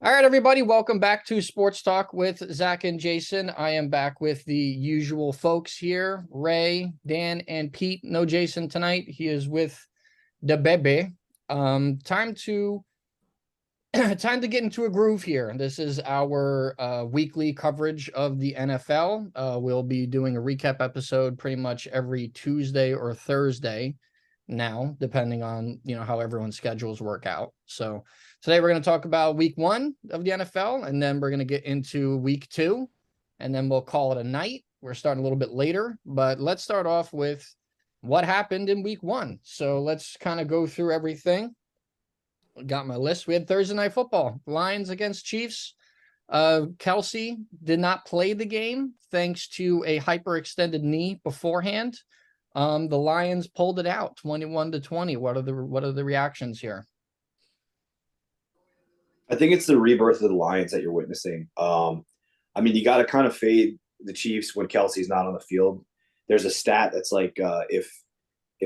All right, everybody, welcome back to Sports Talk with Zack and Jason. I am back with the usual folks here, Ray, Dan, and Pete. No Jason tonight. He is with the bebe. Time to time to get into a groove here. This is our weekly coverage of the NFL. We'll be doing a recap episode pretty much every Tuesday or Thursday now, depending on how everyone's schedules work out. So today we're going to talk about week 1 of the NFL, and then we're going to get into week 2, and then we'll call it a night. We're starting a little bit later, but let's start off with what happened in week 1. So let's kind of go through everything. Got my list. We had Thursday Night Football, Lions against Chiefs. Kelsey did not play the game thanks to a hyperextended knee beforehand. The Lions pulled it out 21-20. What are the reactions here? I think it's the rebirth of the Lions that you're witnessing. You got to kind of fade the Chiefs when Kelsey's not on the field. There's a stat that's like if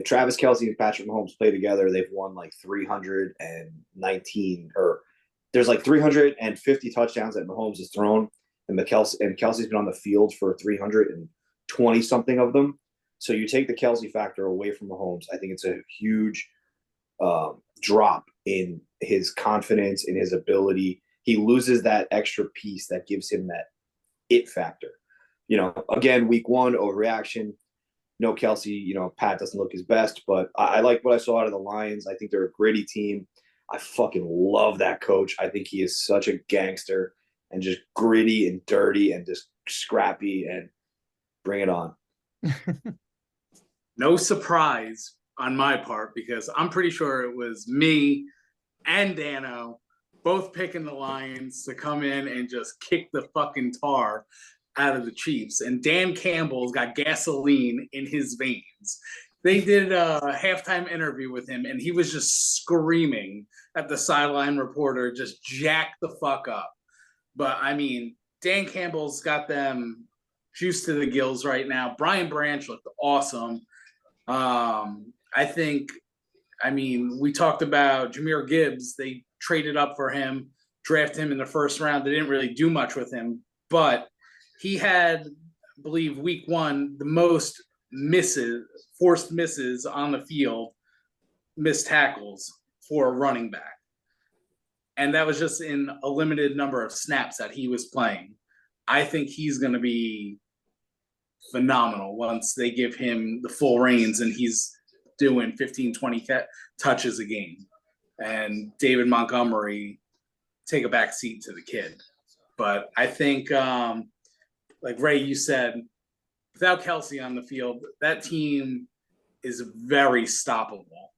Travis Kelsey and Patrick Mahomes play together, they've won like 319, or there's like 350 touchdowns that Mahomes has thrown, and Kelsey's been on the field for 320 something of them. So you take the Kelsey factor away from Mahomes, I think it's a huge drop in his confidence, in his ability. He loses that extra piece that gives him that it factor. Again, week 1, overreaction. No Kelsey, Pat doesn't look his best, but I like what I saw out of the Lions. I think they're a gritty team. I fucking love that coach. I think he is such a gangster and just gritty and dirty and just scrappy, and bring it on. No surprise on my part, because I'm pretty sure it was me and Dano both picking the Lions to come in and just kick the fucking tar out of the Chiefs. And Dan Campbell's got gasoline in his veins. They did a halftime interview with him, and he was just screaming at the sideline reporter, just jack the fuck up. But, Dan Campbell's got them juiced to the gills right now. Brian Branch looked awesome. We talked about Jahmyr Gibbs. They traded up for him, drafted him in the first round. They didn't really do much with him, but he had, I believe, week 1, the most forced misses on the field, missed tackles for a running back. And that was just in a limited number of snaps that he was playing. I think he's going to be phenomenal once they give him the full reins and he's doing 15, 20 touches a game. And David Montgomery take a back seat to the kid. But I think, like Ray, you said, without Kelsey on the field, that team is very stoppable.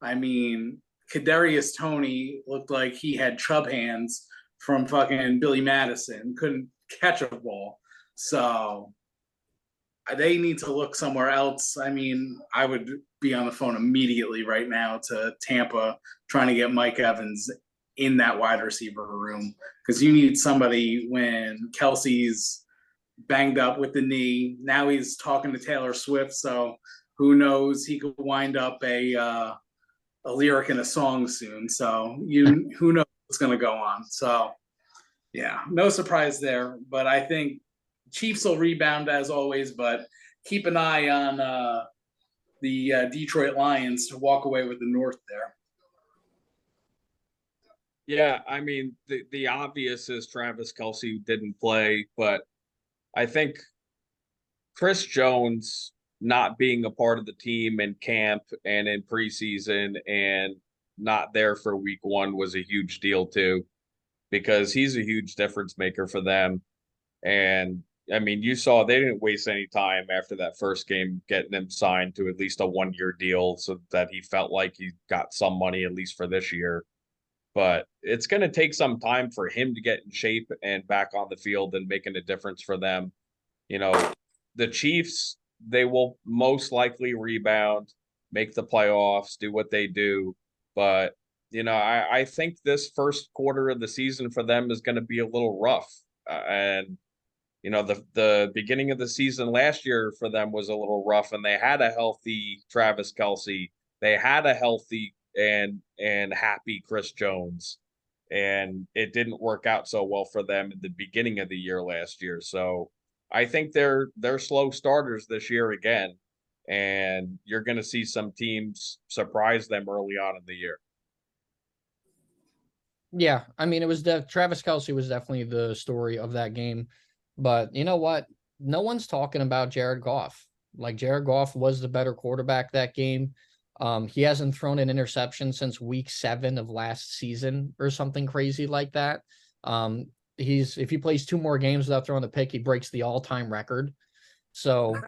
Kadarius Toney looked like he had chub hands from fucking Billy Madison, couldn't catch a ball. So they need to look somewhere else. I would be on the phone immediately right now to Tampa trying to get Mike Evans in that wide receiver room, because you need somebody when Kelsey's banged up with the knee. Now he's talking to Taylor Swift, so who knows? He could wind up a lyric in a song soon. So who knows what's going to go on? So yeah, no surprise there. But I think Chiefs will rebound as always, but keep an eye on the Detroit Lions to walk away with the North there. Yeah, the obvious is Travis Kelsey didn't play, but I think Chris Jones not being a part of the team in camp and in preseason and not there for week 1 was a huge deal too, because he's a huge difference maker for them. And you saw they didn't waste any time after that first game getting him signed to at least a 1-year deal so that he felt like he got some money at least for this year. But it's going to take some time for him to get in shape and back on the field and making a difference for them. The Chiefs, they will most likely rebound, make the playoffs, do what they do. But, I think this first quarter of the season for them is going to be a little rough. The beginning of the season last year for them was a little rough, and they had a healthy Travis Kelsey. They had a healthy and happy Chris Jones. and it didn't work out so well for them at the beginning of the year last year. So I think they're slow starters this year again, and you're going to see some teams surprise them early on in the year. Yeah, I mean, it was Travis Kelce was definitely the story of that game. But you know what? No one's talking about Jared Goff. Like Jared Goff was the better quarterback that game. He hasn't thrown an interception since week 7 of last season or something crazy like that. If he plays 2 more games without throwing a pick, he breaks the all-time record. So,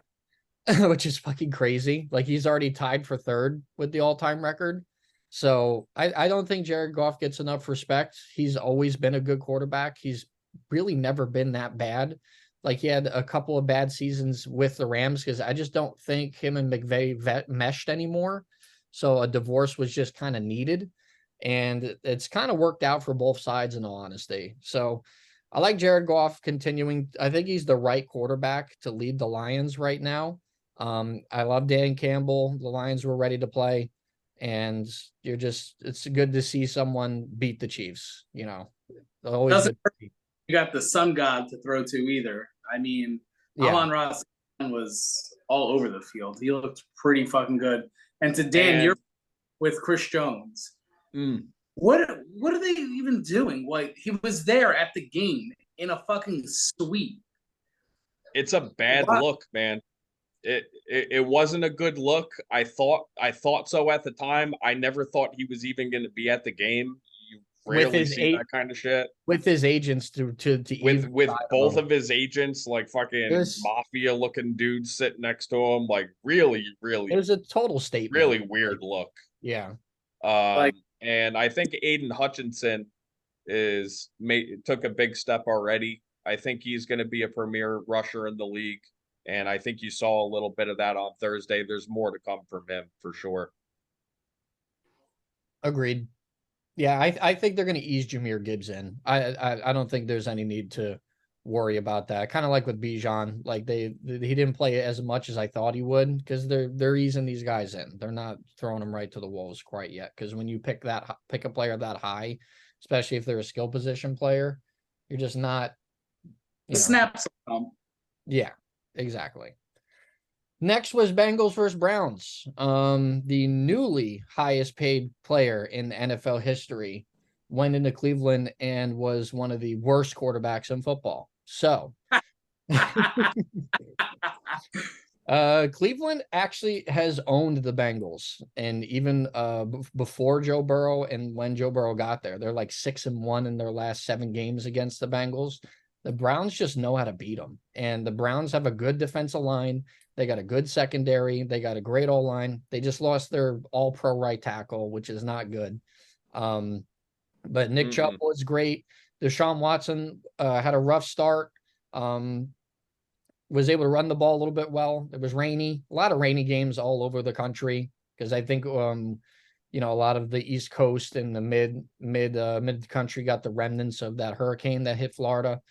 which is fucking crazy. Like he's already tied for 3rd with the all-time record. So I don't think Jared Goff gets enough respect. He's always been a good quarterback. He's really never been that bad. Like he had a couple of bad seasons with the Rams because I just don't think him and McVay meshed anymore. So a divorce was just kind of needed. And it's kind of worked out for both sides in all honesty. So I like Jared Goff continuing. I think he's the right quarterback to lead the Lions right now. I love Dan Campbell. The Lions were ready to play. And it's good to see someone beat the Chiefs, you know. Always Doesn't good. hurt you got the sun god to throw to either. I mean, Yeah. Amon-Ra was all over the field. He looked pretty fucking good. And to Dan, you're with Chris Jones. What are they even doing? Like he was there at the game in a fucking suite. It's a bad look, man. It wasn't a good look. I thought so at the time. I never thought he was even going to be at the game. You rarely see that kind of shit with his agents to with both of his agents, like fucking mafia looking dudes sitting next to him. Like really, it was a total statement. Really weird look. Yeah. And I think Aiden Hutchinson took a big step already. I think he's going to be a premier rusher in the league. And I think you saw a little bit of that on Thursday. There's more to come from him for sure. Agreed. Yeah, I think they're going to ease Jahmyr Gibbs in. I don't think there's any need to worry about that. Kind of like with Bijan, like he didn't play as much as I thought he would because they're easing these guys in. They're not throwing them right to the wolves quite yet. Because when you pick a player that high, especially if they're a skill position player, you're just not. The snaps. Yeah, exactly. Next was Bengals versus Browns. The newly highest paid player in NFL history went into Cleveland and was one of the worst quarterbacks in football. So Cleveland actually has owned the Bengals, and even before Joe Burrow and when Joe Burrow got there, they're like 6-1 in their last 7 games against the Bengals. The Browns just know how to beat them, and the Browns have a good defensive line. They got a good secondary. They got a great O-line. They just lost their all-pro right tackle, which is not good. But Nick Chubb was great. Deshaun Watson had a rough start. Was able to run the ball a little bit well. It was rainy. A lot of rainy games all over the country because I think a lot of the East Coast and the mid country got the remnants of that hurricane that hit Florida.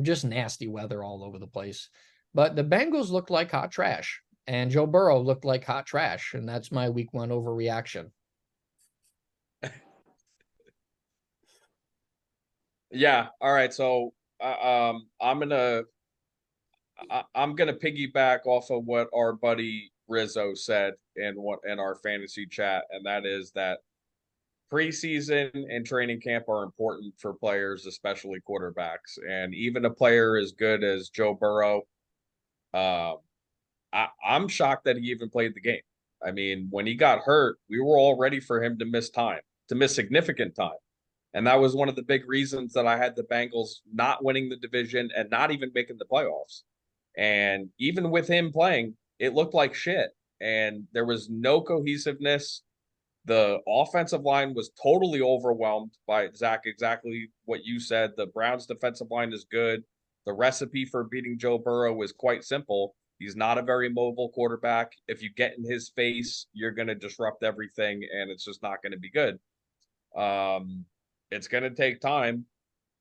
Just nasty weather all over the place. But the Bengals looked like hot trash, and Joe Burrow looked like hot trash, and that's my week 1 overreaction. Yeah. All right. So I'm gonna piggyback off of what our buddy Rizzo said in our fantasy chat, and that is that preseason and training camp are important for players, especially quarterbacks. And even a player as good as Joe Burrow, I'm shocked that he even played the game. I mean, when he got hurt, we were all ready for him to miss significant time. And that was one of the big reasons that I had the Bengals not winning the division and not even making the playoffs. And even with him playing, it looked like shit. And there was no cohesiveness. The offensive line was totally overwhelmed by Zack, exactly what you said. The Browns' defensive line is good. The recipe for beating Joe Burrow is quite simple. He's not a very mobile quarterback. If you get in his face, you're going to disrupt everything, and it's just not going to be good. It's going to take time.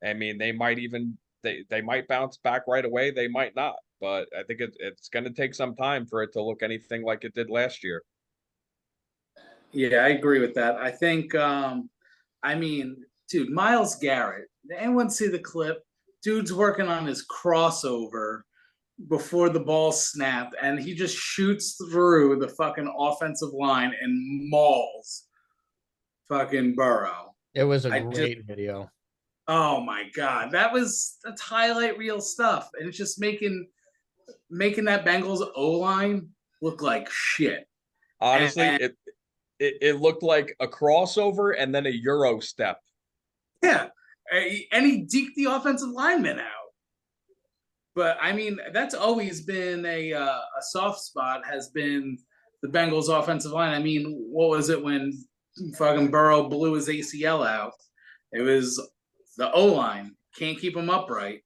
I mean, they might bounce back right away. They might not. But I think it's going to take some time for it to look anything like it did last year. Yeah, I agree with that. I think I I mean, dude, Myles Garrett. Did anyone see the clip? Dude's working on his crossover before the ball snapped, and he just shoots through the fucking offensive line and mauls fucking Burrow. It was a I great video. Oh my god, that's highlight reel stuff, and it's just making that Bengals O line look like shit. Honestly, And it looked like a crossover and then a Euro step. yeah, and he deked the offensive lineman out. But I mean, that's always been a soft spot. Has been the Bengals' offensive line. I mean, what was it when fucking Burrow blew his ACL out? It was the O line can't keep him upright,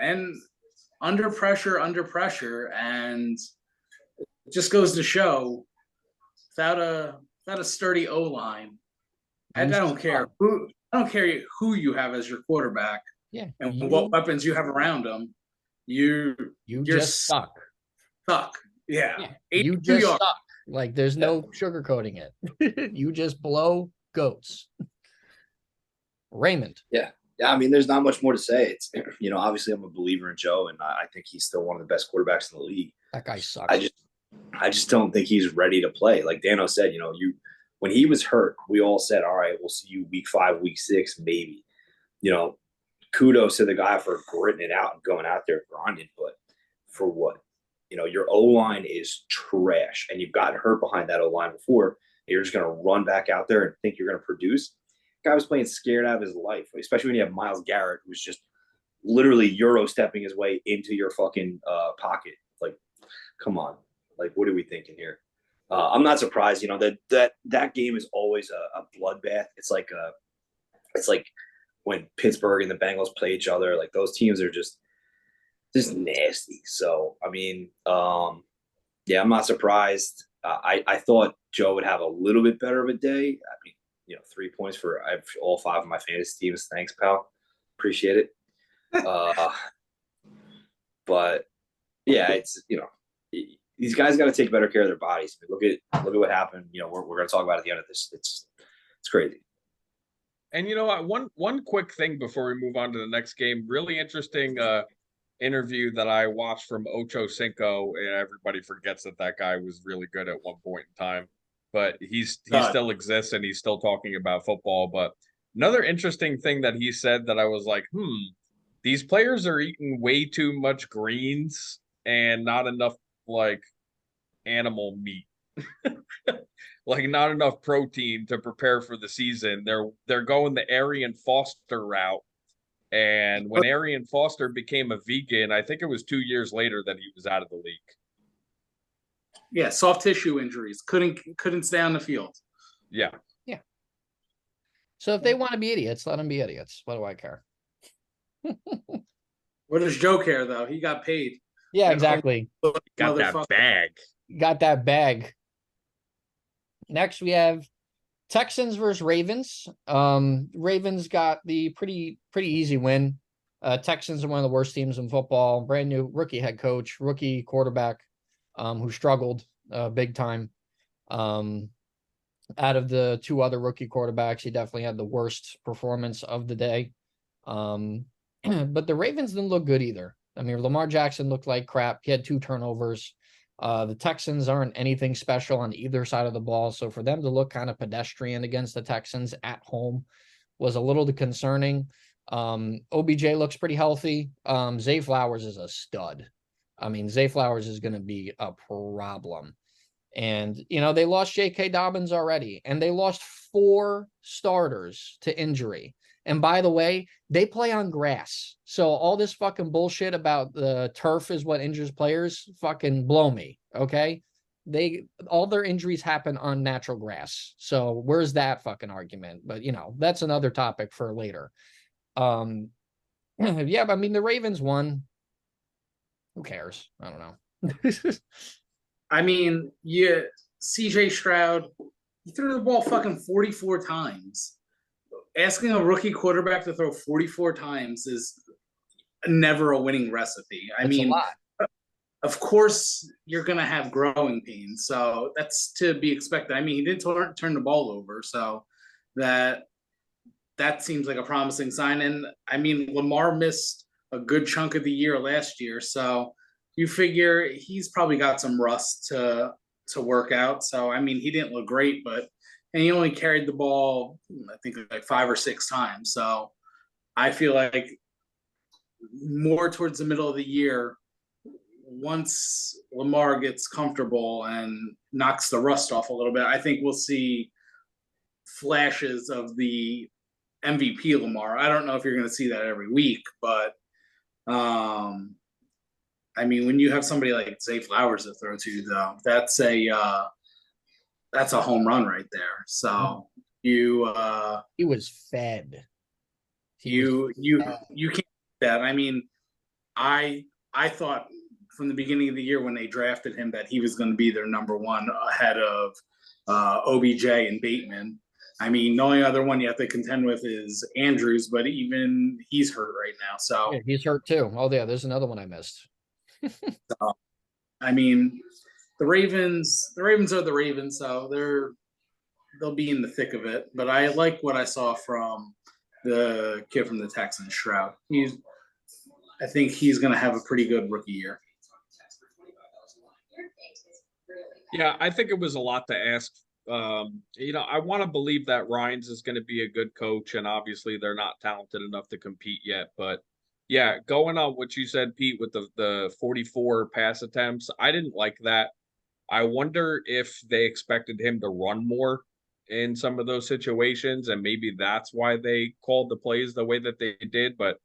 and under pressure, and it just goes to show without a sturdy O line, and I don't care who you have as your quarterback, Yeah, and what weapons you have around them. You're just suck. Stuck. Yeah. You just suck. Like there's no sugarcoating it. You just blow goats. Raymond. Yeah. I mean, there's not much more to say. It's, obviously I'm a believer in Joe, and I think he's still one of the best quarterbacks in the league. That guy sucks. I just don't think he's ready to play. Like Dano said, when he was hurt, we all said, all right, we'll see you week 5, week 6, maybe. Kudos to the guy for gritting it out and going out there grinding, but for what? Your O-line is trash, and you've gotten hurt behind that O-line before. You're just going to run back out there and think you're going to produce. The guy was playing scared out of his life, especially when you have Myles Garrett, who's just literally Euro stepping his way into your fucking pocket. Like, come on. Like, what are we thinking here? I'm not surprised, that game is always a bloodbath. It's like when Pittsburgh and the Bengals play each other, like those teams are just nasty. So, I mean, yeah, I'm not surprised. I thought Joe would have a little bit better of a day. I mean, 3 points for all 5 of my fantasy teams. Thanks, pal. Appreciate it. But yeah, it's, these guys got to take better care of their bodies. I mean, look at what happened. We're going to talk about at the end of this. It's crazy. And you know what? One quick thing before we move on to the next game. Really interesting interview that I watched from Ocho Cinco, and everybody forgets that guy was really good at one point in time. But he still exists, and he's still talking about football. But another interesting thing that he said that I was like, these players are eating way too much greens and not enough like animal meat. Like not enough protein to prepare for the season. They're going the Arian Foster route. And when Arian Foster became a vegan, I think it was 2 years later that he was out of the league. Yeah, soft tissue injuries. Couldn't stay on the field. Yeah. Yeah. So if they want to be idiots, let them be idiots. What do I care? What does Joe care though? He got paid. Yeah, exactly. Got that bag. Got that bag. Next, we have Texans versus Ravens. Ravens got the pretty easy win. Texans are one of the worst teams in football. Brand new rookie head coach, rookie quarterback, who struggled big time. Out of the 2 other rookie quarterbacks, he definitely had the worst performance of the day. But the Ravens didn't look good either. I mean, Lamar Jackson looked like crap. He had 2 turnovers. The Texans aren't anything special on either side of the ball. So for them to look kind of pedestrian against the Texans at home was a little concerning. OBJ looks pretty healthy. Zay Flowers is a stud. I mean, Zay Flowers is going to be a problem. And, they lost J.K. Dobbins already, and they lost 4 starters to injury. And by the way, they play on grass. So all this fucking bullshit about the turf is what injures players, fucking blow me. Okay. All their injuries happen on natural grass. So where's that fucking argument? But that's another topic for later. Yeah, but I mean, the Ravens won. Who cares? I don't know. I mean, CJ Stroud, he threw the ball fucking 44 times. Asking a rookie quarterback to throw 44 times is never a winning recipe. I mean, of course, you're going to have growing pains. So that's to be expected. I mean, he didn't turn the ball over. So that that seems like a promising sign. And I mean, Lamar missed a good chunk of the year last year, so you figure he's probably got some rust to work out. So I mean, he didn't look great, but and he only carried the ball, I think, like 5 or 6 times. So I feel like more towards the middle of the year, once Lamar gets comfortable and knocks the rust off a little bit, I think we'll see flashes of the MVP Lamar. I don't know if you're going to see that every week, but I mean, when you have somebody like Zay Flowers to throw to, though, that's a home run right there. So you He was fed. you can't do that. I mean, I thought from the beginning of the year when they drafted him that he was going to be their number one ahead of OBJ and Bateman. I mean, the only other one you have to contend with is Andrews, but even he's hurt right now. So Yeah, he's hurt too. Oh, yeah, there's another one I missed. I mean, the Ravens are the Ravens, so they'll be in the thick of it. But I like what I saw from the kid from the Texans, Stroud. I think he's going to have a pretty good rookie year. Yeah, I think it was a lot to ask. I want to believe that Ryans is going to be a good coach, and obviously they're not talented enough to compete yet. But yeah, going on what you said, Pete, with the 44 pass attempts, I didn't like that. I wonder if they expected him to run more in some of those situations, and maybe that's why they called the plays the way that they did. But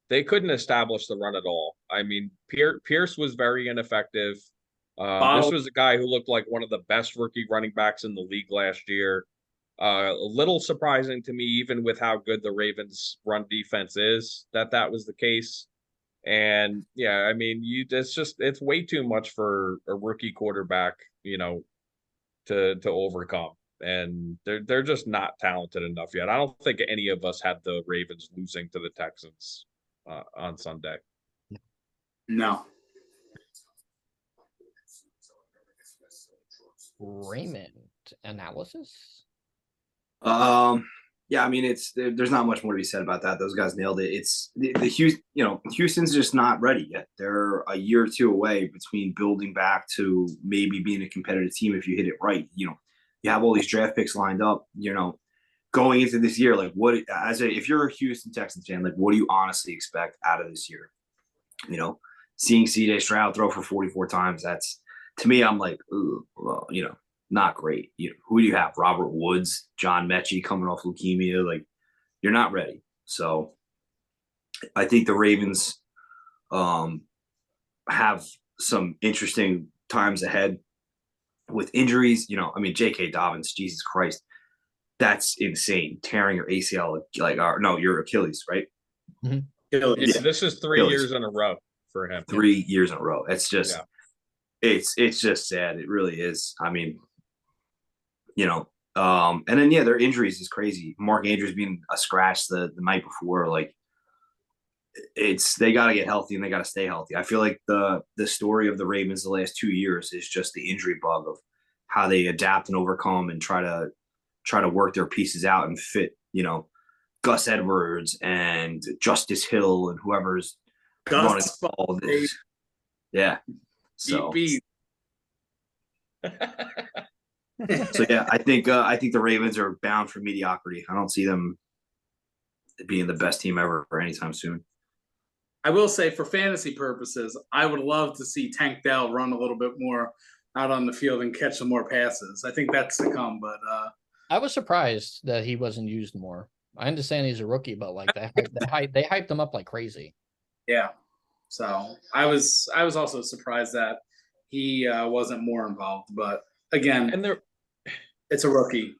they couldn't establish the run at all. I mean, Pierce was very ineffective. This was a guy who looked like one of the best rookie running backs in the league last year. A little surprising to me, even with how good the Ravens' run defense is, that was the case. And yeah, I mean, it's way too much for a rookie quarterback, to overcome. And they're just not talented enough yet. I don't think any of us had the Ravens losing to the Texans on Sunday. No. Raymond analysis. Yeah, I mean, there's not much more to be said about that. Those guys nailed it. It's the Houston, Houston's just not ready yet. They're a year or two away between building back to maybe being a competitive team if you hit it right. You have all these draft picks lined up. Going into this year, like if you're a Houston Texans fan, like what do you honestly expect out of this year? Seeing CJ Stroud throw for 44 times, that's, to me, I'm like, well, not great. Who do you have? Robert Woods, John Mechie coming off leukemia. Like, you're not ready. So I think the Ravens have some interesting times ahead with injuries. J.K. Dobbins, Jesus Christ, that's insane. Tearing your ACL, your Achilles, right? Mm-hmm. Yeah. This is 3 years in a row for him. 3 years in a row. It's just, it's just sad. It really is. I mean, and then their injuries is crazy. Mark Andrews being a scratch the night before, like they got to get healthy and they got to stay healthy. I feel like the story of the Ravens the last 2 years is just the injury bug of how they adapt and overcome and try to work their pieces out and fit, Gus Edwards and Justice Hill and whoever's running all this. Yeah. So. So yeah, I think the Ravens are bound for mediocrity. I don't see them being the best team ever for anytime soon. I will say, for fantasy purposes, I would love to see Tank Dell run a little bit more out on the field and catch some more passes. I think that's to come, but I was surprised that he wasn't used more. I understand he's a rookie, but like they hyped him up like crazy. Yeah. So I was also surprised that he wasn't more involved, but again, and it's a rookie.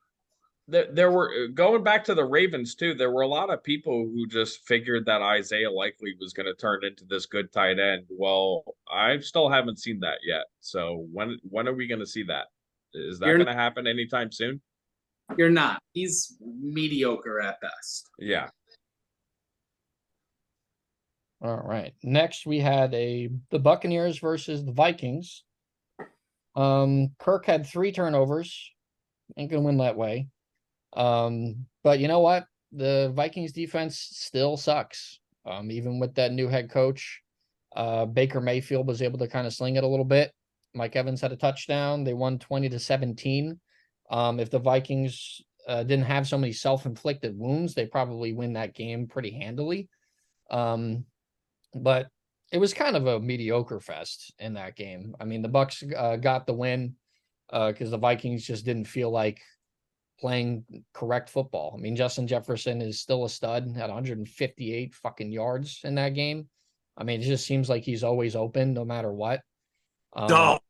There were, going back to the Ravens too, there were a lot of people who just figured that Isaiah Likely was going to turn into this good tight end. Well, I still haven't seen that yet. So when are we going to see that? Is that going to happen anytime soon? You're not. He's mediocre at best. Yeah. All right. Next, we had the Buccaneers versus the Vikings. Kirk had 3 turnovers. Ain't gonna win that way. But you know what? the Vikings defense still sucks. Even with that new head coach, Baker Mayfield was able to kind of sling it a little bit. Mike Evans had a touchdown. They won 20-17. If the Vikings didn't have so many self-inflicted wounds, they probably win that game pretty handily. But it was kind of a mediocre fest in that game. I mean, the Bucks got the win because the Vikings just didn't feel like playing correct football. I mean, Justin Jefferson is still a stud at 158 fucking yards in that game. I mean, it just seems like he's always open no matter what. Dog.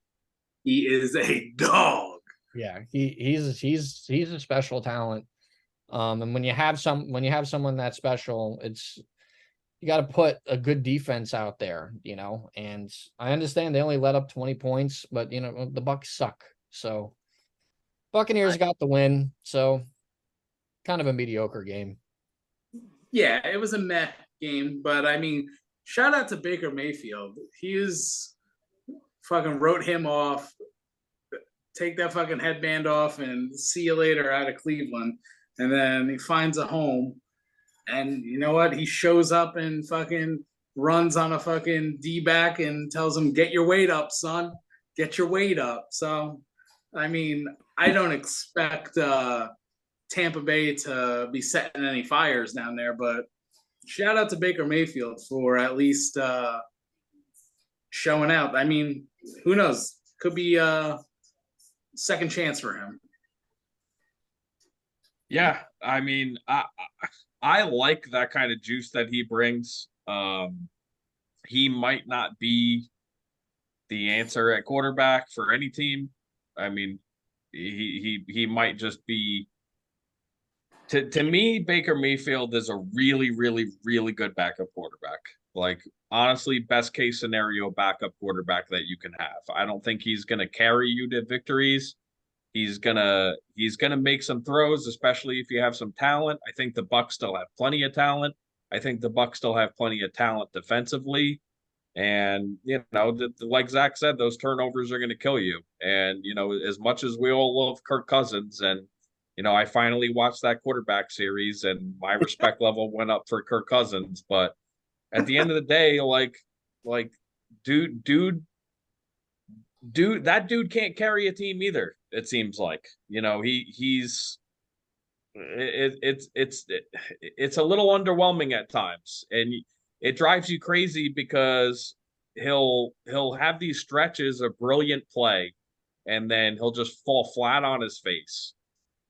He is a dog. Yeah, he's a special talent. And when you have someone that special, you got to put a good defense out there, you know. And I understand they only let up 20 points, but you know, the Bucks suck. So Buccaneers got the win. So kind of a mediocre game. Yeah, it was a meh game, but I mean, shout out to Baker Mayfield. Fucking wrote him off. Take that fucking headband off and see you later out of Cleveland. And then he finds a home. And you know what? He shows up and fucking runs on a fucking D-back and tells him, get your weight up, son. Get your weight up. So, I mean, I don't expect Tampa Bay to be setting any fires down there, but shout out to Baker Mayfield for at least showing out. I mean, who knows? Could be a second chance for him. Yeah, I mean, I like that kind of juice that he brings. He might not be the answer at quarterback for any team. I mean, he might just be. To me, Baker Mayfield is a really, really, really good backup quarterback. Like, honestly, best case scenario backup quarterback that you can have. I don't think he's going to carry you to victories. He's gonna make some throws, especially if you have some talent. I think the Bucks still have plenty of talent. I think the Bucks still have plenty of talent defensively. And, you know, like Zack said, those turnovers are going to kill you. And, you know, as much as we all love Kirk Cousins, and, you know, I finally watched that quarterback series and my respect level went up for Kirk Cousins. But at the end of the day, like dude, that dude can't carry a team either. It seems like, you know, it's a little underwhelming at times, and it drives you crazy because he'll have these stretches of brilliant play, and then he'll just fall flat on his face,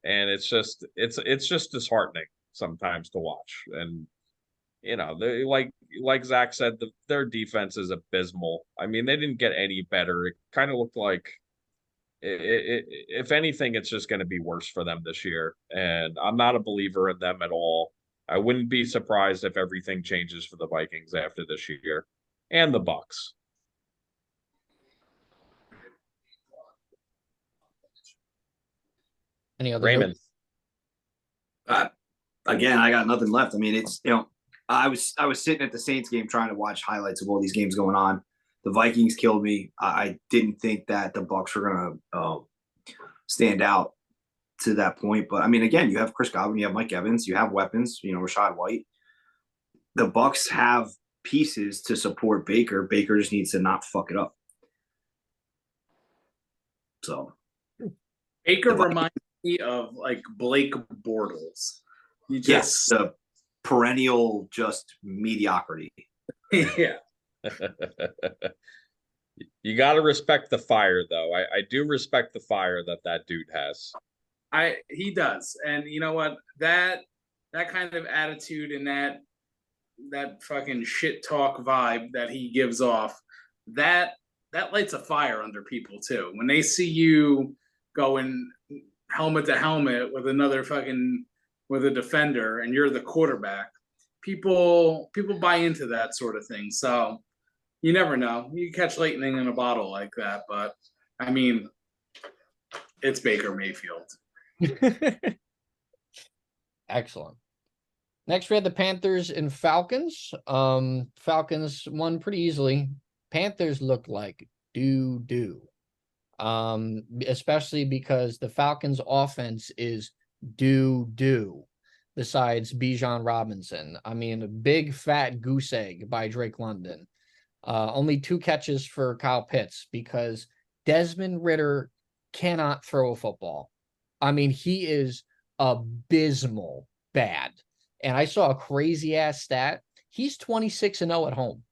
and it's just disheartening sometimes to watch. And you know, they like Zack said, their defense is abysmal. I mean, they didn't get any better. It kind of looked like if anything, it's just going to be worse for them this year. And I'm not a believer in them at all. I wouldn't be surprised if everything changes for the Vikings after this year and the Bucks. Any other Raymond? Again, I got nothing left. I mean, it's, you know, I was sitting at the Saints game trying to watch highlights of all these games going on. The Vikings killed me. I didn't think that the Bucks were going to stand out to that point. But I mean, again, you have Chris Godwin, you have Mike Evans, you have weapons, you know, Rashad White. The Bucks have pieces to support Baker. Baker just needs to not fuck it up. So Baker reminds me of like Blake Bortles. Yes, the perennial just mediocrity. Yeah. You got to respect the fire, though. I do respect the fire that dude has. He does, and you know what? That kind of attitude and that fucking shit talk vibe that he gives off, that lights a fire under people too. When they see you going helmet to helmet with with a defender, and you're the quarterback, people buy into that sort of thing. So you never know. You catch lightning in a bottle like that. But I mean, it's Baker Mayfield. Excellent. Next, we had the Panthers and Falcons. Falcons won pretty easily. Panthers look like doo-doo. Especially because the Falcons offense is doo-doo. besides Bijan Robinson. I mean, a big fat goose egg by Drake London. Only 2 catches for Kyle Pitts because Desmond Ridder cannot throw a football. I mean, he is abysmal bad. And I saw a crazy ass stat. He's 26-0 at home.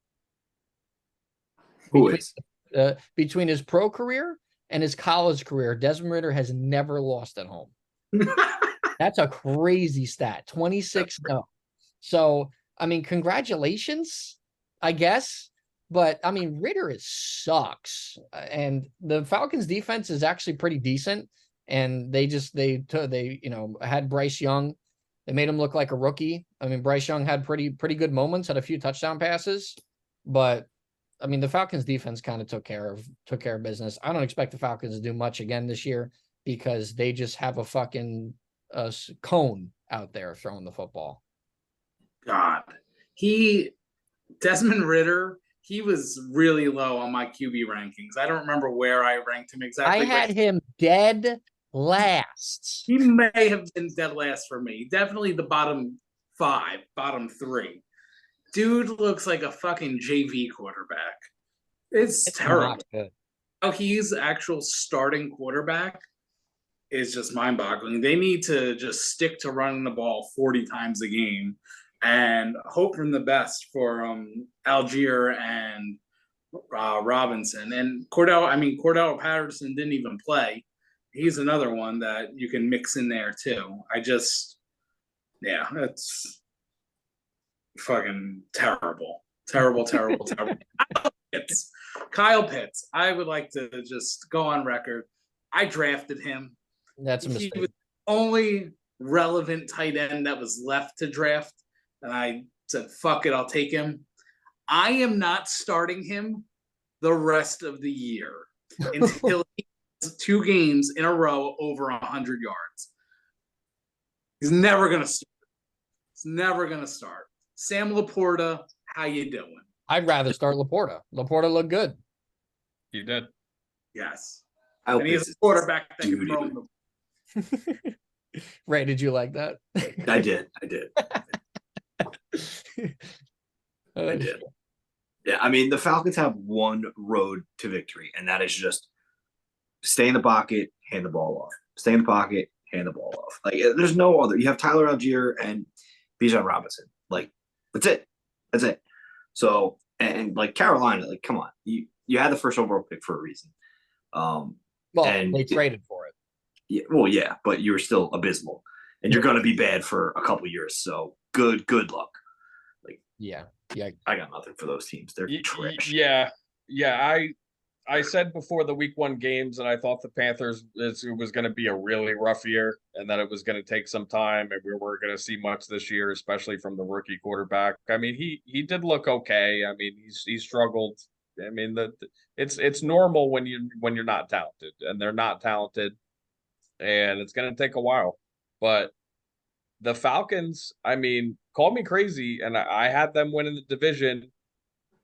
Between his pro career and his college career, Desmond Ridder has never lost at home. That's a crazy stat. 26-0. So, I mean, congratulations, I guess. But I mean, Ridder sucks, and the Falcons' defense is actually pretty decent. And they had Bryce Young. They made him look like a rookie. I mean, Bryce Young had pretty good moments, had a few touchdown passes, but I mean, the Falcons' defense kind of took care of business. I don't expect the Falcons to do much again this year because they just have a fucking cone out there throwing the football. God, Desmond Ridder. He was really low on my QB rankings. I don't remember where I ranked him exactly. I had him dead last. He may have been dead last for me. Definitely the bottom 5, bottom 3. Dude looks like a fucking JV quarterback. It's terrible. How he's actual starting quarterback is just mind-boggling. They need to just stick to running the ball 40 times a game and hope for the best for Algier and Robinson. And Cordell Patterson didn't even play. He's another one that you can mix in there too. It's fucking terrible. Terrible. Kyle Pitts. I would like to just go on record. I drafted him. That's a mistake. He was the only relevant tight end that was left to draft. And I said, fuck it, I'll take him. I am not starting him the rest of the year until he has 2 games in a row over 100 yards. He's never going to start. Sam Laporta, how you doing? I'd rather start Laporta. Laporta looked good. You did. Yes. And he's a quarterback that can throw the Ray, did you like that? I did. I did. Yeah, I mean, the Falcons have one road to victory, and that is just stay in the pocket, hand the ball off. Stay in the pocket, hand the ball off. Like, there's no other. You have Tyler Algier and Bijan Robinson. Like, that's it. So, and like Carolina, like, come on. You had the first overall pick for a reason. And they traded for it. Yeah, but you were still abysmal, and you're going to be bad for a couple years. So good luck. Like, yeah, I got nothing for those teams. They're trash. Yeah. I said before the week 1 games that I thought the Panthers it was going to be a really rough year, and that it was going to take some time, and we weren't going to see much this year, especially from the rookie quarterback. I mean, he did look okay. I mean, he struggled. I mean, it's normal when you're not talented, and they're not talented, and it's going to take a while. But the Falcons, I mean, call me crazy, and I had them winning the division.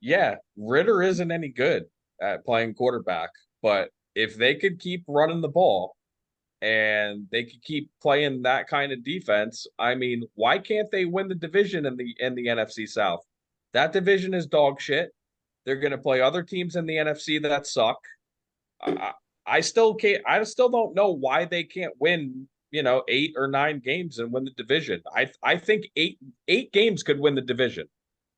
Yeah, Ridder isn't any good at playing quarterback, but if they could keep running the ball and they could keep playing that kind of defense, I mean, why can't they win the division in the NFC South? That division is dog shit. They're going to play other teams in the NFC that suck. I still don't know why they can't win, 8 or 9 games and win the division. I think eight games could win the division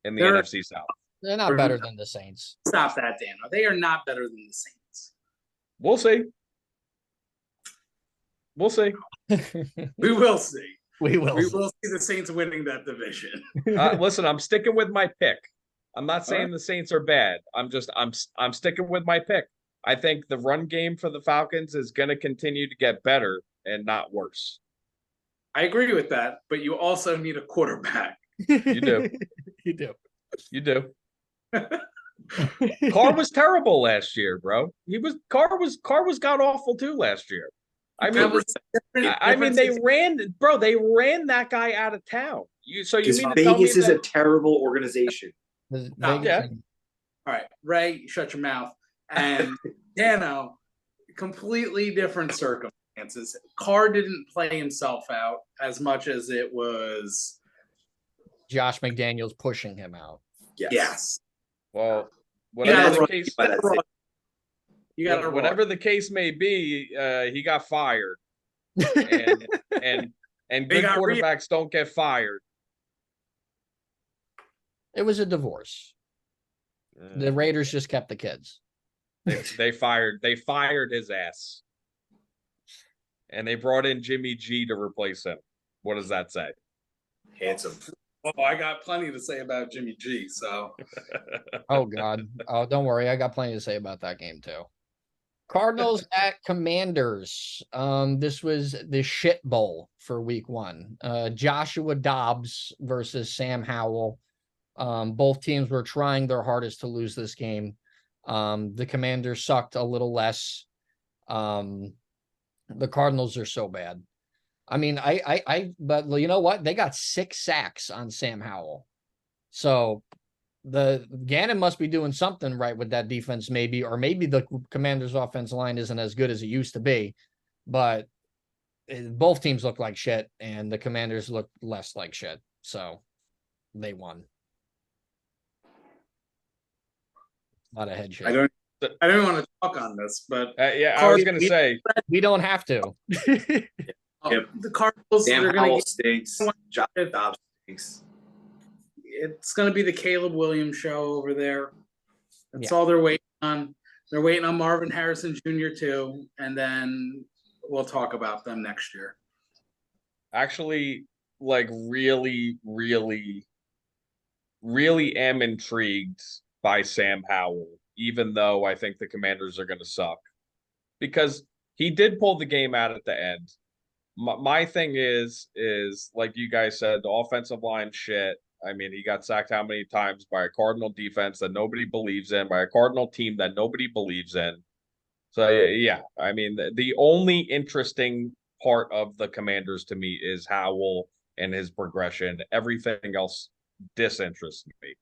in the NFC South. They're not better than the Saints. Stop that, Dan. They are not better than the Saints. We'll see. We will see. We will see the Saints winning that division. Listen, I'm sticking with my pick. I'm not saying the Saints are bad. I'm sticking with my pick. I think the run game for the Falcons is going to continue to get better and not worse. I agree with that, but you also need a quarterback. You do. You do. Carr was terrible last year, bro. Carr was god awful too last year. I mean, they ran that guy out of town. You mean Vegas is a terrible organization. Yeah. All right, Ray, shut your mouth. And Dano, completely different circumstance. circumstances. Carr didn't play himself out as much as it was Josh McDaniels pushing him out. yes. Well, Yeah, whatever the right. case, By that same- You got whatever the case may be, he got fired, and and good got quarterbacks don't get fired. It was a divorce. The Raiders just kept the kids. They fired his ass, and they brought in Jimmy G to replace him. What does that say? Handsome. Oh, I got plenty to say about Jimmy G. So Oh God. Oh, don't worry. I got plenty to say about that game too. Cardinals at Commanders. This was the shit bowl for week 1. Joshua Dobbs versus Sam Howell. Both teams were trying their hardest to lose this game. The Commanders sucked a little less. The Cardinals are so bad. I mean, but you know what? They got 6 sacks on Sam Howell. So the Gannon must be doing something right with that defense, maybe, or maybe the Commanders' offensive line isn't as good as it used to be. But both teams look like shit, and the Commanders look less like shit. So they won. A lot of head shit. I don't want to talk on this, but Yeah, I was gonna say We don't have to. Yep. the Cardinals Sam they're going Howell to stinks. Josh Dobbs stinks. it's going to be the Caleb Williams show over there. That's Yeah. all they're waiting on. They're waiting on Marvin Harrison Jr. too, and then we'll talk about them next year. actually, like really am intrigued by Sam Howell, even though I think the Commanders are going to suck, because he did pull the game out at the end. My thing is like you guys said, the offensive line shit. I mean, he got sacked how many times by a Cardinal defense that nobody believes in, by a Cardinal team that nobody believes in. So yeah, I mean, the only interesting part of the Commanders to me is Howell and his progression. Everything else disinterests me.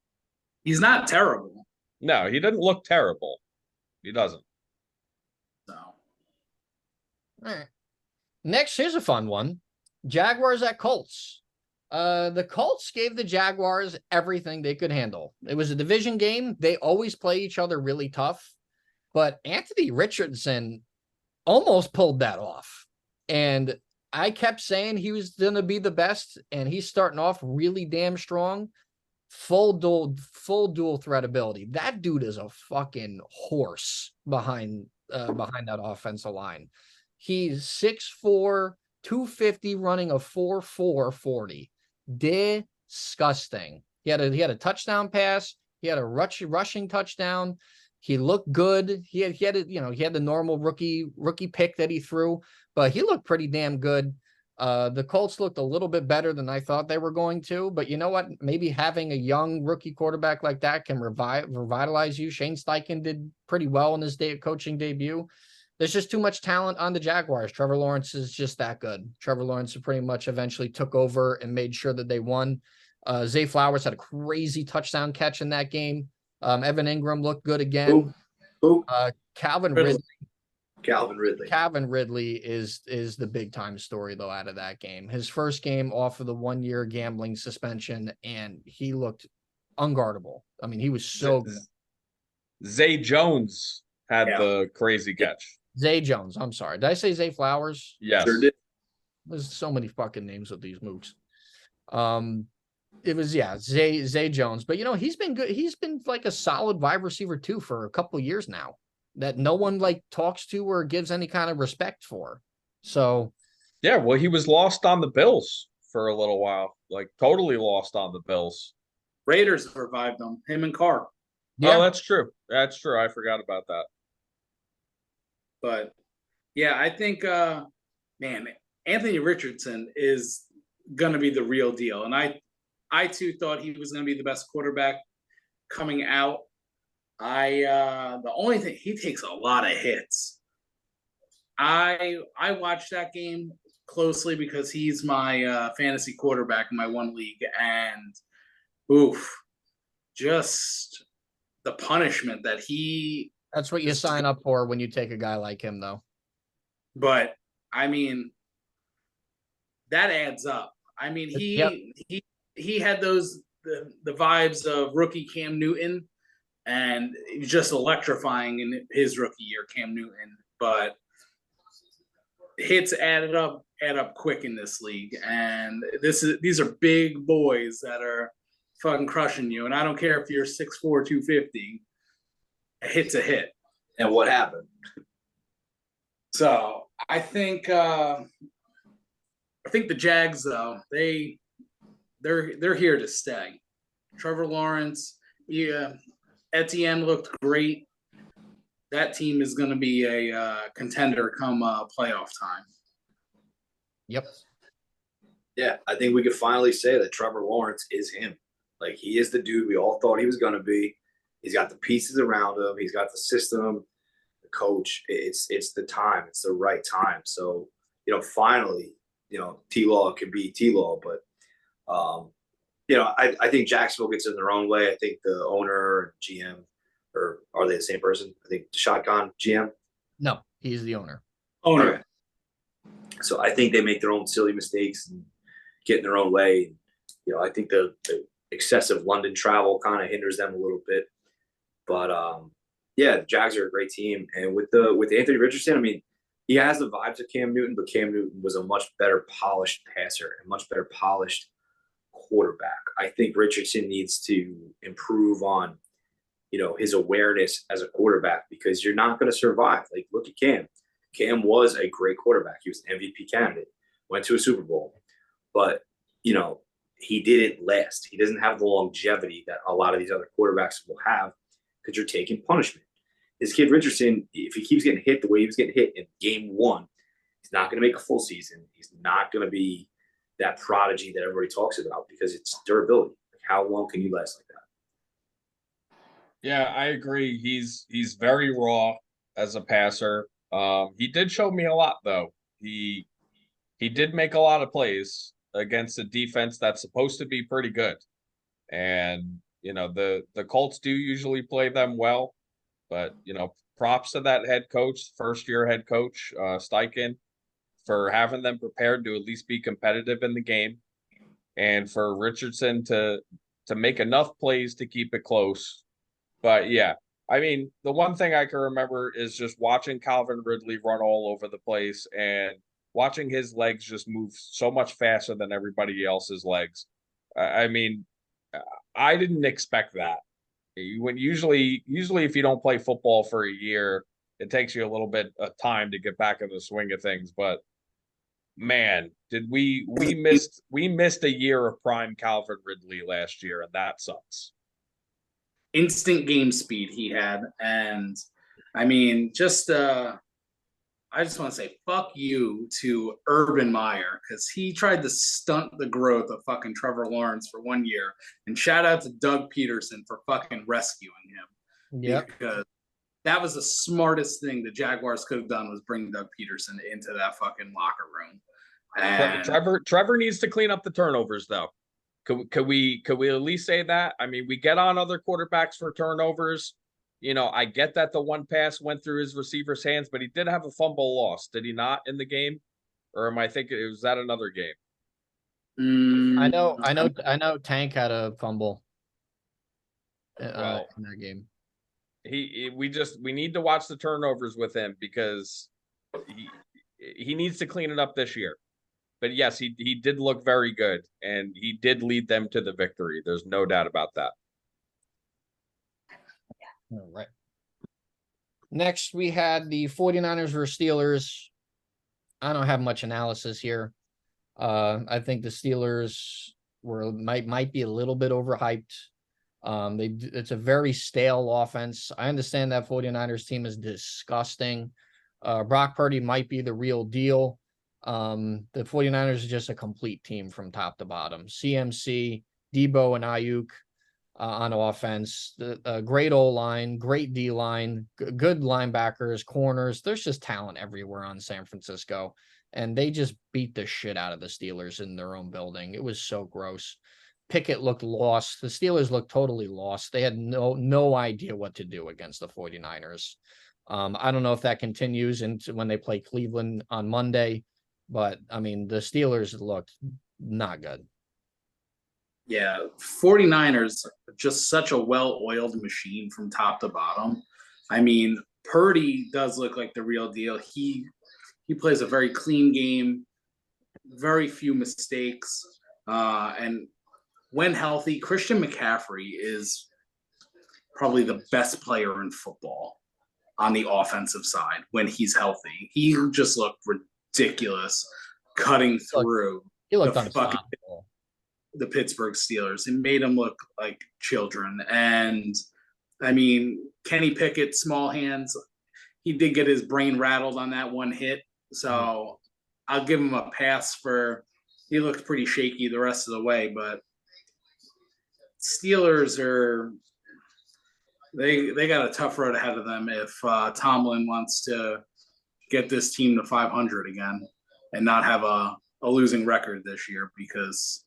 He's not terrible. No, he doesn't look terrible. He doesn't. So All right. Next, here's a fun one. Jaguars at Colts. The Colts gave the Jaguars everything they could handle. It was a division game. They always play each other really tough. But Anthony Richardson almost pulled that off. And I kept saying he was going to be the best. And he's starting off really damn strong. Full dual threat ability. That dude is a fucking horse behind that offensive line. He's 6'4", 250, running a 4.4 40. Disgusting. He had a touchdown pass. He had a rushing touchdown. He looked good. He had the normal rookie pick that he threw, but he looked pretty damn good. The Colts looked a little bit better than I thought they were going to, but you know what? Maybe having a young rookie quarterback like that can revitalize you. Shane Steichen did pretty well in his coaching debut. There's just too much talent on the Jaguars. Trevor Lawrence is just that good. Trevor Lawrence pretty much eventually took over and made sure that they won. Zay Flowers had a crazy touchdown catch in that game. Evan Ingram looked good again. Who? Calvin Ridley. Calvin Ridley is the big time story though out of that game. His first game off of the 1-year gambling suspension, and he looked unguardable. I mean, he was so good. Zay Jones had the crazy catch. Zay Jones. I'm sorry. Did I say Zay Flowers? Yes. Sure did. There's so many fucking names with these mooks. It was Zay Jones, but he's been good. He's been like a solid wide receiver too for a couple years now that no one like talks to or gives any kind of respect for. So yeah, well, he was lost on the Bills for a little while, like totally lost on the Bills. Raiders revived him and Carr. yeah, Oh, that's true. That's true. I forgot about that. But yeah, I think Anthony Richardson is gonna be the real deal. And I too thought he was gonna be the best quarterback coming out. The only thing, he takes a lot of hits. I watched that game closely because he's my fantasy quarterback in my one league, and just the punishment that he. that's what you sign up for when you take a guy like him, though. But I mean, that adds up. I mean, Yep. he had the vibes of rookie Cam Newton, and it was just electrifying in his rookie year, Cam Newton. But hits add up quick in this league, and these are big boys that are fucking crushing you. And I don't care if you're 6'4", 250, a hit's a hit. And what happened? So I think the Jags, though, they're here to stay. Trevor Lawrence, yeah, Etienne looked great. That team is going to be a contender come playoff time. Yep. Yeah, I think we could finally say that Trevor Lawrence is him. Like, he is the dude we all thought he was going to be. He's got the pieces around him. He's got the system, the coach. It's the time. It's the right time. So, finally, T-Law can be T-Law. But, I think Jacksonville gets in their own way. I think the owner and GM, or are they the same person? I think Shotgun GM. No, he's the owner. Owner. Okay. So I think they make their own silly mistakes and get in their own way. I think the excessive London travel kind of hinders them a little bit. But the Jags are a great team, and with Anthony Richardson, I mean, he has the vibes of Cam Newton, but Cam Newton was a much better polished passer and much better polished quarterback. I think Richardson needs to improve on, his awareness as a quarterback, because you're not going to survive. Like, look at Cam. Cam was a great quarterback. He was an MVP candidate, went to a Super Bowl, but he didn't last. He doesn't have the longevity that a lot of these other quarterbacks will have, because you're taking punishment. This kid Richardson, if he keeps getting hit the way he was getting hit in game one, he's not going to make a full season. He's not going to be that prodigy that everybody talks about, because it's durability. Like, how long can you last like that? Yeah, I agree. He's very raw as a passer. He did show me a lot, though. He did make a lot of plays against a defense that's supposed to be pretty good. And, the Colts do usually play them well, but, props to that head coach, first-year head coach, Steichen, for having them prepared to at least be competitive in the game, and for Richardson to make enough plays to keep it close. But yeah, I mean, the one thing I can remember is just watching Calvin Ridley run all over the place and watching his legs just move so much faster than everybody else's legs. I mean, I didn't expect that. When usually if you don't play football for a year, it takes you a little bit of time to get back in the swing of things. But man, did we missed a year of prime Calvin Ridley last year, and that sucks. Instant game speed he had, and I mean, I just want to say fuck you to Urban Meyer, because he tried to stunt the growth of fucking Trevor Lawrence for 1 year, and shout out to Doug Peterson for fucking rescuing him. Yep. Because that was the smartest thing the Jaguars could have done, was bring Doug Peterson into that fucking locker room. And Trevor needs to clean up the turnovers, though. Could we at least say that? I mean, we get on other quarterbacks for turnovers. I get that the one pass went through his receiver's hands, but he did have a fumble loss, did he not, in the game? Or am I thinking, was that another game? I know Tank had a fumble in that game. We need to watch the turnovers with him, because he needs to clean it up this year. But yes, he did look very good, and he did lead them to the victory. There's no doubt about that. All right. Next, we had the 49ers versus Steelers. I don't have much analysis here. I think the Steelers might be a little bit overhyped. It's a very stale offense. I understand that 49ers team is disgusting. Brock Purdy might be the real deal. The 49ers are just a complete team from top to bottom. CMC, Debo, and Ayuk on offense. The great O-line, great D-line, good linebackers, corners. There's just talent everywhere on San Francisco. And they just beat the shit out of the Steelers in their own building. It was so gross. Pickett looked lost. The Steelers looked totally lost. They had no idea what to do against the 49ers. I don't know if that continues into when they play Cleveland on Monday, but I mean, the Steelers looked not good. Yeah, 49ers are just such a well-oiled machine from top to bottom. I mean, Purdy does look like the real deal. He plays a very clean game, very few mistakes, and when healthy, Christian McCaffrey is probably the best player in football on the offensive side when he's healthy. He just looked ridiculous cutting through He looked the fucking unstoppable. the Pittsburgh Steelers. It made them look like children. And I mean, Kenny Pickett, small hands, he did get his brain rattled on that one hit. So I'll give him a pass for he looked pretty shaky the rest of the way, but Steelers are they got a tough road ahead of them if Tomlin wants to get this team to 500 again and not have a losing record this year, because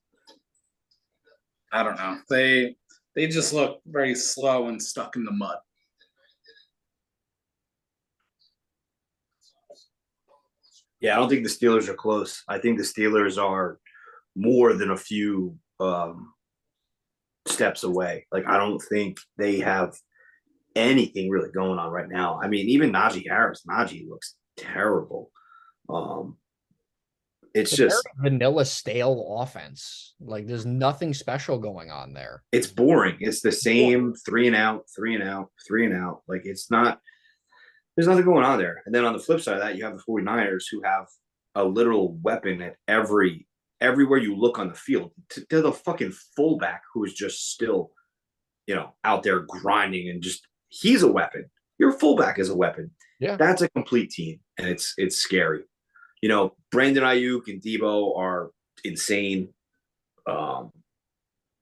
I don't know. They just look very slow and stuck in the mud. Yeah, I don't think the Steelers are close. I think the Steelers are more than a few steps away. Like, I don't think they have anything really going on right now. I mean, even Najee looks terrible. It's just vanilla stale offense. Like, there's nothing special going on there. It's boring. It's the same 3 and out, 3 and out, 3 and out. Like, it's not. There's nothing going on there. And then on the flip side of that, you have the 49ers, who have a literal weapon at everywhere you look on the field. They're the fucking fullback who is just still, out there grinding, and just he's a weapon. Your fullback is a weapon. Yeah, that's a complete team, and it's scary. Brandon Ayuk and Debo are insane. And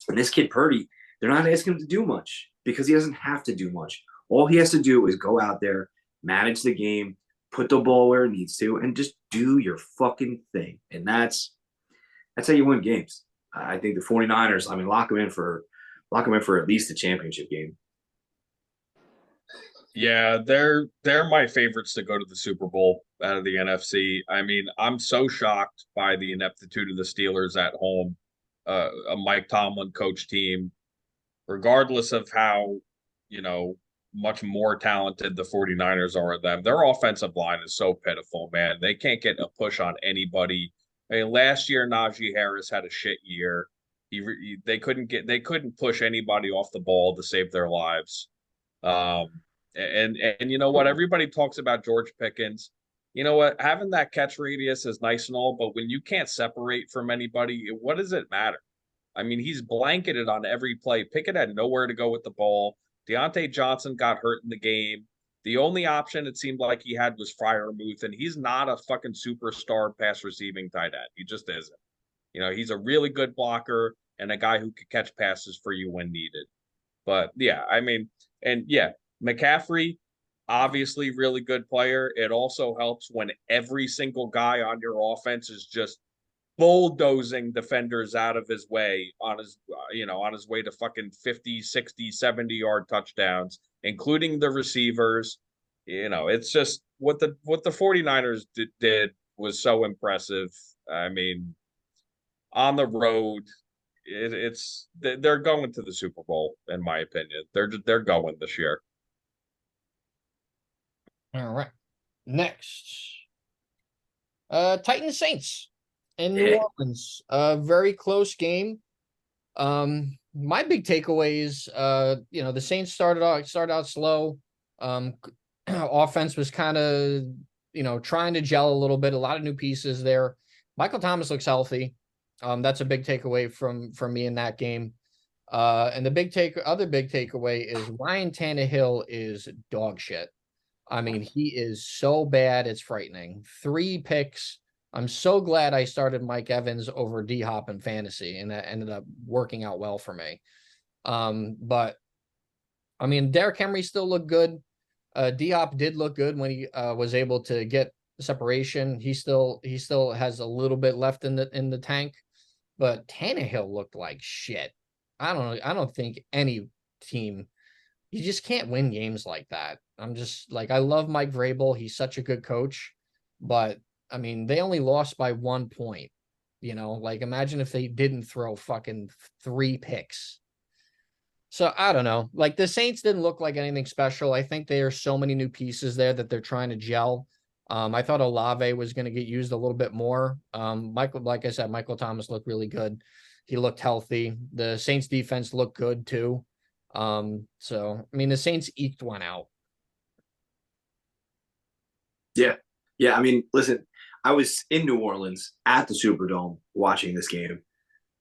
this kid Purdy, they're not asking him to do much because he doesn't have to do much. All he has to do is go out there, manage the game, put the ball where it needs to, and just do your fucking thing. And that's how you win games. I think the 49ers, I mean, lock them in for at least the championship game. Yeah, they're my favorites to go to the Super Bowl out of the NFC. I mean, I'm so shocked by the ineptitude of the Steelers at home, a Mike Tomlin coach team, regardless of how, much more talented the 49ers are than them. Their offensive line is so pitiful, man. They can't get a push on anybody. I mean, last year Najee Harris had a shit year. They couldn't push anybody off the ball to save their lives. And you know what? Everybody talks about George Pickens. You know what? Having that catch radius is nice and all, but when you can't separate from anybody, what does it matter? I mean, he's blanketed on every play. Pickett had nowhere to go with the ball. Deontay Johnson got hurt in the game. The only option it seemed like he had was Freiermuth, and he's not a fucking superstar pass receiving tight end. He just isn't. He's a really good blocker and a guy who could catch passes for you when needed. But yeah, I mean, and yeah, McCaffrey, obviously really good player. It also helps when every single guy on your offense is just bulldozing defenders out of his way on his way to fucking 50, 60, 70-yard touchdowns, including the receivers. It's just what the 49ers did was so impressive. I mean, on the road, they're going to the Super Bowl, in my opinion. They're going this year. All right. Next. Titans Saints in New Orleans. Very close game. My big takeaway is the Saints started out slow. Offense was kind of trying to gel a little bit, a lot of new pieces there. Michael Thomas looks healthy. That's a big takeaway from me in that game. And the other big takeaway is Ryan Tannehill is dog shit. I mean, he is so bad, it's frightening. 3 picks. I'm so glad I started Mike Evans over D-Hop in fantasy, and that ended up working out well for me. But I mean, Derrick Henry still looked good. D-Hop did look good when he was able to get separation. He still has a little bit left in the tank, but Tannehill looked like shit. I don't think any team you just can't win games like that. I'm just like, I love Mike Vrabel. He's such a good coach, but I mean, they only lost by 1 point. You know, like imagine if they didn't throw fucking 3 picks. So I don't know. Like the Saints didn't look like anything special. I think there are so many new pieces there that they're trying to gel. I thought Olave was going to get used a little bit more. Michael, like I said, Michael Thomas looked really good. He looked healthy. The Saints defense looked good too. So I mean, the Saints eked one out. Yeah. Yeah. I mean, listen, I was in New Orleans at the Superdome watching this game.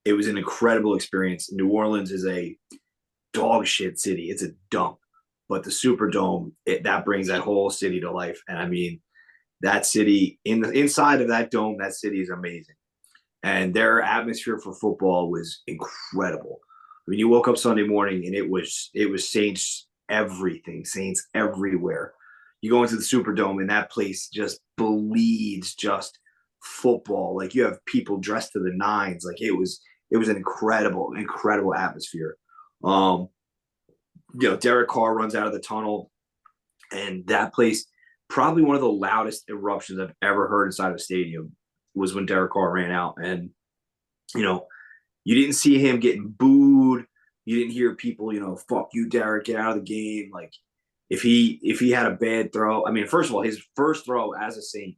It was an incredible experience. New Orleans is a dog shit city. It's a dump. But the Superdome, that brings that whole city to life. And I mean, that city inside of that dome, that city is amazing. And their atmosphere for football was incredible. I mean, you woke up Sunday morning and it was Saints everything, Saints everywhere. You go into the Superdome and that place just bleeds just football. Like you have people dressed to the nines. Like it was an incredible atmosphere. Derek Carr runs out of the tunnel, and that place, probably one of the loudest eruptions I've ever heard inside of a stadium was when Derek Carr ran out. And, you didn't see him getting booed. You didn't hear people, fuck you, Derek, get out of the game. Like if he had a bad throw, I mean, first of all, his first throw as a Saint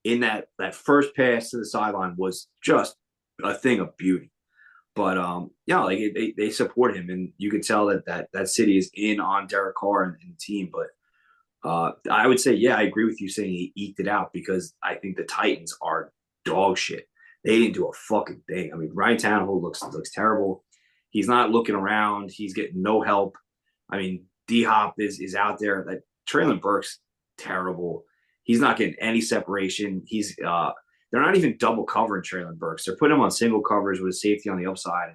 in that first pass to the sideline was just a thing of beauty. But like they support him, and you can tell that city is in on Derek Carr and the team. But I would say, yeah, I agree with you saying he eked it out, because I think the Titans are dog shit. They didn't do a fucking thing. I mean, Ryan Tannehill looks terrible. He's not looking around. He's getting no help. I mean, D-Hop is out there. That Traylon Burks, terrible. He's not getting any separation. They're not even double covering Traylon Burks. They're putting him on single covers with a safety on the upside.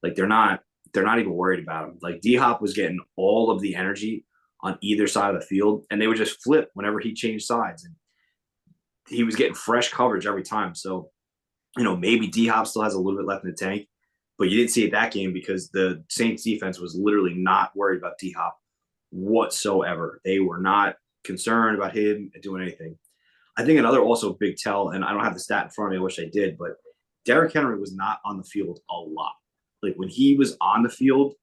Like they're not even worried about him. Like D-Hop was getting all of the energy on either side of the field, and they would just flip whenever he changed sides, and he was getting fresh coverage every time. So, maybe D-Hop still has a little bit left in the tank, but you didn't see it that game because the Saints defense was literally not worried about D-Hop whatsoever. They were not concerned about him doing anything. I think another also big tell, and I don't have the stat in front of me, I wish I did, but Derrick Henry was not on the field a lot. Like when he was on the field,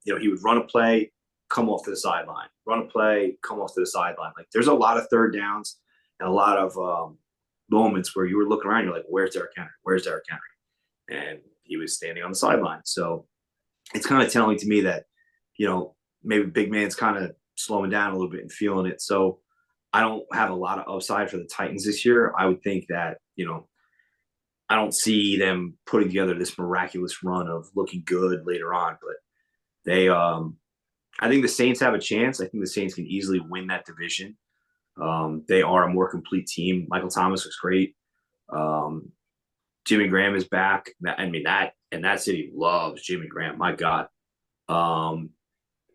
he would run a play, come off to the sideline, run a play, come off to the sideline. Like there's a lot of third downs and a lot of moments where you were looking around, you're like, where's Derrick Henry? Where's Derrick Henry? And he was standing on the sideline. So it's kind of telling to me that, maybe big man's kind of slowing down a little bit and feeling it. So I don't have a lot of upside for the Titans this year. I would think that, I don't see them putting together this miraculous run of looking good later on, but I think the Saints have a chance. I think the Saints can easily win that division. They are a more complete team. Michael Thomas was great. Jimmy Graham is back. That city loves Jimmy Graham. My God. Raheed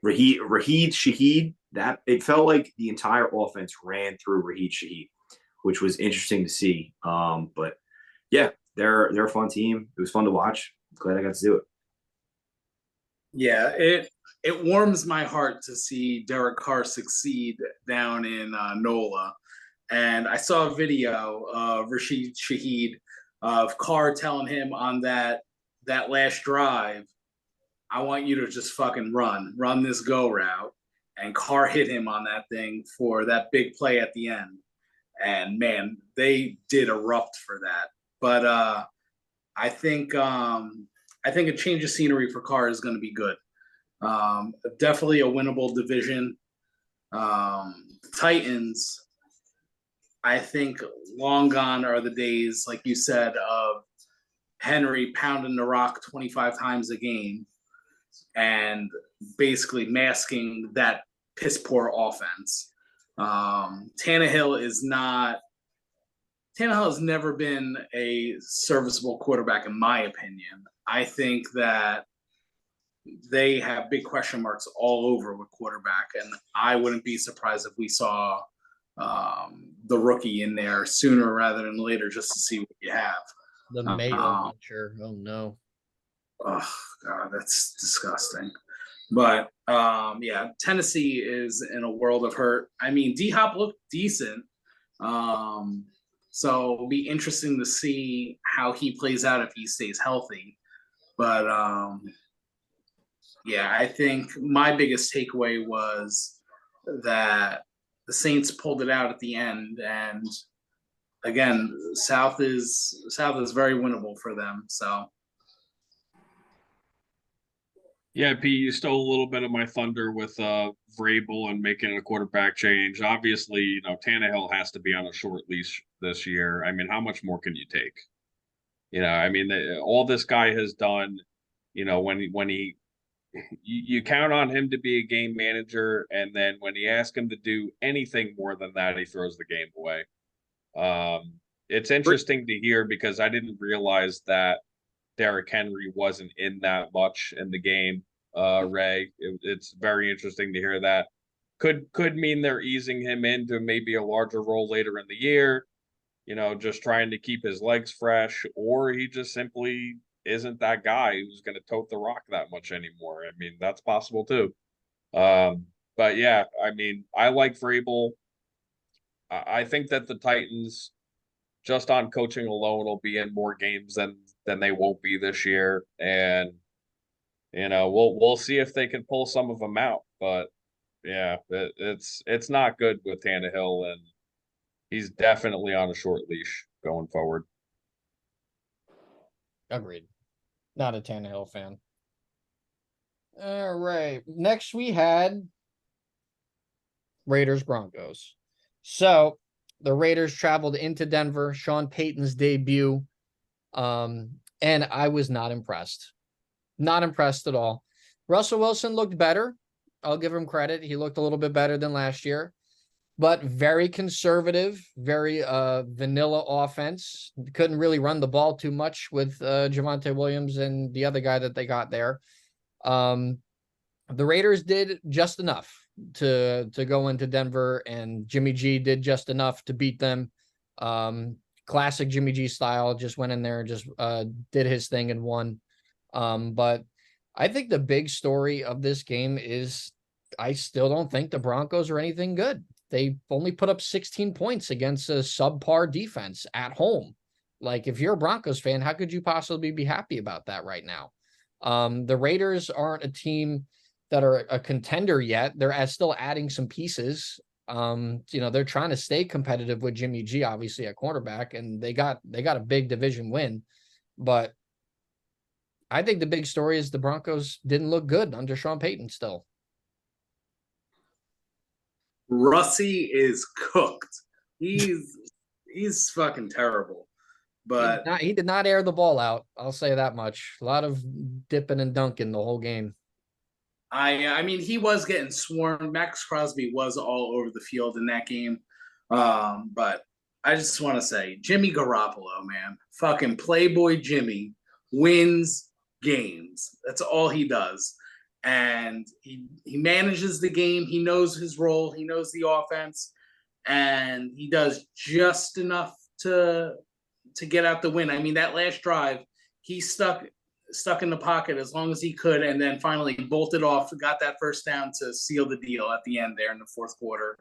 Shaheed, that it felt like the entire offense ran through Raheed Shaheed, which was interesting to see. But yeah, they're a fun team. It was fun to watch. Glad I got to do it. Yeah, it warms my heart to see Derek Carr succeed down in NOLA. And I saw a video of Rashid Shaheed of Carr telling him on that last drive, I want you to just fucking run this go route. And Carr hit him on that thing for that big play at the end. And man, they did erupt for that. But I think a change of scenery for Carr is going to be good. Definitely a winnable division. Titans, I think long gone are the days, like you said, of Henry pounding the rock 25 times a game and basically masking that piss poor offense. Tannehill has never been a serviceable quarterback, in my opinion. I think that they have big question marks all over with quarterback, and I wouldn't be surprised if we saw the rookie in there sooner rather than later just to see what you have. The Mayo Venture. Oh no. Oh God, that's disgusting. But yeah, Tennessee is in a world of hurt. I mean, D Hop looked decent. So it'll be interesting to see how he plays out if he stays healthy. But yeah, I think my biggest takeaway was that the Saints pulled it out at the end, and again, South is very winnable for them. So Yeah, Pete, you stole a little bit of my thunder with Vrabel and making a quarterback change. Obviously, Tannehill has to be on a short leash this year. I mean, how much more can you take? I mean, all this guy has done, when he you count on him to be a game manager, and then when you ask him to do anything more than that, he throws the game away. It's interesting to hear because I didn't realize that Derrick Henry wasn't in that much in the game. Ray, it's very interesting to hear that. Could mean they're easing him into maybe a larger role later in the year, just trying to keep his legs fresh, or he just simply isn't that guy who's going to tote the rock that much anymore. I mean, that's possible too. But yeah, I mean, I like Vrabel. I think that the Titans, just on coaching alone, will be in more games than they won't be this year, and we'll see if they can pull some of them out. But yeah, it's not good with Tannehill, and he's definitely on a short leash going forward. Agreed. Not a Tannehill fan. All right. Next we had Raiders Broncos. So the Raiders traveled into Denver, Sean Payton's debut. And I was not impressed. Not impressed at all. Russell Wilson looked better. I'll give him credit. He looked a little bit better than last year, but very conservative, very vanilla offense. Couldn't really run the ball too much with Javonte Williams and the other guy that they got there. The Raiders did just enough to go into Denver, and Jimmy G did just enough to beat them. Classic Jimmy G style, just went in there and just did his thing and won. But I think the big story of this game is I still don't think the Broncos are anything good. They only put up 16 points against a subpar defense at home. Like, if you're a Broncos fan, how could you possibly be happy about that right now? The Raiders aren't a team that are a contender yet. They're still adding some pieces. They're trying to stay competitive with Jimmy G, obviously at quarterback, and they got a big division win. But I think the big story is the Broncos didn't look good under Sean Payton still. Russie is cooked. He's fucking terrible. But He did not air the ball out. I'll say that much. A lot of dipping and dunking the whole game. I mean, he was getting swarmed. Max Crosby was all over the field in that game. But I just want to say, Jimmy Garoppolo, man, fucking Playboy Jimmy wins games. That's all he does. And he manages the game. He knows his role. He knows the offense. And he does just enough to get out the win. I mean, that last drive, he stuck in the pocket as long as he could, and then finally bolted off, got that first down to seal the deal at the end there in the fourth quarter.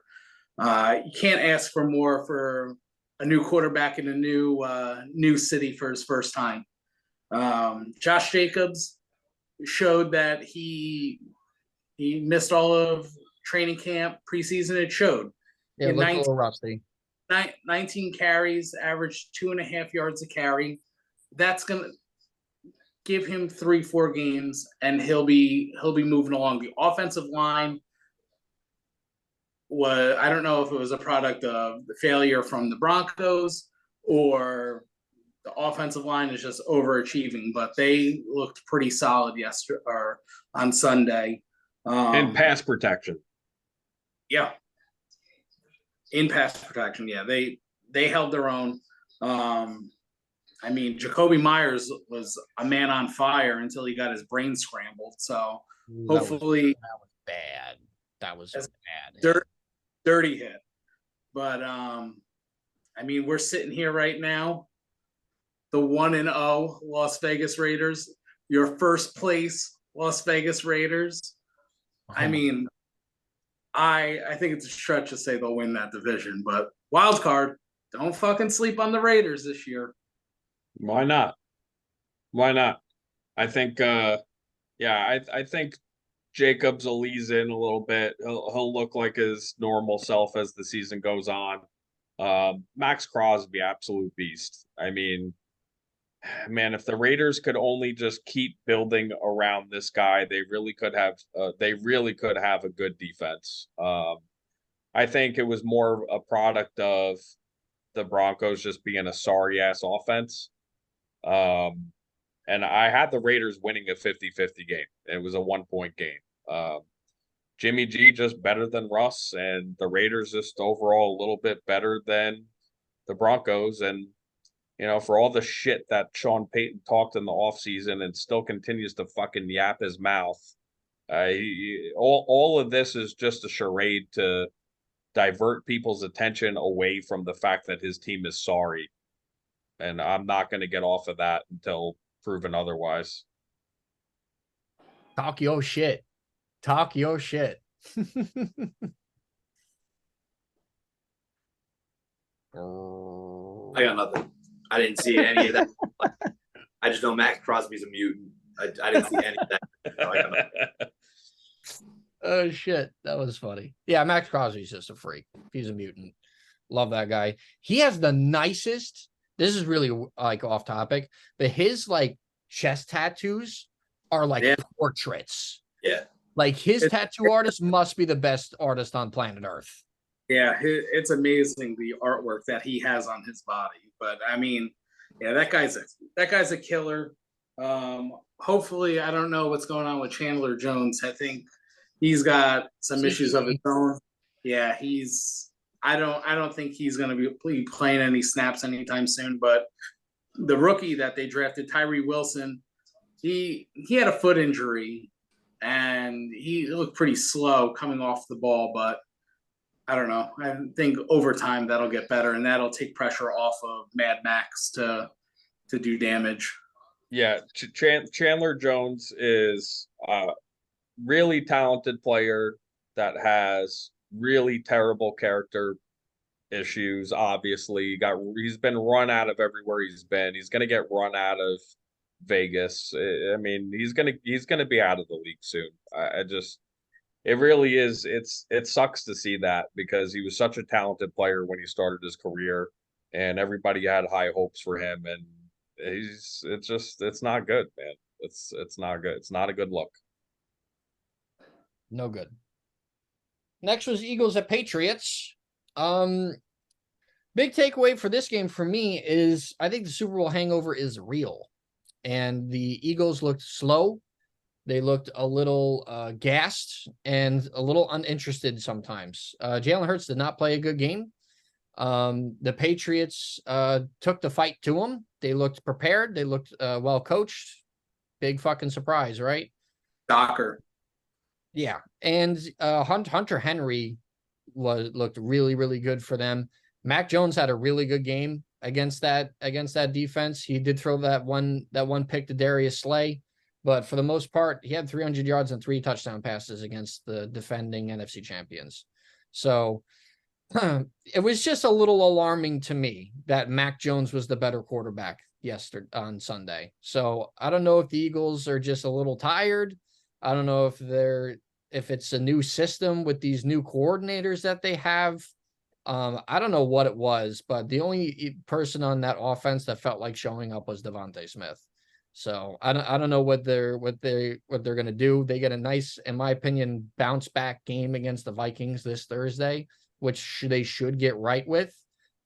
You can't ask for more for a new quarterback in a new city for his first time. Josh Jacobs showed that he missed all of training camp, preseason. It showed. Yeah, it looked a little rusty. 19 carries, averaged 2.5 yards a carry. That's going to give him 3-4 games, and he'll be moving along. The offensive line was, I don't know if it was a product of the failure from the Broncos or the offensive line is just overachieving, but they looked pretty solid yesterday or on Sunday. And pass protection. Yeah. In pass protection, yeah. They held their own. I mean, Jacoby Myers was a man on fire until he got his brain scrambled. So hopefully that was bad. That was bad. Dirty hit. But I mean, we're sitting here right now, the 1-0 Las Vegas Raiders, your first place Las Vegas Raiders. I mean, I think it's a stretch to say they'll win that division, but wild card, don't fucking sleep on the Raiders this year. Why not? Why not? I think I think Jacobs will ease in a little bit. He'll look like his normal self as the season goes on. Max Crosby, absolute beast. I mean, man, if the Raiders could only just keep building around this guy, they really could have. They really could have a good defense. I think it was more a product of the Broncos just being a sorry ass offense. And I had the Raiders winning a 50-50 game. It was a 1-point game. Jimmy G just better than Russ, and the Raiders just overall a little bit better than the Broncos. And, you know, for all the shit that Sean Payton talked in the offseason and still continues to fucking yap his mouth, all of this is just a charade to divert people's attention away from the fact that his team is sorry. And I'm not going to get off of that until proven otherwise. Talk your shit. Talk your shit. I got nothing. I didn't see any of that. I just know Max Crosby's a mutant. I didn't see any of that. So I got nothing. Oh shit, that was funny. Yeah, Max Crosby's just a freak. He's a mutant. Love that guy. He has the nicest. This is really like off topic, but his like chest tattoos are like portraits. Yeah. Like his tattoo artist must be the best artist on planet Earth. Yeah, it's amazing the artwork that he has on his body. But I mean, yeah, that guy's a killer. Hopefully, I don't know what's going on with Chandler Jones. I think he's got some issues of his own. Yeah, I don't think he's going to be playing any snaps anytime soon. But the rookie that they drafted, Tyree Wilson, he had a foot injury and he looked pretty slow coming off the ball. But I don't know. I think over time that'll get better and that'll take pressure off of Mad Max to do damage. Yeah, Chandler Jones is a really talented player that has really terrible character issues. Obviously, he's been run out of everywhere he's been. He's going to get run out of Vegas. I mean, he's gonna be out of the league soon. It really is. It sucks to see that because he was such a talented player when he started his career, and everybody had high hopes for him. And it's not good, man. It's not good. It's not a good look. No good. Next was Eagles at Patriots. Big takeaway for this game for me is I think the Super Bowl hangover is real. And the Eagles looked slow. They looked a little gassed and a little uninterested sometimes. Jalen Hurts did not play a good game. The Patriots took the fight to them. They looked prepared. They looked well coached. Big fucking surprise, right? Docker. Yeah. And Hunter Henry looked really, really good for them. Mac Jones had a really good game against that defense. He did throw that one pick to Darius Slay, but for the most part, he had 300 yards and 3 touchdown passes against the defending NFC champions. So it was just a little alarming to me that Mac Jones was the better quarterback yesterday on Sunday. So I don't know if the Eagles are just a little tired. I don't know if it's a new system with these new coordinators that they have. I don't know what it was, but the only person on that offense that felt like showing up was Devontae Smith. So I don't know what they're gonna do. They get a nice, in my opinion, bounce back game against the Vikings this Thursday, which they should get right with.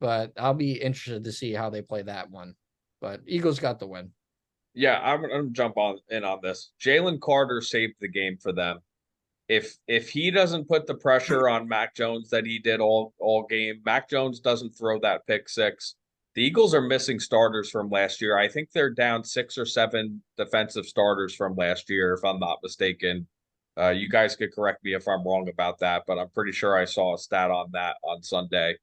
But I'll be interested to see how they play that one. But Eagles got the win. Yeah, I'm gonna jump in on this. Jalen Carter saved the game for them. If he doesn't put the pressure on Mac Jones that he did all game, Mac Jones doesn't throw that pick six. The Eagles are missing starters from last year. I think they're down 6 or 7 defensive starters from last year, if I'm not mistaken. You guys could correct me if I'm wrong about that, but I'm pretty sure I saw a stat on that on Sunday.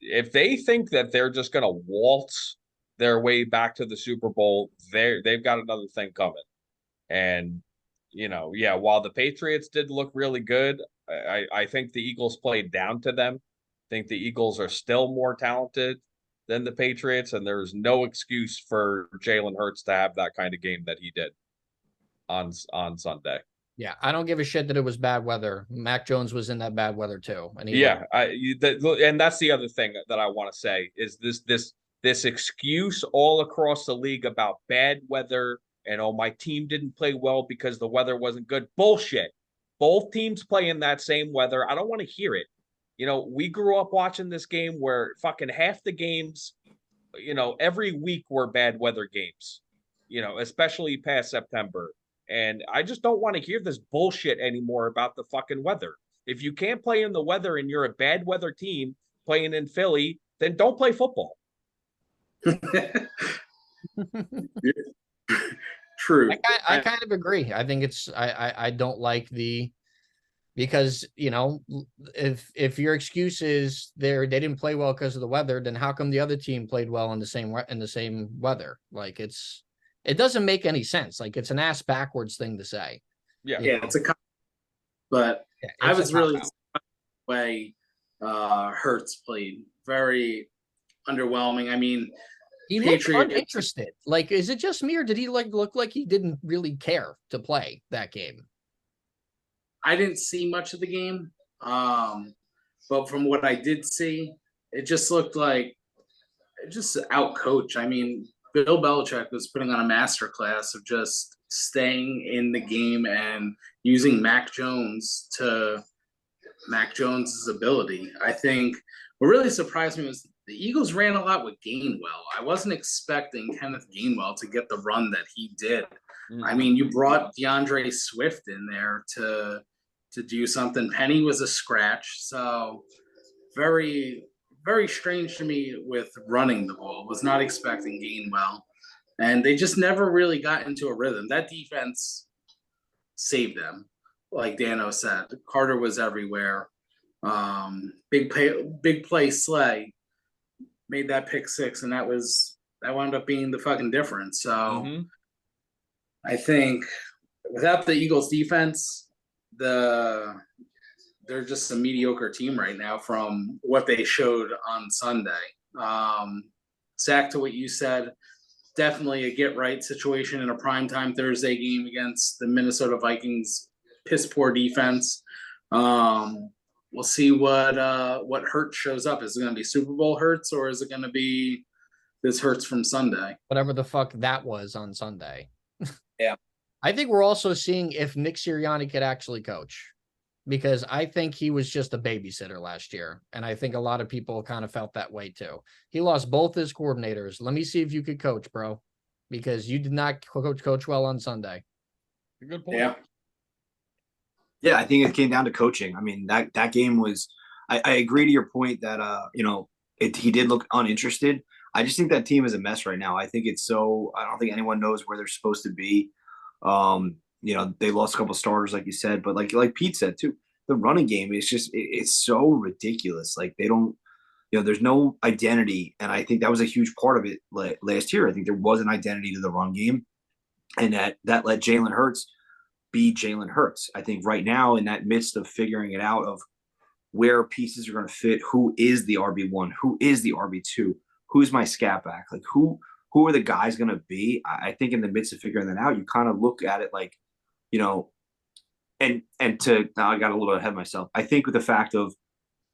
If they think that they're just going to waltz their way back to the Super Bowl, they've got another thing coming. And yeah, while the Patriots did look really good, I think the Eagles played down to them. I think the Eagles are still more talented than the Patriots, and there's no excuse for Jalen Hurts to have that kind of game that he did on Sunday. Yeah, I don't give a shit that it was bad weather. Mac Jones was in that bad weather too, and Yeah, and that's the other thing that I want to say is this excuse all across the league about bad weather and my team didn't play well because the weather wasn't good. Bullshit. Both teams play in that same weather. I don't want to hear it. We grew up watching this game where fucking half the games, every week were bad weather games, especially past September. And I just don't want to hear this bullshit anymore about the fucking weather. If you can't play in the weather and you're a bad weather team playing in Philly, then don't play football. True. I kind of agree. I think I don't like because if your excuse is they didn't play well because of the weather, then how come the other team played well in the same weather? Like it doesn't make any sense. Like it's an ass backwards thing to say. Yeah, it's but Yeah, I was really cop-out. the way Hurts played. Very underwhelming. I mean, He looked uninterested. Like, is it just me or did he look like he didn't really care to play that game? I didn't see much of the game, but from what I did see, it just looked like it just outcoached. I mean, Bill Belichick was putting on a masterclass of just staying in the game and using Mac Jones' ability. I think what really surprised me was the Eagles ran a lot with Gainwell. I wasn't expecting Kenneth Gainwell to get the run that he did. Mm-hmm. I mean, you brought DeAndre Swift in there to do something. Penny was a scratch, so very, very strange to me with running the ball. Was not expecting Gainwell, and they just never really got into a rhythm. That defense saved them, like Dano said. Carter was everywhere. Big play Slay made that pick six, and that wound up being the fucking difference. So I think without the Eagles defense, they're just a mediocre team right now from what they showed on Sunday. Zack, to what you said, definitely a get right situation in a primetime Thursday game against the Minnesota Vikings piss poor defense. We'll see what Hurts shows up. Is it going to be Super Bowl Hurts or is it going to be this Hurts from Sunday? Whatever the fuck that was on Sunday. Yeah. I think we're also seeing if Nick Sirianni could actually coach, because I think he was just a babysitter last year. And I think a lot of people kind of felt that way too. He lost both his coordinators. Let me see if you could coach, bro, because you did not coach well on Sunday. Good point. Yeah. Yeah, I think it came down to coaching. I mean, that game was I agree to your point that he did look uninterested. I just think that team is a mess right now. I think I don't think anyone knows where they're supposed to be. They lost a couple of starters, like you said, but like Pete said too, the running game is just it's so ridiculous. Like they don't, there's no identity, and I think that was a huge part of it last year. I think there was an identity to the run game, and that let Jalen Hurts be Jalen Hurts. I think right now, in that midst of figuring it out of where pieces are going to fit, who is the RB1, who is the RB2, who's my scat back, like who are the guys going to be? I think in the midst of figuring that out, you kind of look at it like, now I got a little ahead of myself. I think with the fact of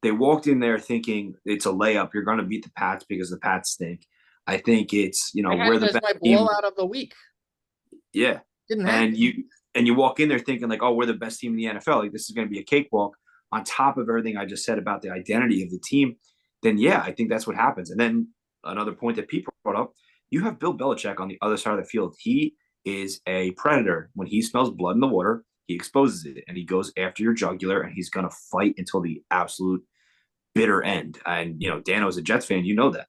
they walked in there thinking it's a layup, you're going to beat the Pats because the Pats stink. I think it's, we're the best team. Blowout of the week. Yeah. Didn't happen. And you walk in there thinking like, oh, we're the best team in the NFL. Like this is going to be a cakewalk on top of everything I just said about the identity of the team. Then yeah, I think that's what happens. And then another point that people brought up, you have Bill Belichick on the other side of the field. He is a predator. When he smells blood in the water, he exposes it and he goes after your jugular and he's going to fight until the absolute bitter end. And, Dano's a Jets fan. You know that.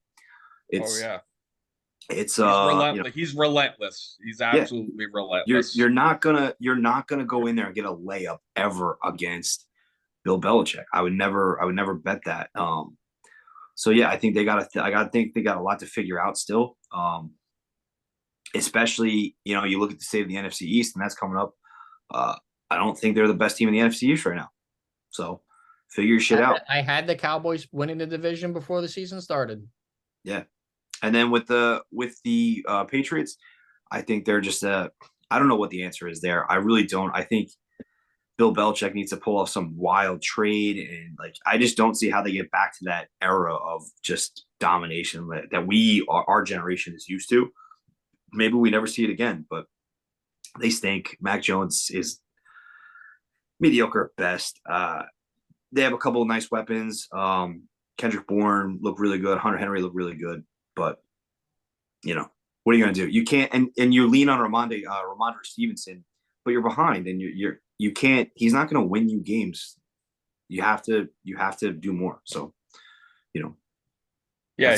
It's relentless. He's relentless. He's absolutely relentless. You're not gonna go in there and get a layup ever against Bill Belichick. I would never bet that. So yeah, I think I gotta think they got a lot to figure out still. Especially, you look at the state of the NFC East, and that's coming up I don't think they're the best team in the NFC East right now. So figure your shit out. I had the Cowboys winning the division before the season started. Yeah. And then with the Patriots, I think they're just I don't know what the answer is there. I really don't. I think Bill Belichick needs to pull off some wild trade, and like I just don't see how they get back to that era of just domination that our generation is used to. Maybe we never see it again, but they stink. Mac Jones is mediocre at best. They have a couple of nice weapons. Kendrick Bourne looked really good. Hunter Henry looked really good, but what are you going to do? You can't, and you lean on Ramondre Stevenson, but you're behind, and you can't. He's not going to win you games. You have to do more. So, Yeah,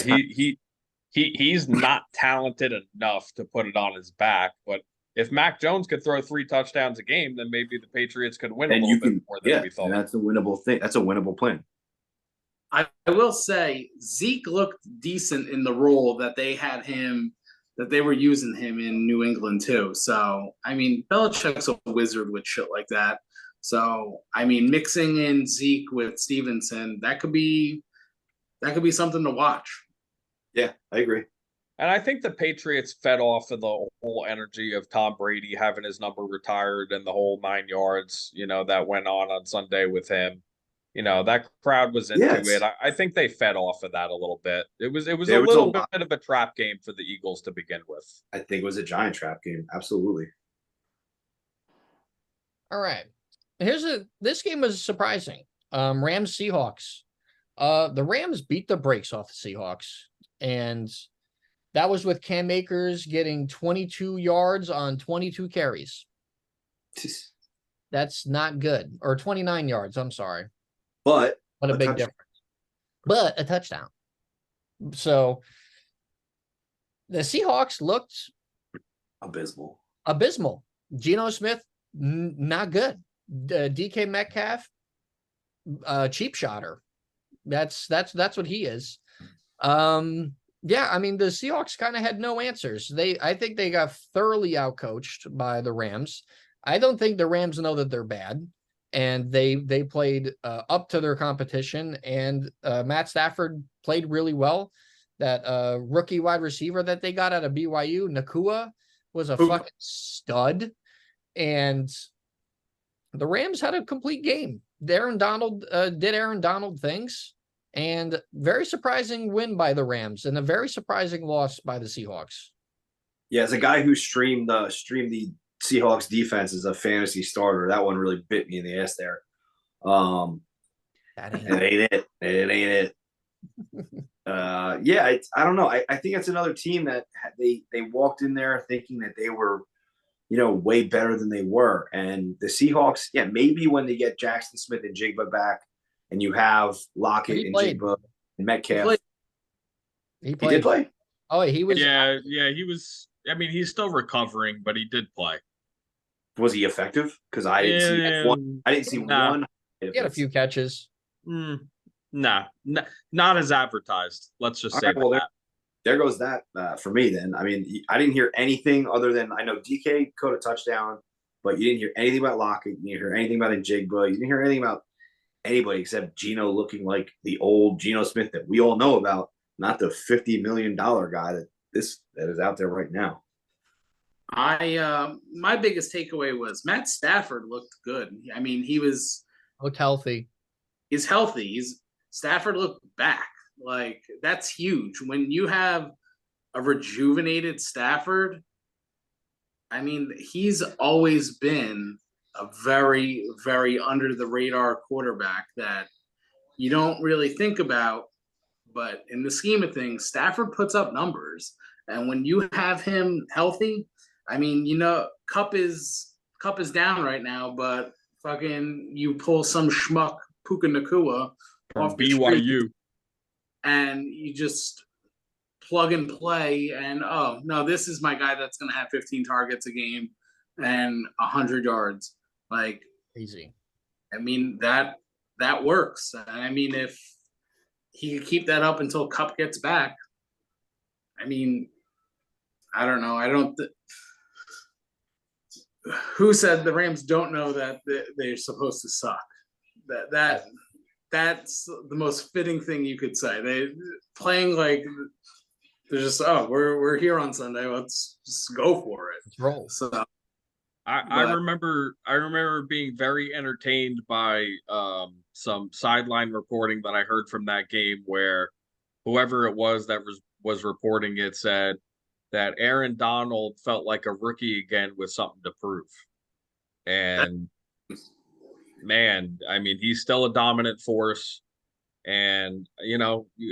he's not talented enough to put it on his back. But if Mac Jones could throw 3 touchdowns a game, then maybe the Patriots could win a little bit more than we thought. And that's a winnable thing. That's a winnable plan. I will say Zeke looked decent in the role that they had him, that they were using him in New England too. So, I mean, Belichick's a wizard with shit like that. So, I mean, mixing in Zeke with Stevenson, that could be something to watch. Yeah, I agree. And I think the Patriots fed off of the whole energy of Tom Brady having his number retired and the whole 9 yards, that went on Sunday with him. That crowd was into it. I think they fed off of that a little bit. It was a little bit of a trap game for the Eagles to begin with. I think it was a giant trap game. Absolutely. All right. This game was surprising. Rams Seahawks. The Rams beat the brakes off the Seahawks, and that was with Cam Akers getting 22 yards on 22 carries. That's not good. Or 29 yards, I'm sorry. But what a big difference. But a touchdown. So the Seahawks looked abysmal. Geno Smith, not good. DK Metcalf, cheap shotter. That's what he is. Yeah, I mean, the Seahawks kind of had no answers. I think they got thoroughly outcoached by the Rams. I don't think the Rams know that they're bad, and they played up to their competition, and Matt Stafford played really well. That rookie wide receiver that they got out of BYU, Nakua, was a fucking stud, and the Rams had a complete game. Aaron Donald did Aaron Donald things, and very surprising win by the Rams, and a very surprising loss by the Seahawks. Yeah, as a guy who streamed the Seahawks defense as a fantasy starter, that one really bit me in the ass there. That ain't it. It ain't it. Yeah, I don't know. I think it's another team that they walked in there thinking that they were, way better than they were. And the Seahawks, yeah, maybe when they get Jackson Smith and Jigba back, and you have Lockett and Jigba and Metcalf. He did play. Oh, he was. Yeah, he was. I mean, he's still recovering, but he did play. Was he effective? Because I didn't see one. I didn't see one. He had a few catches. Nah, not as advertised. Let's just say that. There goes that for me then. I mean, I didn't hear anything other than I know DK caught a touchdown, but you didn't hear anything about Lockett. You didn't hear anything about Njigba. You didn't hear anything about anybody except Geno looking like the old Geno Smith that we all know about, not the $50 million guy that is out there right now. My biggest takeaway was Matt Stafford looked good. I mean, looked healthy. He's healthy. Stafford looked back. Like, that's huge. When you have a rejuvenated Stafford, I mean, he's always been a very, very under the radar quarterback that you don't really think about. But in the scheme of things, Stafford puts up numbers. And when you have him healthy, I mean, Cup is down right now, but fucking you pull some schmuck Puka Nakua from off the BYU street, and you just plug and play, and oh no, this is my guy that's going to have 15 targets a game and 100 yards. Like, easy. I mean, that works. And I mean, if he could keep that up until Cup gets back, I mean, I don't know. who said the Rams don't know that they're supposed to suck? That's the most fitting thing you could say. They playing like they're just we're here on Sunday. Let's just go for it. Let's roll. So I remember being very entertained by some sideline reporting that I heard from that game where whoever it was that was reporting it said that Aaron Donald felt like a rookie again with something to prove. And man, I mean, he's still a dominant force. And,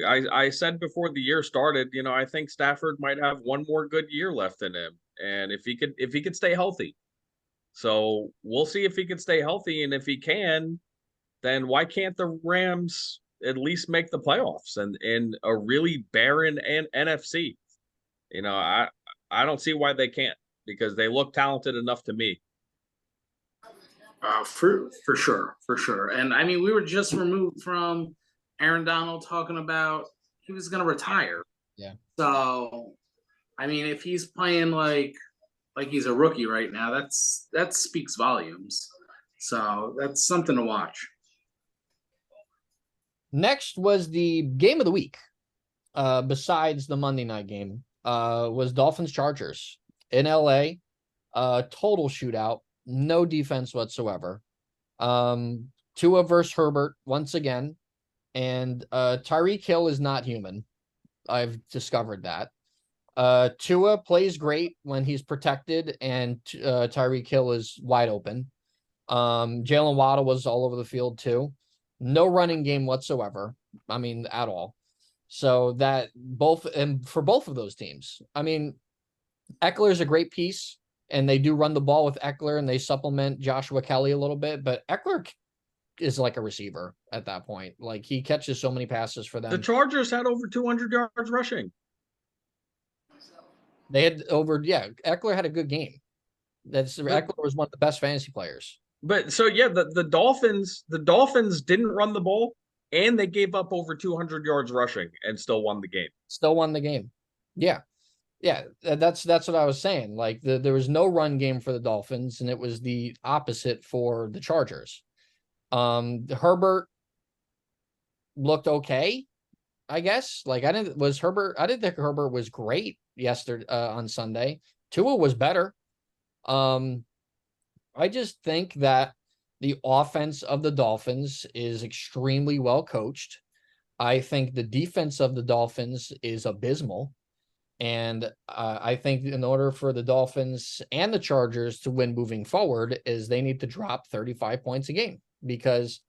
I said before the year started, I think Stafford might have one more good year left in him. And if he could stay healthy. So we'll see if he can stay healthy. And if he can, then why can't the Rams at least make the playoffs and in a really barren NFC? I don't see why they can't, because they look talented enough to me. For sure. And I mean, we were just removed from Aaron Donald talking about he was going to retire. Yeah. So, I mean, if he's playing like he's a rookie right now, that speaks volumes. So that's something to watch. Next was the game of the week. Besides the Monday night game, was Dolphins Chargers in LA. Total shootout, no defense whatsoever. Tua versus Herbert once again. And Tyreek Hill is not human. I've discovered that. Tua plays great when he's protected and Tyreek Hill is wide open. Jalen Waddle was all over the field too. No running game whatsoever. I mean, at all. So that for both of those teams, I mean, Eckler is a great piece and they do run the ball with Eckler and they supplement Joshua Kelly a little bit, but Eckler is like a receiver at that point. Like he catches so many passes for them. The Chargers had over 200 yards rushing. They had Eckler had a good game. Eckler was one of the best fantasy players. But so yeah, the Dolphins didn't run the ball and they gave up over 200 yards rushing and still won the game. Yeah. Yeah, that's what I was saying. Like there was no run game for the Dolphins and it was the opposite for the Chargers. Herbert looked okay, I guess. Like I didn't think Herbert was great yesterday on Sunday. Tua was better. I just think that the offense of the Dolphins is extremely well coached. I think the defense of the Dolphins is abysmal. And I think in order for the Dolphins and the Chargers to win moving forward is they need to drop 35 points a game because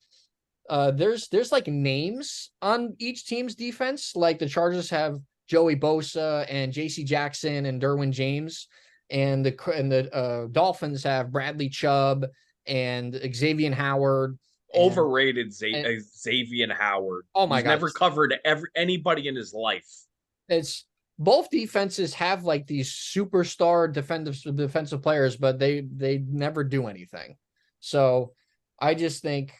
there's like names on each team's defense. Like the Chargers have Joey Bosa and JC Jackson and Derwin James, and the Dolphins have Bradley Chubb and Xavier Howard. Overrated Xavier Howard. Oh my God. Never covered anybody in his life. It's both defenses have like these superstar defensive players, but they never do anything. So I think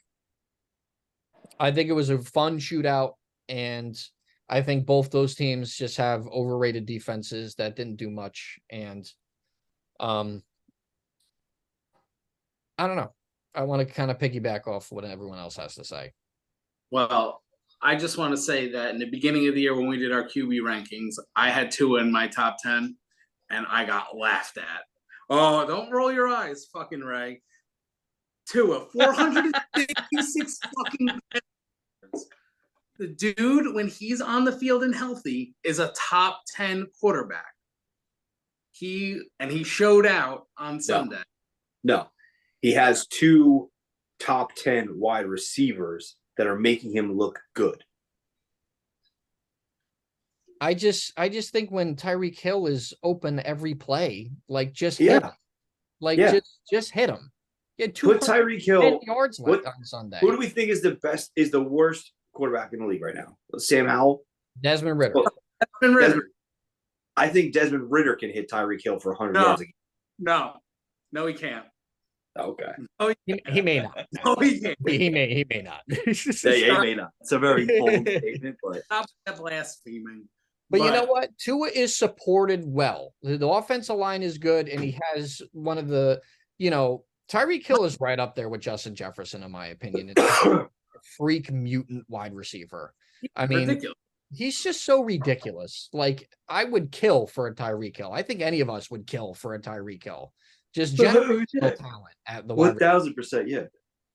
it was a fun shootout, and I think both those teams just have overrated defenses that didn't do much. And I don't know. I want to kind of piggyback off what everyone else has to say. Well, I just want to say that in the beginning of the year when we did our QB rankings, I had Tua in my top 10, and I got laughed at. Oh, don't roll your eyes, fucking Ray. Tua, 466 fucking pounds. The dude, when he's on the field and healthy, is a top 10 quarterback. He showed out on Sunday. No. He has 2 top 10 wide receivers that are making him look good. I just think when Tyreek Hill is open every play, like just hit him. Like just hit him. Put Tyreek Hill yards left on Sunday. Who do we think is the worst quarterback in the league right now? Sam Howell? Desmond Ridder. I think Desmond Ridder can hit Tyreek Hill for 100 yards a game. No, he can't. Okay. Oh, he may not. No, he can't. He may not. He may not. It's a very bold statement, but stop that blaspheming. But you know what? Tua is supported well. The offensive line is good, and he has one of the you know, Tyreek Hill is right up there with Justin Jefferson, in my opinion. It's a freak mutant wide receiver. I mean, Ridiculous. he's just so ridiculous. Like, I would kill for a Tyreek Hill. I think any of us would kill for a Tyreek Hill. Just generational talent at the wide. 1000%, yeah.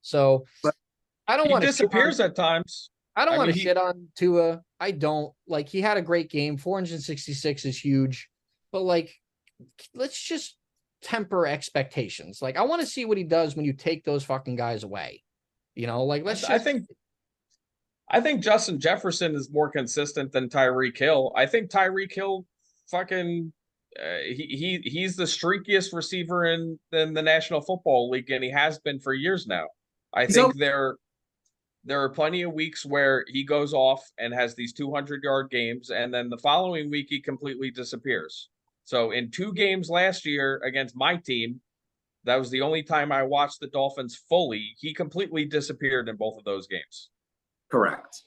So I don't He want to disappears at times. I don't I want to mean, shit on Tua. I don't. Like, he had a great game. 466 is huge, but like, let's just temper expectations. Like, I want to see what he does when you take those fucking guys away. You know, like, let's just. I think Justin Jefferson is more consistent than Tyreek Hill. I think Tyreek Hill fucking he's the streakiest receiver in the National Football League, and he has been for years now. I think there are plenty of weeks where he goes off and has these 200-yard games, and then the following week he completely disappears. So in 2 games last year against my team, that was the only time I watched the Dolphins fully. He completely disappeared in both of those games. Correct.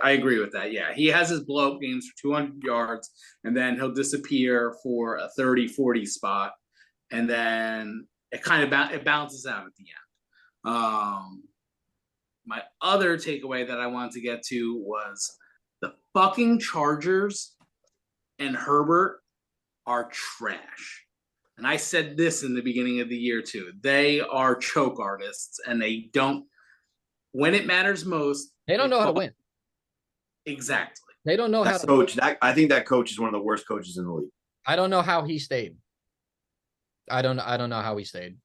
I agree with that. Yeah, he has his blow-up games for 200 yards, and then he'll disappear for a 30-40 spot, and then it kind of it balances out at the end. My other takeaway that I wanted to get to was the fucking Chargers and Herbert are trash. And I said this in the beginning of the year too. They are choke artists, and they don't, when it matters most, They don't know how to win. Exactly. They don't know how to coach. I think that coach is one of the worst coaches in the league. I don't know how he stayed. I don't know how he stayed.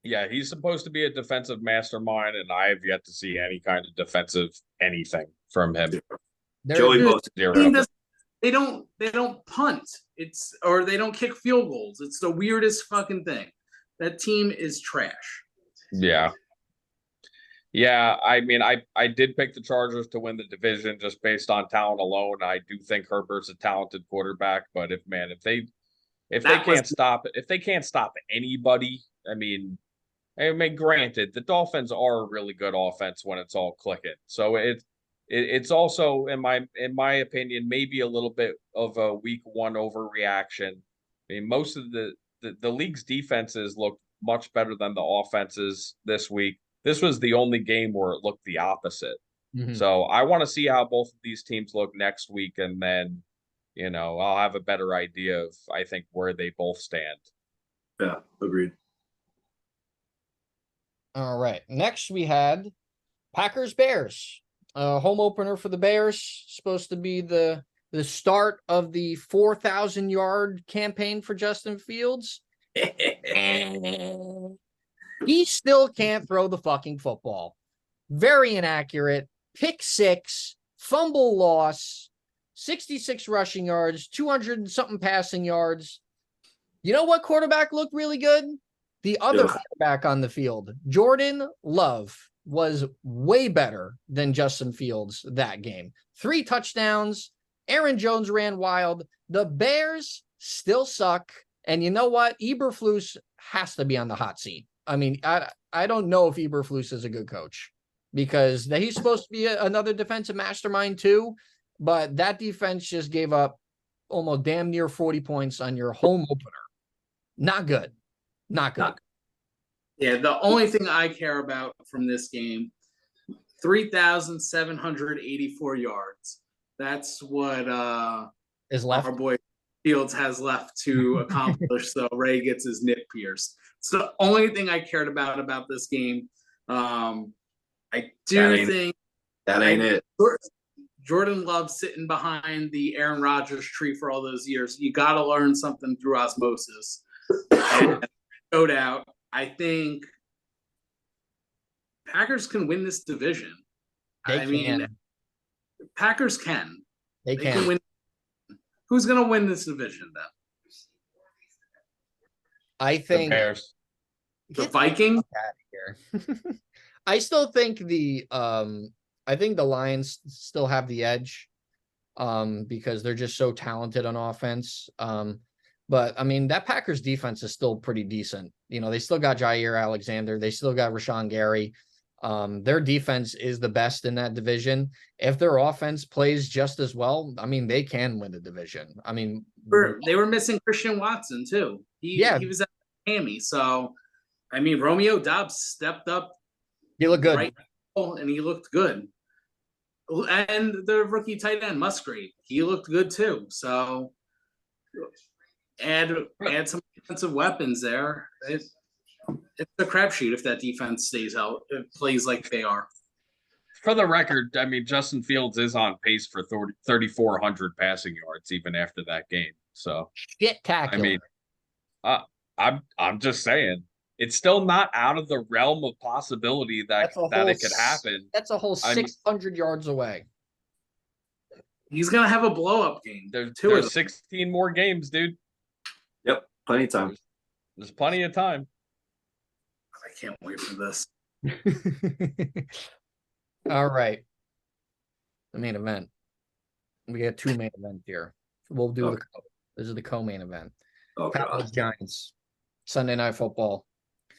Yeah, he's supposed to be a defensive mastermind, and I have yet to see any kind of defensive anything from him. Joey Bosa. They don't punt. Or they don't kick field goals. It's the weirdest fucking thing. That team is trash. Yeah. Yeah, I mean, I did pick the Chargers to win the division just based on talent alone. I do think Herbert's a talented quarterback, but if they can't stop anybody, I mean, granted, the Dolphins are a really good offense when it's all clicking. So it's also, in my opinion, maybe a little bit of a week 1 overreaction. I mean, most of the league's defenses look much better than the offenses this week. This was the only game where it looked the opposite. Mm-hmm. So I want to see how both of these teams look next week, and then, I'll have a better idea of, I think, where they both stand. Yeah, agreed. All right. Next, we had Packers-Bears. Home opener for the Bears. Supposed to be the start of the 4,000-yard campaign for Justin Fields. He still can't throw the fucking football. Very inaccurate. Pick 6, fumble loss, 66 rushing yards, 200 and something passing yards. You know what quarterback looked really good? The other quarterback on the field, Jordan Love, was way better than Justin Fields that game. 3 touchdowns. Aaron Jones ran wild. The Bears still suck. And you know what? Eberflus has to be on the hot seat. I mean, I don't know if Eberflus is a good coach, because he's supposed to be another defensive mastermind too, but that defense just gave up almost damn near 40 points on your home opener. Not good. Not good. Yeah, the only thing I care about from this game, 3,784 yards. That's what is left. Our boy Fields has left to accomplish, so Ray gets his nip pierced. It's the only thing I cared about this game. I do think that ain't it. Jordan Love sitting behind the Aaron Rodgers tree for all those years. You got to learn something through osmosis. And no doubt, I think Packers can win this division. Packers can. They can win. Who's going to win this division, then? I think the Bears. The Vikings. I still think the Lions still have the edge because they're just so talented on offense. But I mean, that Packers defense is still pretty decent. They still got Jair Alexander. They still got Rashawn Gary. Their defense is the best in that division. If their offense plays just as well, I mean, they can win the division. I mean, they were missing Christian Watson too. He was out hammy. So, I mean, Romeo Dobbs stepped up You look good. right now, and he looked good. And the rookie tight end Musgrave, he looked good too. So, add some defensive weapons there. It's a crapshoot if that defense stays out. It plays like they are. For the record, I mean, Justin Fields is on pace for 3,400 passing yards even after that game. So, Shit tackle. I mean, I'm just saying, it's still not out of the realm of possibility that it could happen. That's a whole 600 yards away. He's gonna have a blow up game. There's 16 more games, dude. Yep, plenty of time. There's plenty of time. I can't wait for this. All right. The main event. We got two main events here. We'll do this is the co-main event. Cowboys Giants. Sunday Night Football.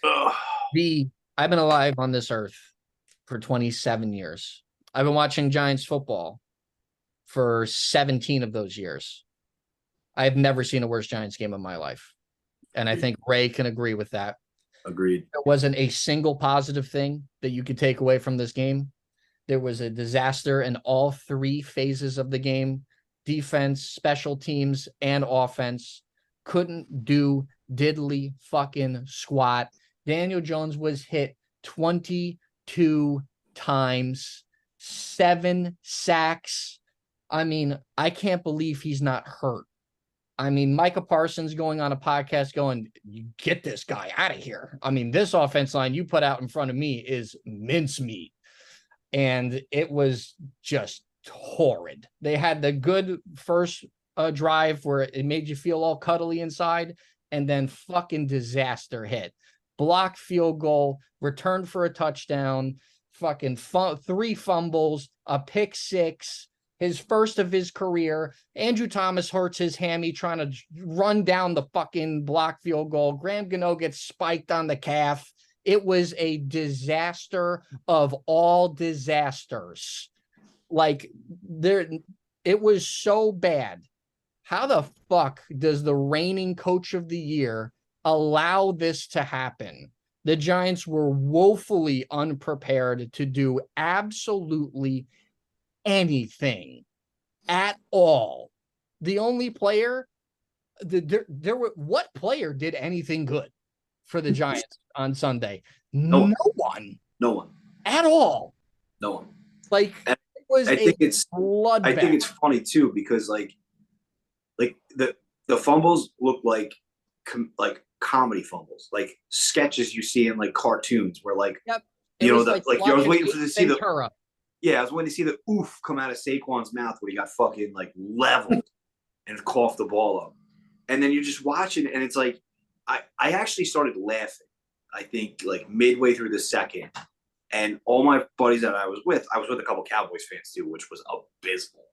I've been alive on this earth for 27 years. I've been watching Giants football for 17 of those years. I've never seen a worse Giants game in my life. And I think Ray can agree with that. Agreed. There wasn't a single positive thing that you could take away from this game. There was a disaster in all three phases of the game. Defense, special teams, and offense couldn't do diddly fucking squat. Daniel Jones was hit 22 times, 7 sacks. I mean, I can't believe he's not hurt. I mean, Micah Parsons going on a podcast going, you get this guy out of here. I mean, this offense line you put out in front of me is mincemeat. And it was just horrid. They had the good first drive where it made you feel all cuddly inside, and then fucking disaster hit. Blocked field goal, returned for a touchdown, fucking 3 fumbles, a pick 6, his first of his career. Andrew Thomas hurts his hammy trying to run down the fucking block field goal. Graham Gano gets spiked on the calf. It was a disaster of all disasters. Like, it was so bad. How the fuck does the reigning coach of the year allow this to happen? The Giants were woefully unprepared to do absolutely anything at all. The only player, what player did anything good for the Giants on Sunday? No one. No one. At all. No one. Like, it was I think it's funny too, because like the fumbles look like comedy fumbles, like sketches you see in like cartoons where like, I was waiting to see the I was waiting to see the oof come out of Saquon's mouth where he got fucking like leveled and coughed the ball up. And then you're just watching and it's like, I actually started laughing, I think like midway through the second. And all my buddies that I was with a couple Cowboys fans too, which was abysmal.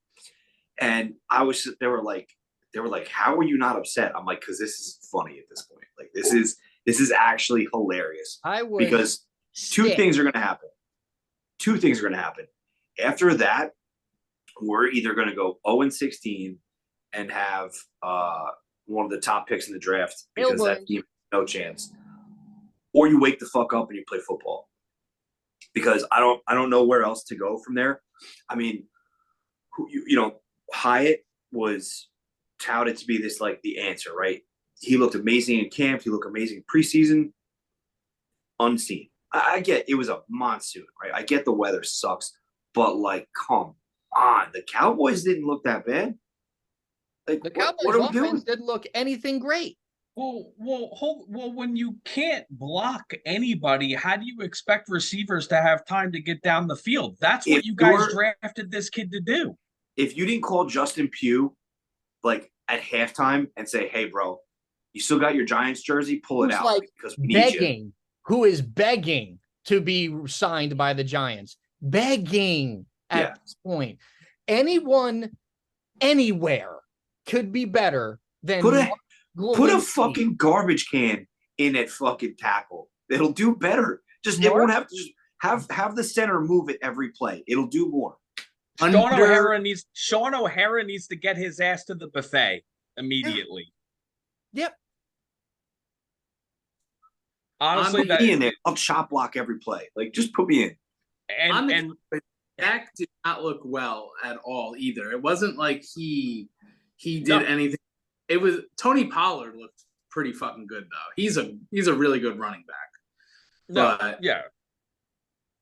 And they were like, how are you not upset? I'm like, because this is funny at this point. Like this is actually hilarious. Because two things are going to happen. After that, we're either going to go 0-16 and have one of the top picks in the draft because that team has no chance, or you wake the fuck up and you play football. Because I don't know where else to go from there. I mean, Hyatt was touted to be this like the answer, right? He looked amazing in camp. He looked amazing in preseason. Unseen. I get it was a monsoon, right? I get the weather sucks, but like, come on, the Cowboys didn't look that bad. Like, the Cowboys offense didn't look anything great. Well, when you can't block anybody, how do you expect receivers to have time to get down the field? That's what you guys drafted this kid to do. If you didn't call Justin Pugh like at halftime and say, "Hey, bro, you still got your Giants jersey? Pull it out," like because we need you. Who is begging to be signed by the Giants? Begging at this point. Anyone, anywhere could be better than put a fucking garbage can in at fucking tackle. It'll do better. It won't have to just have the center move it every play. It'll do more. Sean O'Hara needs to get his ass to the buffet immediately. Yep. honestly, On that Put me in there. I'll chop block every play. Like, just put me in. and Zack did not look well at all either. It wasn't like he did No. anything. It was Tony Pollard looked pretty fucking good though. He's a really good running back. no, But yeah,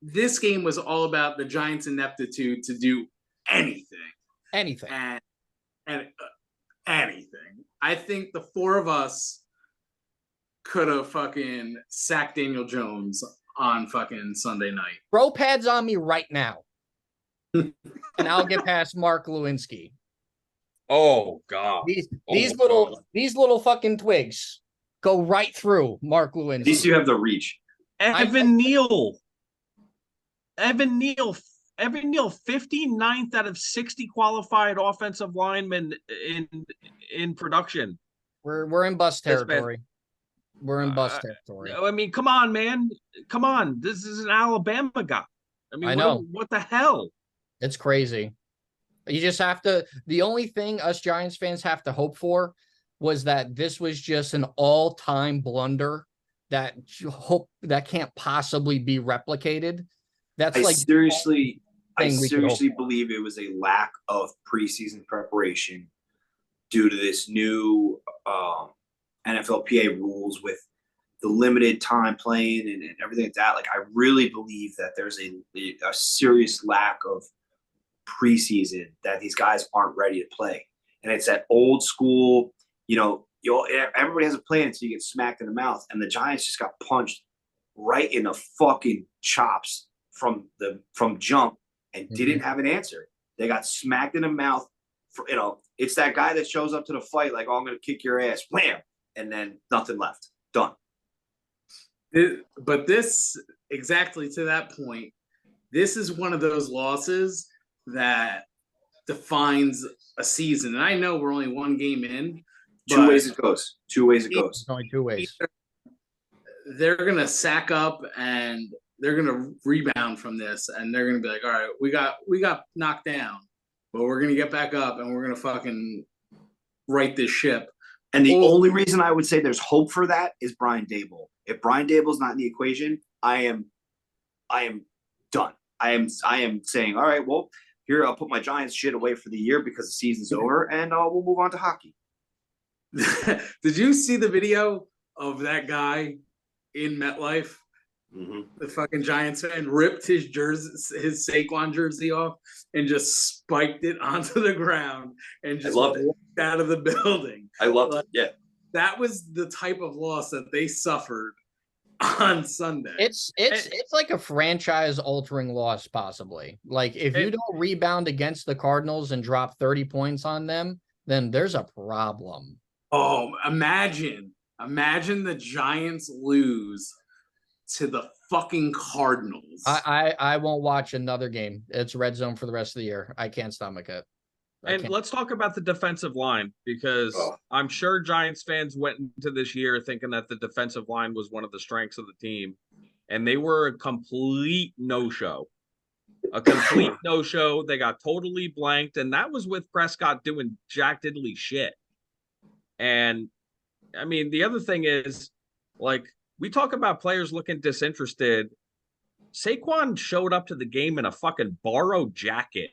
this game was all about the Giants' ineptitude to do anything Anything. and anything. I think the four of us could have fucking sacked Daniel Jones on fucking Sunday night. Throw pads on me right now. And I'll get past Mark Lewinsky. oh god, These God. little fucking twigs go right through Mark At least Lewinsky. you have the reach. Evan Neal, 59th out of 60 qualified offensive linemen in production. We're in bust That's bad. territory. We're in bust territory. I mean, come on, man. Come on. This is an Alabama guy. I mean, I know. what the hell? It's crazy. You just have to. The only thing us Giants fans have to hope for was that this was just an all-time blunder that can't possibly be replicated. That's I like seriously thing we could hope for. believe it was a lack of preseason preparation due to this new NFLPA rules with the limited time playing and everything like that. Like, I really believe that there's a serious lack of preseason, that these guys aren't ready to play. And it's that old school, everybody has a plan until you get smacked in the mouth. And the Giants just got punched right in the fucking chops from jump and didn't have an answer. They got smacked in the mouth. It's that guy that shows up to the fight like, oh, I'm going to kick your ass, wham, and then nothing left. Done. But this, exactly to that point, this is one of those losses that defines a season. And I know we're only one game in. Two ways it goes. It's only two ways. They're going to sack up and they're going to rebound from this. And they're going to be like, all right, we got knocked down, but we're going to get back up and we're going to fucking right this ship. And the only reason I would say there's hope for that is Brian Daboll. If Brian Daboll's not in the equation, I am done. I am saying, all right, well, here, I'll put my Giants shit away for the year because the season's over, and we'll move on to hockey. Did you see the video of that guy in MetLife? Mm-hmm. The fucking Giants fan ripped his Saquon jersey off and just spiked it onto the ground and just walked out of the building. I loved it. Yeah. That was the type of loss that they suffered on Sunday. It's like a franchise altering loss, possibly. Like, if you don't rebound against the Cardinals and drop 30 points on them, then there's a problem. Oh, imagine the Giants lose to the fucking Cardinals. I won't watch another game. It's red zone for the rest of the year. I can't stomach it. And let's talk about the defensive line, because I'm sure Giants fans went into this year thinking that the defensive line was one of the strengths of the team, and they were a complete no-show. A complete no-show. They got totally blanked, and that was with Prescott doing jack diddly shit. And, I mean, the other thing is, like, we talk about players looking disinterested. Saquon showed up to the game in a fucking borrowed jacket.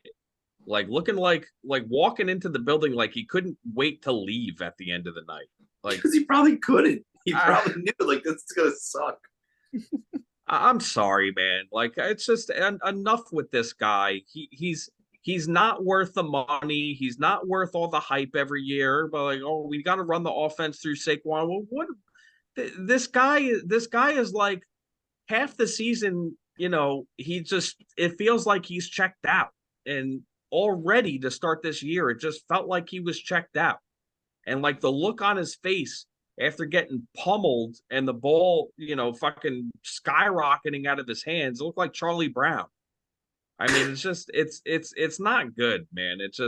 Like, looking like walking into the building like he couldn't wait to leave at the end of the night. Like, because he probably couldn't. He probably knew, like, this is gonna suck. I'm sorry, man. Like, it's just enough with this guy. He's not worth the money. He's not worth all the hype every year. But like, oh, we got to run the offense through Saquon. Well, what? This guy is like half the season. It feels like he's checked out. And already to start this year, it just felt like he was checked out. And like the look on his face after getting pummeled and the ball, fucking skyrocketing out of his hands, it looked like Charlie Brown. I mean, it's just, it's not good, man. It's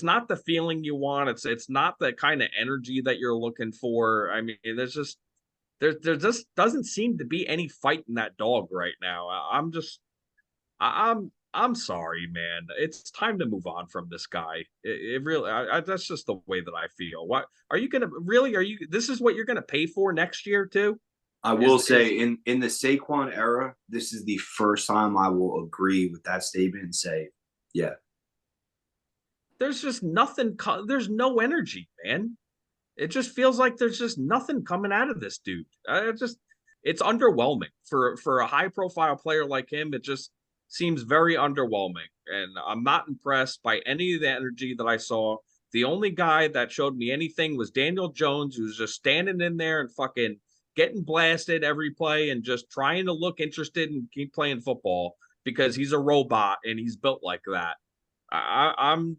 not the feeling you want. It's not the kind of energy that you're looking for. I mean, there just doesn't seem to be any fight in that dog right now. I'm sorry, man. It's time to move on from this guy. It really, that's just the way that I feel. What are you going to really, this is what you're going to pay for next year too? I will say in the Saquon era, this is the first time I will agree with that statement and say, yeah. There's just nothing. There's no energy, man. It just feels like there's just nothing coming out of this dude. It's underwhelming for a high profile player like him. It just seems very underwhelming, and I'm not impressed by any of the energy that I saw. The only guy that showed me anything was Daniel Jones, who's just standing in there and fucking getting blasted every play and just trying to look interested and keep playing football because he's a robot and he's built like that. I'm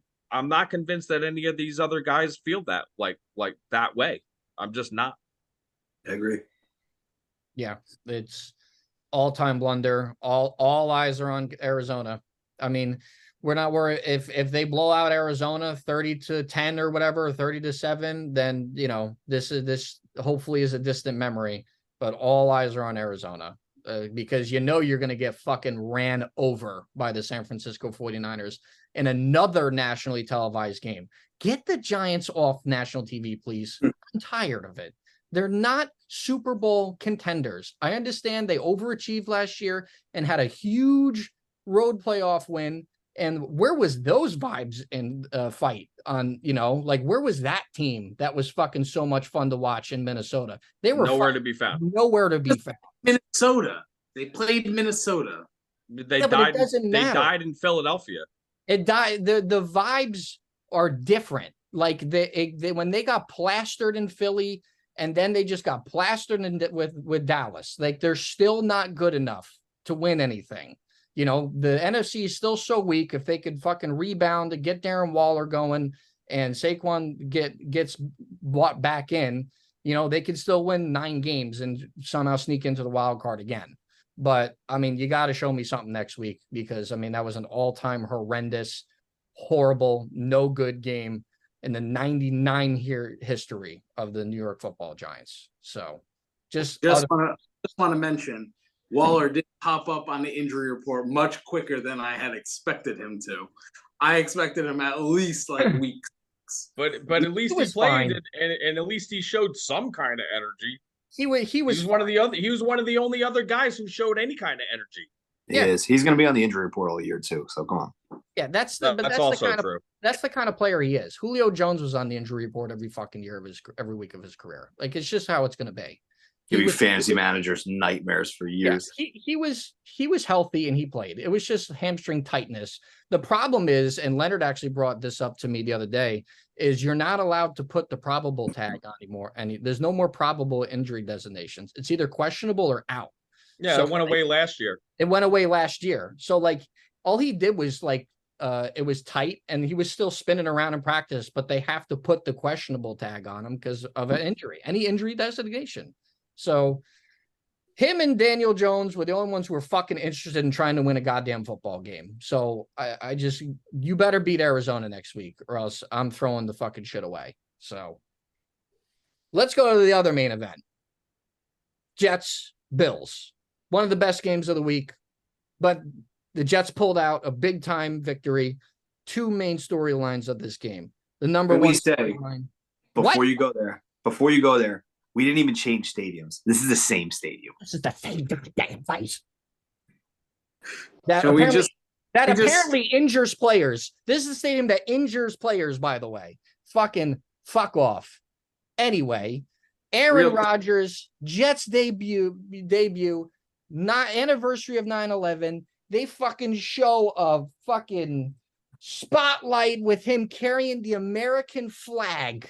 not convinced that any of these other guys feel that like that way. I'm just not. I agree. Yeah, it's all-time blunder. All eyes are on Arizona. I mean, we're not worried if they blow out Arizona 30-10 or whatever, 30-7, then this hopefully is a distant memory. But all eyes are on Arizona because you're going to get fucking ran over by the San Francisco 49ers in another nationally televised game. Get the Giants off national TV, please. I'm tired of it. They're not Super Bowl contenders. I understand they overachieved last year and had a huge road playoff win. And where was those vibes in fight on, where was that team that was fucking so much fun to watch in Minnesota? They were nowhere to be found. Nowhere to be found. Minnesota. They played Minnesota. They But died. it doesn't They matter. died in Philadelphia. It died. The vibes are different. Like they when they got plastered in Philly, and then they just got plastered with Dallas. Like they're still not good enough to win anything. The NFC is still so weak. If they could fucking rebound to get Darren Waller going and Saquon gets brought back in, they could still win 9 games and somehow sneak into the wild card again. But I mean, you got to show me something next week because I mean, that was an all-time horrendous, horrible, no good game in the 99 year history of the New York Football Giants. So just want to mention Waller did pop up on the injury report much quicker than I had expected him to. I expected him at least like week 6. But at least he played and at least he showed some kind of energy. He was one of the only other guys who showed any kind of energy. He is. He's going to be on the injury report all year too. So come on. Yeah, that's also true. That's the kind of player he is. Julio Jones was on the injury report every fucking year of every week of his career. Like it's just how it's going to be. Give you fantasy managers nightmares for years. Yeah, he was healthy and he played. It was just hamstring tightness. The problem is, and Leonard actually brought this up to me the other day, is you're not allowed to put the probable tag on anymore, and there's no more probable injury designations. It's either questionable or out. Yeah, so it went away last year. It went away last year. So like all he did was it was tight and he was still spinning around in practice, but they have to put the questionable tag on him because of an injury, any injury designation. So him and Daniel Jones were the only ones who were fucking interested in trying to win a goddamn football game. So you better beat Arizona next week or else I'm throwing the fucking shit away. So let's go to the other main event. Jets, Bills. One of the best games of the week, but the Jets pulled out a big time victory. 2 main storylines of this game. The number one storyline. Before you go there, we didn't even change stadiums. This is the same stadium. This is the same damn place. Apparently injures players. This is a stadium that injures players, by the way. Fucking fuck off. Anyway, Aaron Rodgers, Jets debut, not anniversary of 9/11. They fucking show a fucking spotlight with him carrying the American flag.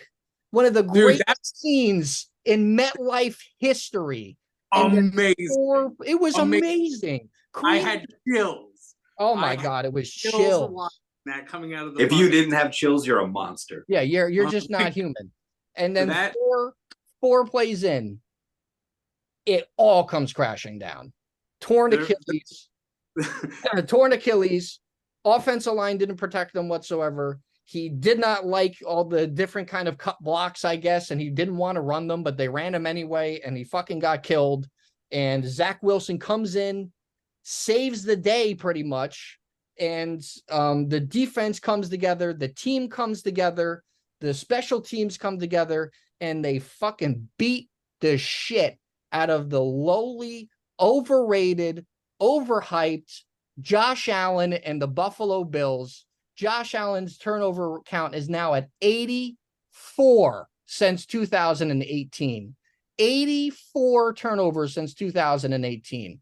One of the greatest scenes in MetLife history. Amazing. It was amazing. I had chills. Oh my God, it was chills. That coming out of the if you didn't have chills, you're a monster. Yeah, you're just not human. And then four plays in, it all comes crashing down. Torn Achilles. Offensive line didn't protect them whatsoever. He did not like all the different kind of cut blocks, I guess, and he didn't want to run them, but they ran him anyway, and he fucking got killed. And Zach Wilson comes in, saves the day pretty much, and the defense comes together, the team comes together, the special teams come together, and they fucking beat the shit out of the lowly, overrated, overhyped Josh Allen and the Buffalo Bills. Josh Allen's turnover count is now at 84 since 2018. 84 turnovers since 2018.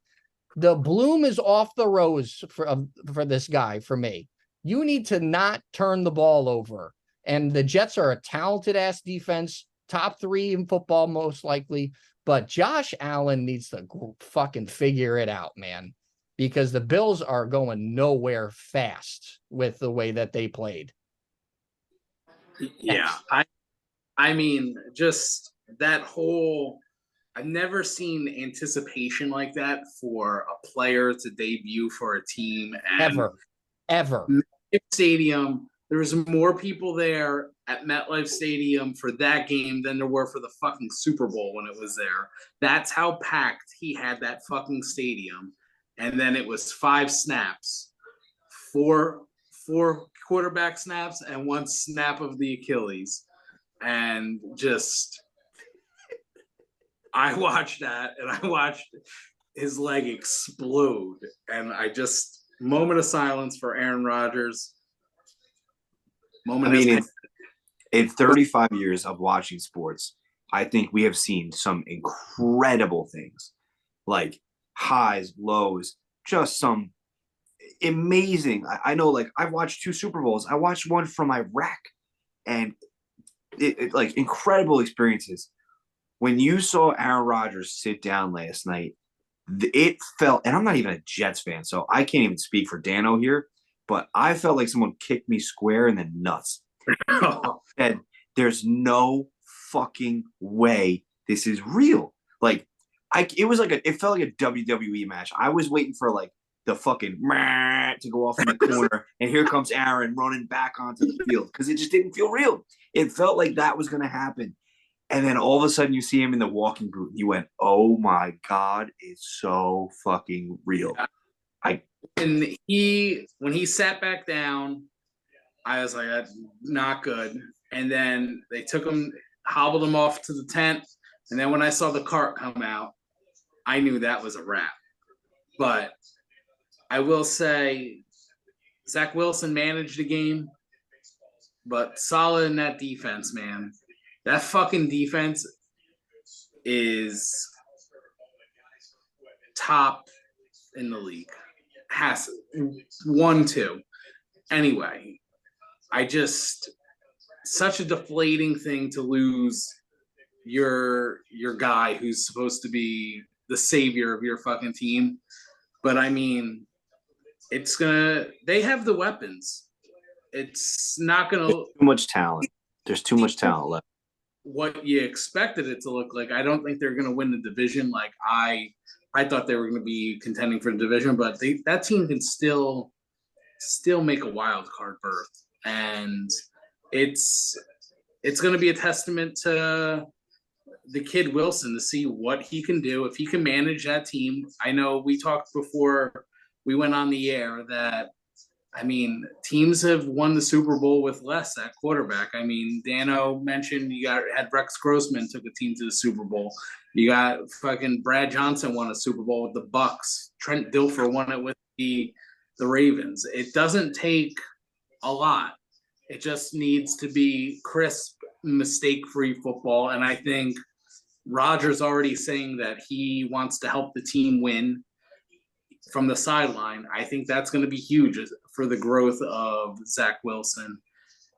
The bloom is off the rose for this guy, for me. You need to not turn the ball over. And the Jets are a talented ass defense, top 3 in football, most likely. But Josh Allen needs to fucking figure it out, man, because the Bills are going nowhere fast with the way that they played. Yeah. I mean, just that whole, I've never seen anticipation like that for a player to debut for a team. And Ever. Stadium, there was more people there at MetLife Stadium for that game than there were for the fucking Super Bowl when it was there. That's how packed he had that fucking stadium. And then it was 5 snaps, four quarterback snaps, and 1 snap of the Achilles. And just, I watched that, and I watched his leg explode. And I just, moment of silence for Aaron Rodgers. I mean, in 35 years of watching sports, I think we have seen some incredible things, like highs, lows, just some amazing. I know, like, I've watched 2 Super Bowls. I watched one from Iraq, and it like incredible experiences. When you saw Aaron Rodgers sit down last night, it felt, and I'm not even a Jets fan, so I can't even speak for Dano here, but I felt like someone kicked me square in the nuts. And there's no fucking way this is real. Like, it felt like a WWE match. I was waiting for like the fucking to go off in the corner, and here comes Aaron running back onto the field because it just didn't feel real. It felt like that was going to happen. And then all of a sudden you see him in the walking boot, and you went, oh my God, it's so fucking real. And when he sat back down, I was like, that's not good. And then they took him, hobbled him off to the tent. And then when I saw the cart come out, I knew that was a wrap. But I will say, Zach Wilson managed the game, but solid in that defense, man. That fucking defense is top in the league. Has 1-2. Anyway, such a deflating thing to lose your guy who's supposed to be the savior of your fucking team. But I mean, they have the weapons. It's not gonna too much talent. There's too much talent left. What you expected it to look like. I don't think they're gonna win the division. Like I thought they were gonna be contending for the division, but that team can still make a wild card berth. And it's going to be a testament to the kid Wilson to see what he can do, if he can manage that team. I know we talked before we went on the air that, I mean, teams have won the Super Bowl with less at quarterback. I mean, Dano mentioned had Rex Grossman took a team to the Super Bowl. You got fucking Brad Johnson won a Super Bowl with the Bucks. Trent Dilfer won it with the Ravens. It doesn't take a lot. It just needs to be crisp, mistake-free football. And I think Rodgers already saying that he wants to help the team win from the sideline. I think that's going to be huge for the growth of Zach Wilson.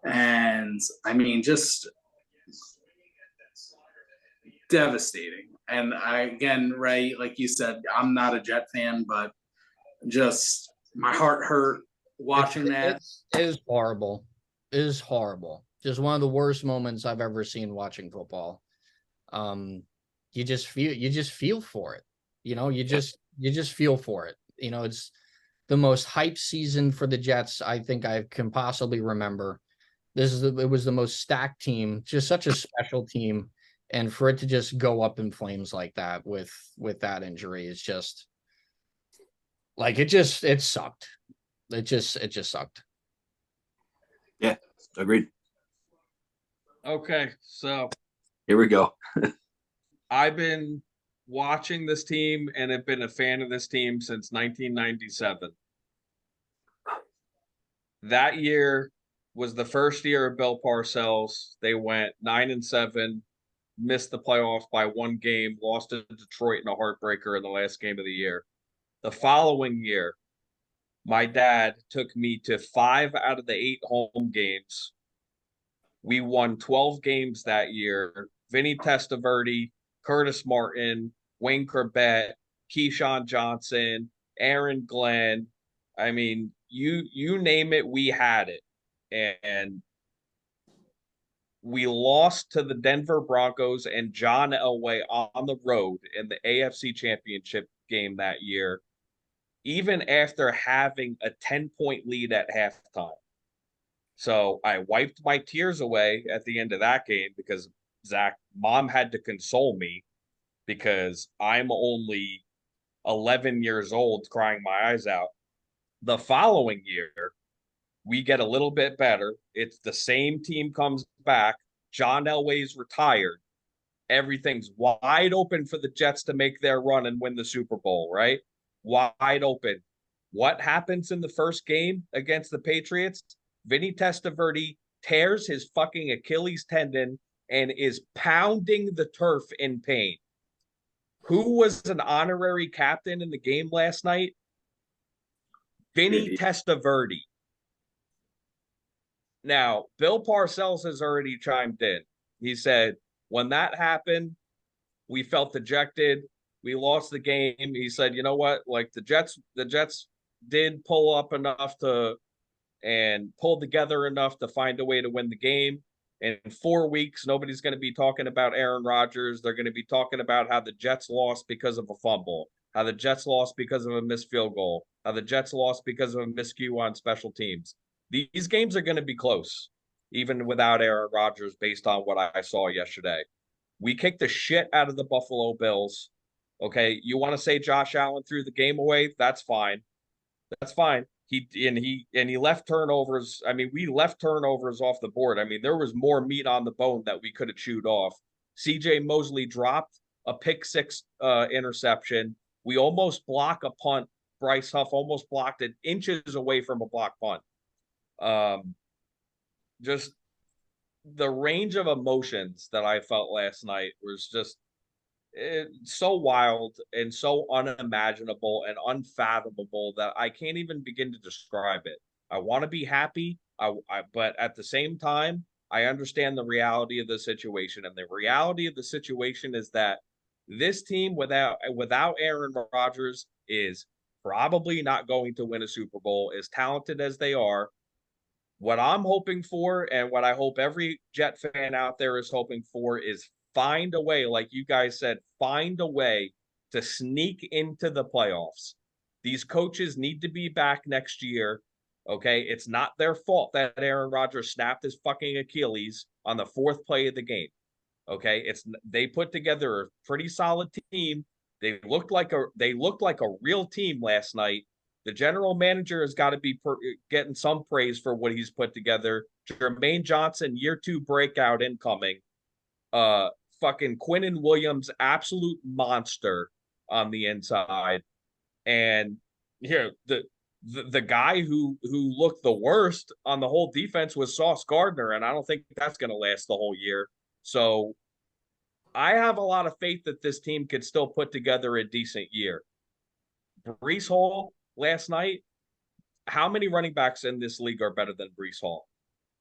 And I mean, just devastating. And again, Ray, like you said, I'm not a Jet fan, but just my heart hurt watching that. It is horrible. It is horrible. Just one of the worst moments I've ever seen watching football. You just feel for it. You know, you just feel for it. You know, it's the most hype season for the Jets I think I can possibly remember. It was the most stacked team, just such a special team. And for it to just go up in flames like that with that injury is just like, it sucked. It just sucked. Yeah, agreed. Okay, so Here we go. I've been watching this team and have been a fan of this team since 1997. That year was the first year of Bill Parcells. They went 9-7, missed the playoffs by one game, lost to Detroit in a heartbreaker in the last game of the year. The following year, my dad took me to 5 out of the 8 home games. We won 12 games that year. Vinny Testaverde, Curtis Martin, Wayne Corbett, Keyshawn Johnson, Aaron Glenn. I mean, you name it, we had it. And we lost to the Denver Broncos and John Elway on the road in the AFC Championship game that year, even after having a 10-point lead at halftime. So I wiped my tears away at the end of that game because Zack, mom had to console me because I'm only 11 years old crying my eyes out. The following year, we get a little bit better. It's the same team comes back. John Elway's retired. Everything's wide open for the Jets to make their run and win the Super Bowl, right? Wide open. What happens in the first game against the Patriots? Vinny Testaverde tears his fucking Achilles tendon and is pounding the turf in pain. Who was an honorary captain in the game last night? Vinny Testaverde. Now, Bill Parcells has already chimed in. He said, when that happened, we felt dejected. We lost the game. He said, you know what? Like the Jets did pull up enough and pull together enough to find a way to win the game. In 4 weeks, nobody's going to be talking about Aaron Rodgers. They're going to be talking about how the Jets lost because of a fumble, how the Jets lost because of a missed field goal, how the Jets lost because of a miscue on special teams. These games are going to be close, even without Aaron Rodgers, based on what I saw yesterday. We kicked the shit out of the Buffalo Bills. Okay, you want to say Josh Allen threw the game away? That's fine. That's fine. He left turnovers. I mean, we left turnovers off the board. I mean, there was more meat on the bone that we could have chewed off. CJ Mosley dropped a pick six interception. We almost block a punt. Bryce Huff almost blocked it inches away from a block punt. Just the range of emotions that I felt last night was just so wild and so unimaginable and unfathomable that I can't even begin to describe it. I want to be happy, but at the same time, I understand the reality of the situation, and the reality of the situation is that this team without Aaron Rodgers is probably not going to win a Super Bowl, as talented as they are. What I'm hoping for, and what I hope every Jet fan out there is hoping for, is find a way, like you guys said, find a way to sneak into the playoffs. These coaches need to be back next year. Okay, it's not their fault that Aaron Rodgers snapped his fucking Achilles on the 4th play of the game. Okay, they put together a pretty solid team. They looked like a real team last night. The general manager has got to be getting some praise for what he's put together. Jermaine Johnson, year 2 breakout incoming. Fucking Quinnen Williams, absolute monster on the inside. And here, the guy who looked the worst on the whole defense was Sauce Gardner, and I don't think that's going to last the whole year. So I have a lot of faith that this team could still put together a decent year. Breece Hall last night, how many running backs in this league are better than Breece Hall?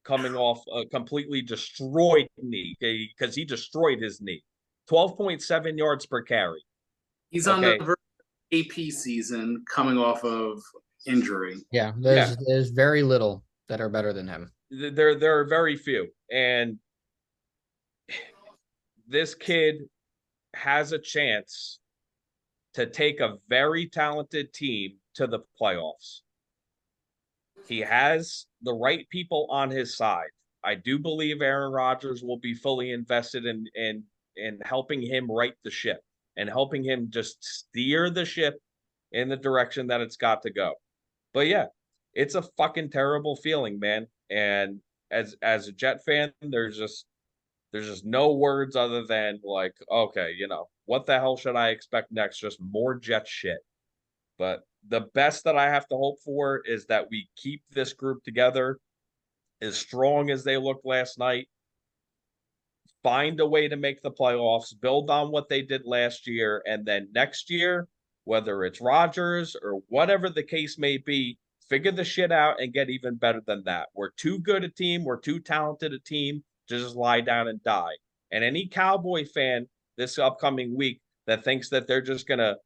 Coming off a completely destroyed knee, because he destroyed his knee. 12.7 yards per carry. He's on the AP season coming off of injury. Yeah, there's very little that are better than him. There are very few. And this kid has a chance to take a very talented team to the playoffs. He has the right people on his side. I do believe Aaron Rodgers will be fully invested in helping him right the ship and helping him just steer the ship in the direction that it's got to go. But yeah, it's a fucking terrible feeling, man. And as a Jet fan, there's just no words other than like, okay, what the hell should I expect next? Just more Jet shit. But the best that I have to hope for is that we keep this group together as strong as they looked last night. Find a way to make the playoffs, build on what they did last year, and then next year, whether it's Rodgers or whatever the case may be, figure the shit out and get even better than that. We're too good a team, we're too talented a team to just lie down and die. And any Cowboy fan this upcoming week that thinks that they're just gonna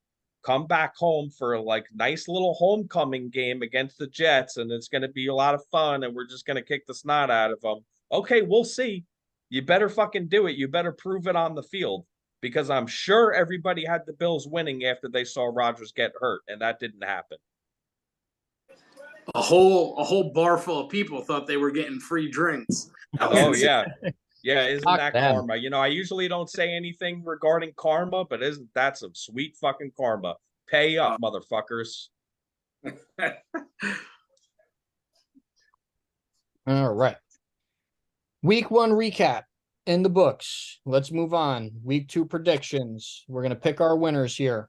come back home for like nice little homecoming game against the Jets and it's gonna be a lot of fun and we're just gonna kick the snot out of them. Okay, we'll see. You better fucking do it. You better prove it on the field because I'm sure everybody had the Bills winning after they saw Rodgers get hurt, and that didn't happen. A whole bar full of people thought they were getting free drinks. Oh yeah. Yeah, isn't Fuck that them. karma? You know, I usually don't say anything regarding karma, but isn't that some sweet fucking karma? Pay up, motherfuckers. All right. Week 1 recap in the books. Let's move on. Week 2 predictions. We're going to pick our winners here.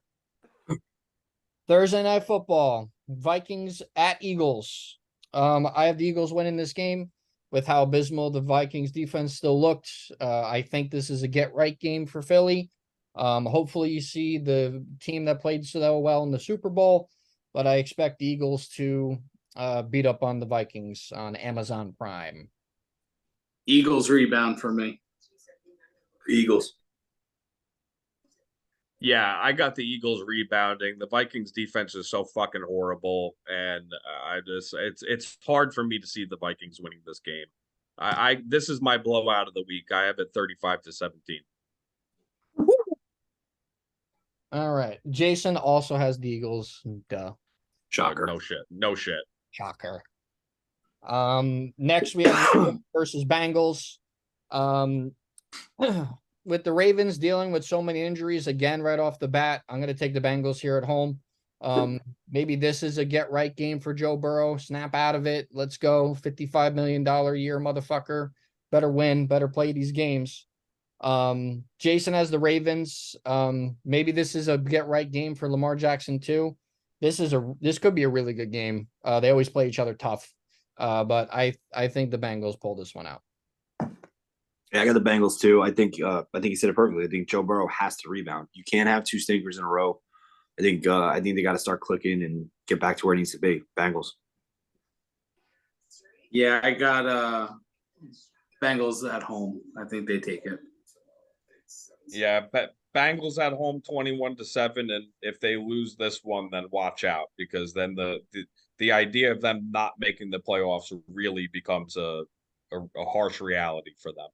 Thursday night football. Vikings at Eagles. I have the Eagles winning this game with how abysmal the Vikings defense still looked. I think this is a get-right game for Philly. Hopefully you see the team that played so well in the Super Bowl, but I expect the Eagles to beat up on the Vikings on Amazon Prime. Eagles rebound for me. Eagles. Yeah, I got the Eagles rebounding. The Vikings defense is so fucking horrible, and it's hard for me to see the Vikings winning this game. This is my blowout of the week. I have it 35-17. All right. Jason also has the Eagles. Duh. Shocker. No shit. No shit. Shocker. Next we have versus Bengals. With the Ravens dealing with so many injuries again right off the bat, I'm going to take the Bengals here at home. Maybe this is a get right game for Joe Burrow. Snap out of it. Let's go. $55 million a year, motherfucker. Better win. Better play these games. Jason has the Ravens. Maybe this is a get right game for Lamar Jackson too. This could be a really good game. They always play each other tough. But I think the Bengals pull this one out. Yeah, I got the Bengals too. I think you said it perfectly. I think Joe Burrow has to rebound. You can't have two stinkers in a row. I think they got to start clicking and get back to where it needs to be. Bengals. Yeah, I got Bengals at home. I think they take it. Yeah, Bengals at home 21-7, and if they lose this one, then watch out because then the idea of them not making the playoffs really becomes a harsh reality for them.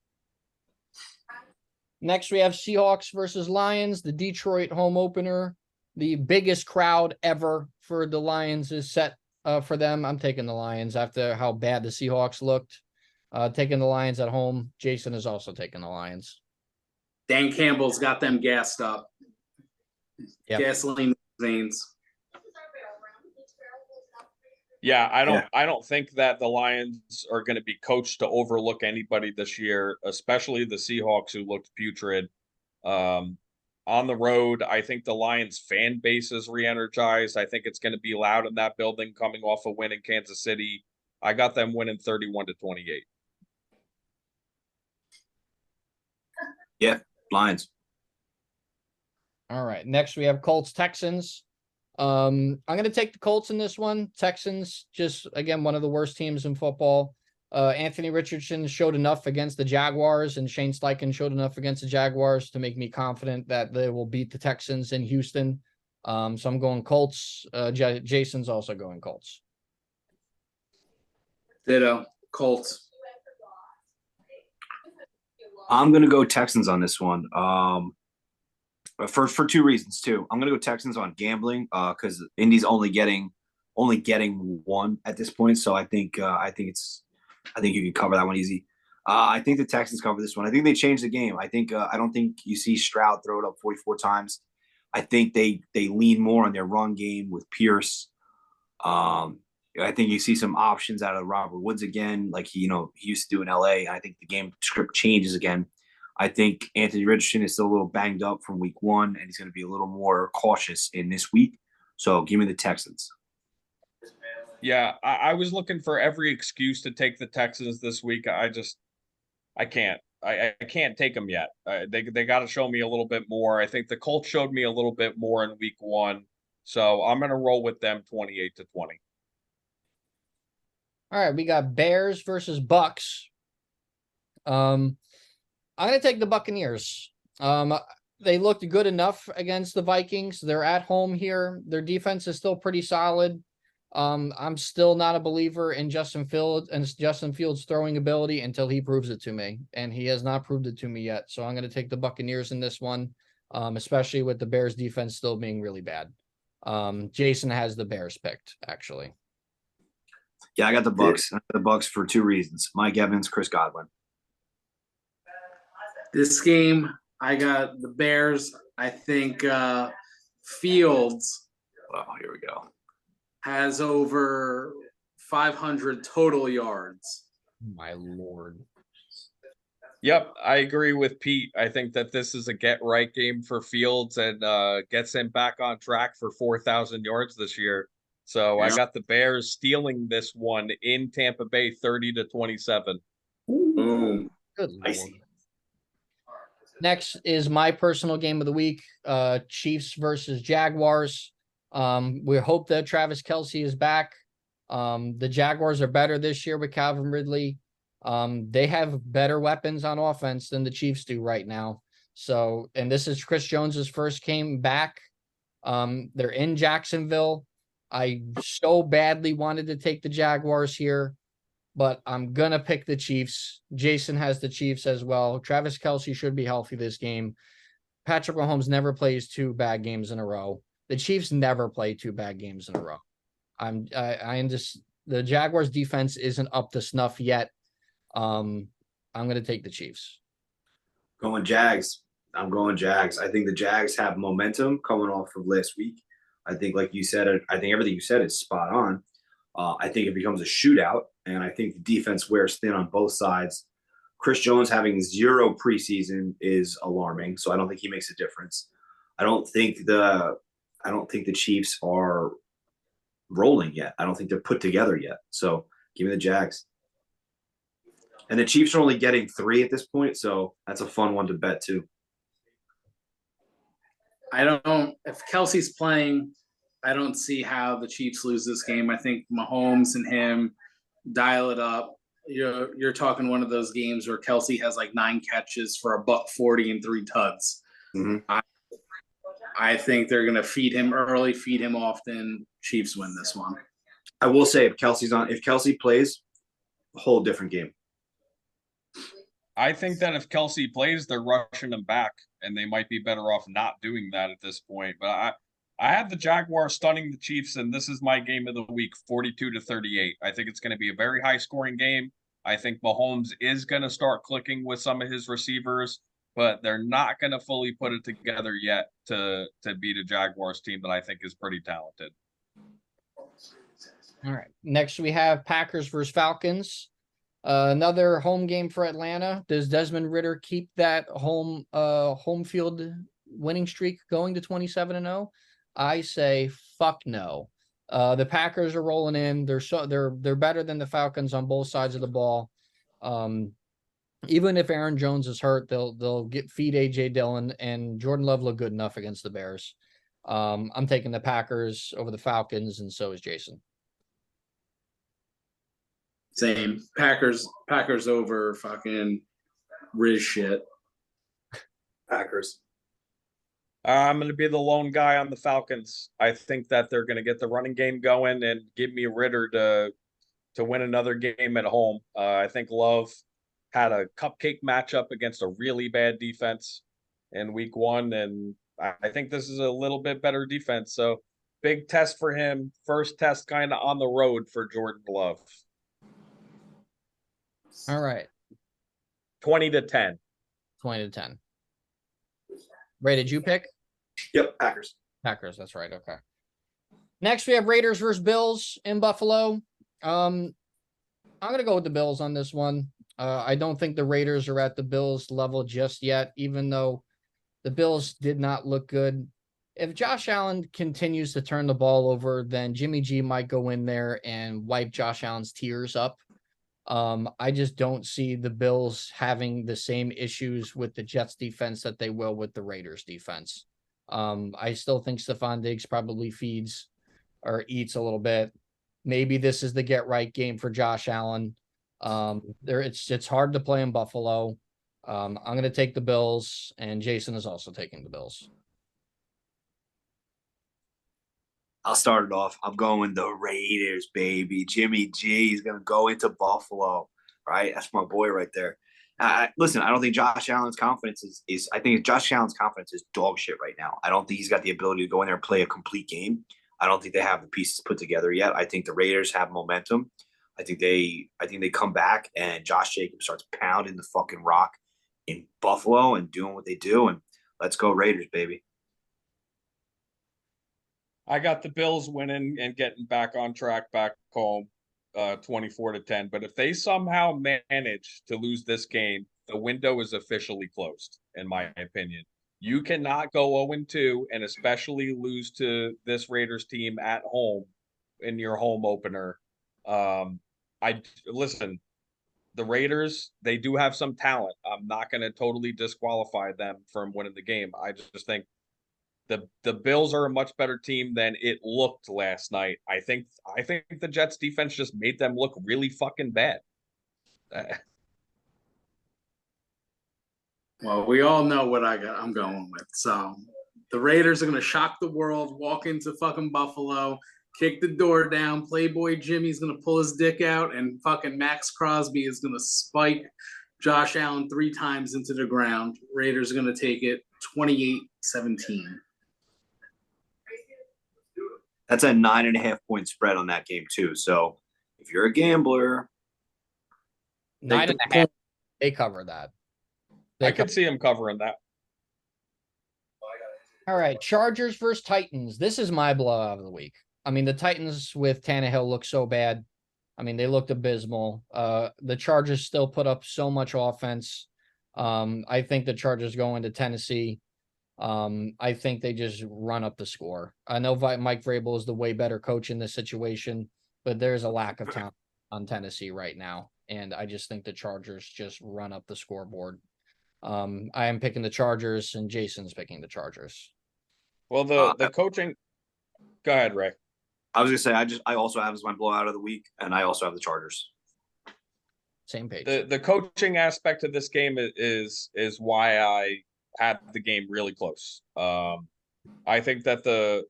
Next, we have Seahawks versus Lions, the Detroit home opener. The biggest crowd ever for the Lions is set for them. I'm taking the Lions after how bad the Seahawks looked. Taking the Lions at home. Jason is also taking the Lions. Dan Campbell's got them gassed up. Yep. Gasoline veins. Yeah, I don't think that the Lions are going to be coached to overlook anybody this year, especially the Seahawks who looked putrid. On the road, I think the Lions fan base is re-energized. I think it's going to be loud in that building coming off a win in Kansas City. I got them winning 31-28. Yeah, Lions. All right. Next, we have Colts Texans. I'm going to take the Colts in this one. Texans, just again, one of the worst teams in football. Anthony Richardson showed enough against the Jaguars, and Shane Steichen showed enough against the Jaguars to make me confident that they will beat the Texans in Houston. So I'm going Colts. Jason's also going Colts. Ditto. Colts. I'm gonna go Texans on this one. For two reasons too. I'm gonna go Texans on gambling because Indy's only getting one at this point. So I think you can cover that one easy. I think the Texans cover this one. I think they changed the game. I don't think you see Stroud throw it up 44 times. I think they lean more on their run game with Pierce. I think you see some options out of Robert Woods again, like he used to do in LA. I think the game script changes again. I think Anthony Richardson is still a little banged up from week 1, and he's going to be a little more cautious in this week. So give me the Texans. Yeah, I was looking for every excuse to take the Texans this week. I can't. I can't take them yet. They got to show me a little bit more. I think the Colts showed me a little bit more in week 1. So I'm going to roll with them 28-20. All right, we got Bears versus Bucks. I'm gonna take the Buccaneers. They looked good enough against the Vikings. They're at home here. Their defense is still pretty solid. I'm still not a believer in Justin Fields' throwing ability until he proves it to me, and he has not proved it to me yet. So I'm gonna take the Buccaneers in this one, especially with the Bears defense still being really bad. Jason has the Bears picked, actually. Yeah, I got the Bucks. I got the Bucks for 2 reasons: Mike Evans, Chris Godwin. This game, I got the Bears. I think Fields Oh, here we go. has over 500 total yards. My Lord. Yep, I agree with Pete. I think that this is a get-right game for Fields and gets him back on track for 4,000 yards this year. So I got the Bears stealing this one in Tampa Bay 30-27. Boom. Good I Lord. see. Next is my personal game of the week, Chiefs versus Jaguars. We hope that Travis Kelce is back. The Jaguars are better this year with Calvin Ridley. They have better weapons on offense than the Chiefs do right now. So, and this is Chris Jones's first game back. They're in Jacksonville. I so badly wanted to take the Jaguars here, but I'm going to pick the Chiefs. Jason has the Chiefs as well. Travis Kelce should be healthy this game. Patrick Mahomes never plays 2 bad games in a row. The Chiefs never play 2 bad games in a row. The Jaguars defense isn't up to snuff yet. I'm going to take the Chiefs. Going Jags. I'm going Jags. I think the Jags have momentum coming off of last week. I think, like you said, I think everything you said is spot on. I think it becomes a shootout, and I think the defense wears thin on both sides. Chris Jones having 0 preseason is alarming, so I don't think he makes a difference. I don't think the Chiefs are rolling yet. I don't think they're put together yet. So give me the Jags. And the Chiefs are only getting 3 at this point, so that's a fun one to bet too. If Kelsey's playing, I don't see how the Chiefs lose this game. I think Mahomes and him dial it up. You're talking one of those games where Kelsey has like 9 catches for $140 and 3 tugs. Mm-hmm. I think they're going to feed him early, feed him often. Chiefs win this one. I will say if Kelsey plays, a whole different game. I think that if Kelce plays, they're rushing him back, and they might be better off not doing that at this point. But I have the Jaguars stunning the Chiefs, and this is my game of the week, 42-38. I think it's going to be a very high-scoring game. I think Mahomes is going to start clicking with some of his receivers, but they're not going to fully put it together yet to beat a Jaguars team that I think is pretty talented. All right. Next, we have Packers versus Falcons. Another home game for Atlanta. Does Desmond Ridder keep that home field winning streak going to 27-0? I say fuck no. The Packers are rolling in. They're better than the Falcons on both sides of the ball. Even if Aaron Jones is hurt, they'll feed AJ Dillon, and Jordan Love look good enough against the Bears. I'm taking the Packers over the Falcons, and so is Jason. Same. Packers over fucking Riz shit. Packers. I'm going to be the lone guy on the Falcons. I think that they're going to get the running game going and give me Ridder to win another game at home. I think Love had a cupcake matchup against a really bad defense in week 1, and I think this is a little bit better defense. So big test for him. First test kind of on the road for Jordan Love. All right. 20-10. 20-10. Ray, did you pick? Yep, Packers. Packers, that's right. Okay. Next, we have Raiders versus Bills in Buffalo. I'm going to go with the Bills on this one. I don't think the Raiders are at the Bills level just yet, even though the Bills did not look good. If Josh Allen continues to turn the ball over, then Jimmy G might go in there and wipe Josh Allen's tears up. I just don't see the Bills having the same issues with the Jets defense that they will with the Raiders defense. I still think Stephon Diggs probably feeds or eats a little bit. Maybe this is the get right game for Josh Allen. It's hard to play in Buffalo. I'm going to take the Bills, and Jason is also taking the Bills. I'll start it off. I'm going the Raiders, baby. Jimmy G is going to go into Buffalo, right? That's my boy right there. Listen, I don't think Josh Allen's confidence is. I think Josh Allen's confidence is dog shit right now. I don't think he's got the ability to go in there and play a complete game. I don't think they have the pieces put together yet. I think the Raiders have momentum. I think they come back and Josh Jacobs starts pounding the fucking rock in Buffalo and doing what they do. And let's go Raiders, baby. I got the Bills winning and getting back on track back home, 24-10. But if they somehow manage to lose this game, the window is officially closed, in my opinion. You cannot go 0-2 and especially lose to this Raiders team at home in your home opener. Listen, the Raiders, they do have some talent. I'm not going to totally disqualify them from winning the game. I just think the Bills are a much better team than it looked last night. I think the Jets defense just made them look really fucking bad. Well, we all know what I'm going with. So the Raiders are going to shock the world, walk into fucking Buffalo, kick the door down. Playboy Jimmy's going to pull his dick out, and fucking Max Crosby is going to spike Josh Allen 3 times into the ground. Raiders are going to take it 28-17. That's a 9.5-point spread on that game too. So if you're a gambler, 9.5, they cover that. I could see him covering that. All right, Chargers versus Titans. This is my blowout of the week. I mean, the Titans with Tannehill look so bad. I mean, they looked abysmal. The Chargers still put up so much offense. I think the Chargers go into Tennessee. I think they just run up the score. I know Mike Vrabel is the way better coach in this situation, but there's a lack of talent on Tennessee right now. And I just think the Chargers just run up the scoreboard. I am picking the Chargers, and Jason's picking the Chargers. Well, the coaching. Go ahead, Ray. I was gonna say I also have as my blowout of the week, and I also have the Chargers. Same page. The coaching aspect of this game is why I had the game really close. I think that the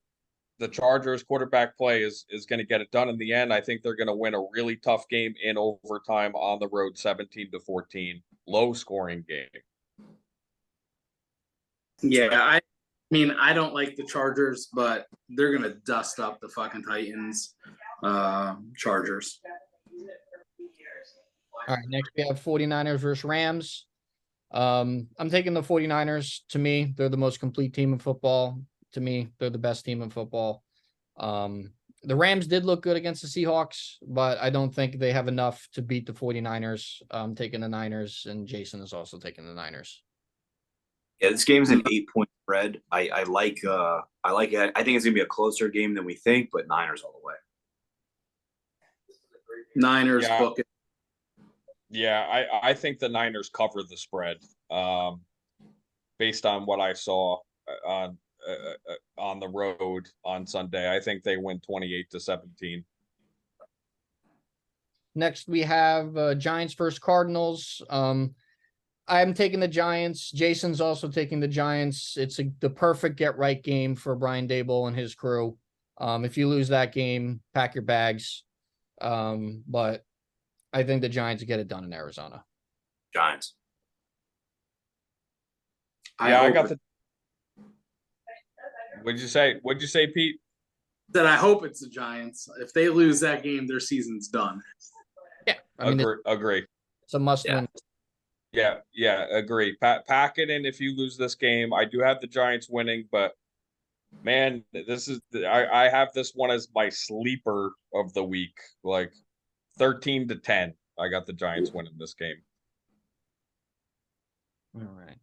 Chargers quarterback play is going to get it done in the end. I think they're going to win a really tough game in overtime on the road, 17-14, low scoring game. Yeah, I mean, I don't like the Chargers, but they're going to dust up the fucking Titans. Chargers. All right, next we have 49ers versus Rams. I'm taking the 49ers. To me, they're the most complete team in football. To me, they're the best team in football. The Rams did look good against the Seahawks, but I don't think they have enough to beat the 49ers. I'm taking the Niners, and Jason is also taking the Niners. Yeah, this game's an 8-point spread. I like it. I think it's gonna be a closer game than we think, but Niners all the way. Niners book it. Yeah, I think the Niners cover the spread. Based on what I saw on the road on Sunday, I think they win 28-17. Next, we have Giants versus Cardinals. I'm taking the Giants. Jason's also taking the Giants. It's the perfect get-right game for Brian Daboll and his crew. If you lose that game, pack your bags. But I think the Giants get it done in Arizona. Giants. I got the. What'd you say, Pete? That I hope it's the Giants. If they lose that game, their season's done. Yeah, I mean, agree. It's a must-win. Yeah, agree. Pack it in if you lose this game. I do have the Giants winning, but man, I have this one as my sleeper of the week, like 13-10. I got the Giants winning this game. All right.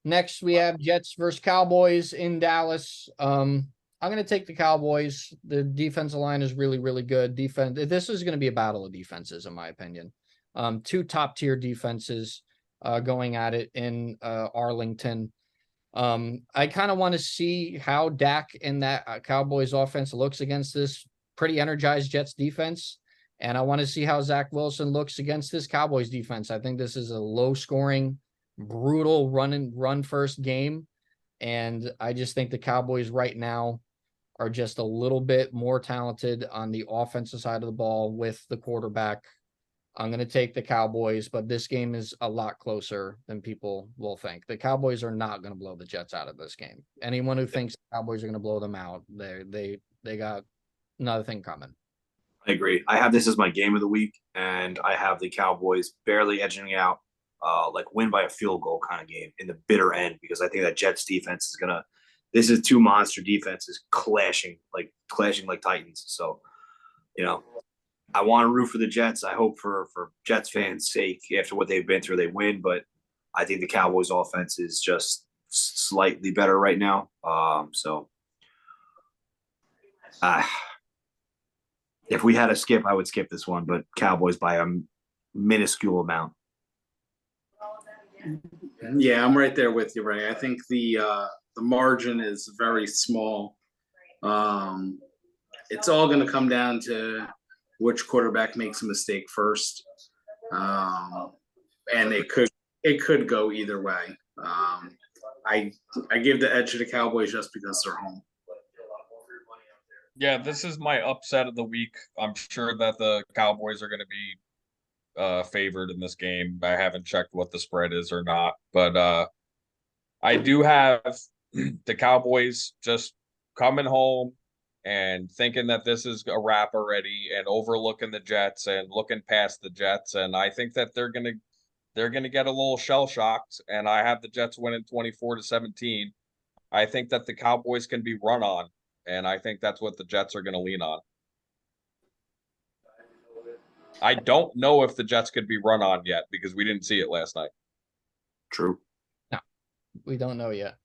Next, we have Jets versus Cowboys in Dallas. I'm going to take the Cowboys. The defensive line is really, really good. Defense. This is going to be a battle of defenses, in my opinion. Two top tier defenses going at it in Arlington. I kind of want to see how Dak and that Cowboys offense looks against this pretty energized Jets defense. And I want to see how Zach Wilson looks against this Cowboys defense. I think this is a low scoring, brutal run first game. And I just think the Cowboys right now are just a little bit more talented on the offensive side of the ball with the quarterback. I'm going to take the Cowboys, but this game is a lot closer than people will think. The Cowboys are not going to blow the Jets out of this game. Anyone who thinks the Cowboys are going to blow them out, they got another thing coming. I agree. I have this as my game of the week, and I have the Cowboys barely edging out, like win by a field goal kind of game in the bitter end, because I think that Jets defense is gonna. This is two monster defenses clashing like Titans. So, I want to root for the Jets. I hope for Jets fans' sake, after what they've been through, they win. But I think the Cowboys' offense is just slightly better right now. If we had to skip, I would skip this one, but Cowboys by a minuscule amount. Yeah, I'm right there with you, Ray. I think the margin is very small. It's all going to come down to which quarterback makes a mistake first, and it could go either way. I give the edge to the Cowboys just because they're home. Yeah, this is my upset of the week. I'm sure that the Cowboys are going to be favored in this game. I haven't checked what the spread is or not, but I do have the Cowboys just coming home and thinking that this is a wrap already and overlooking the Jets and looking past the Jets. And I think that they're gonna get a little shell shocked. And I have the Jets winning 24-17. I think that the Cowboys can be run on. And I think that's what the Jets are going to lean on. I don't know if the Jets could be run on yet because we didn't see it last night. True. No, we don't know yet.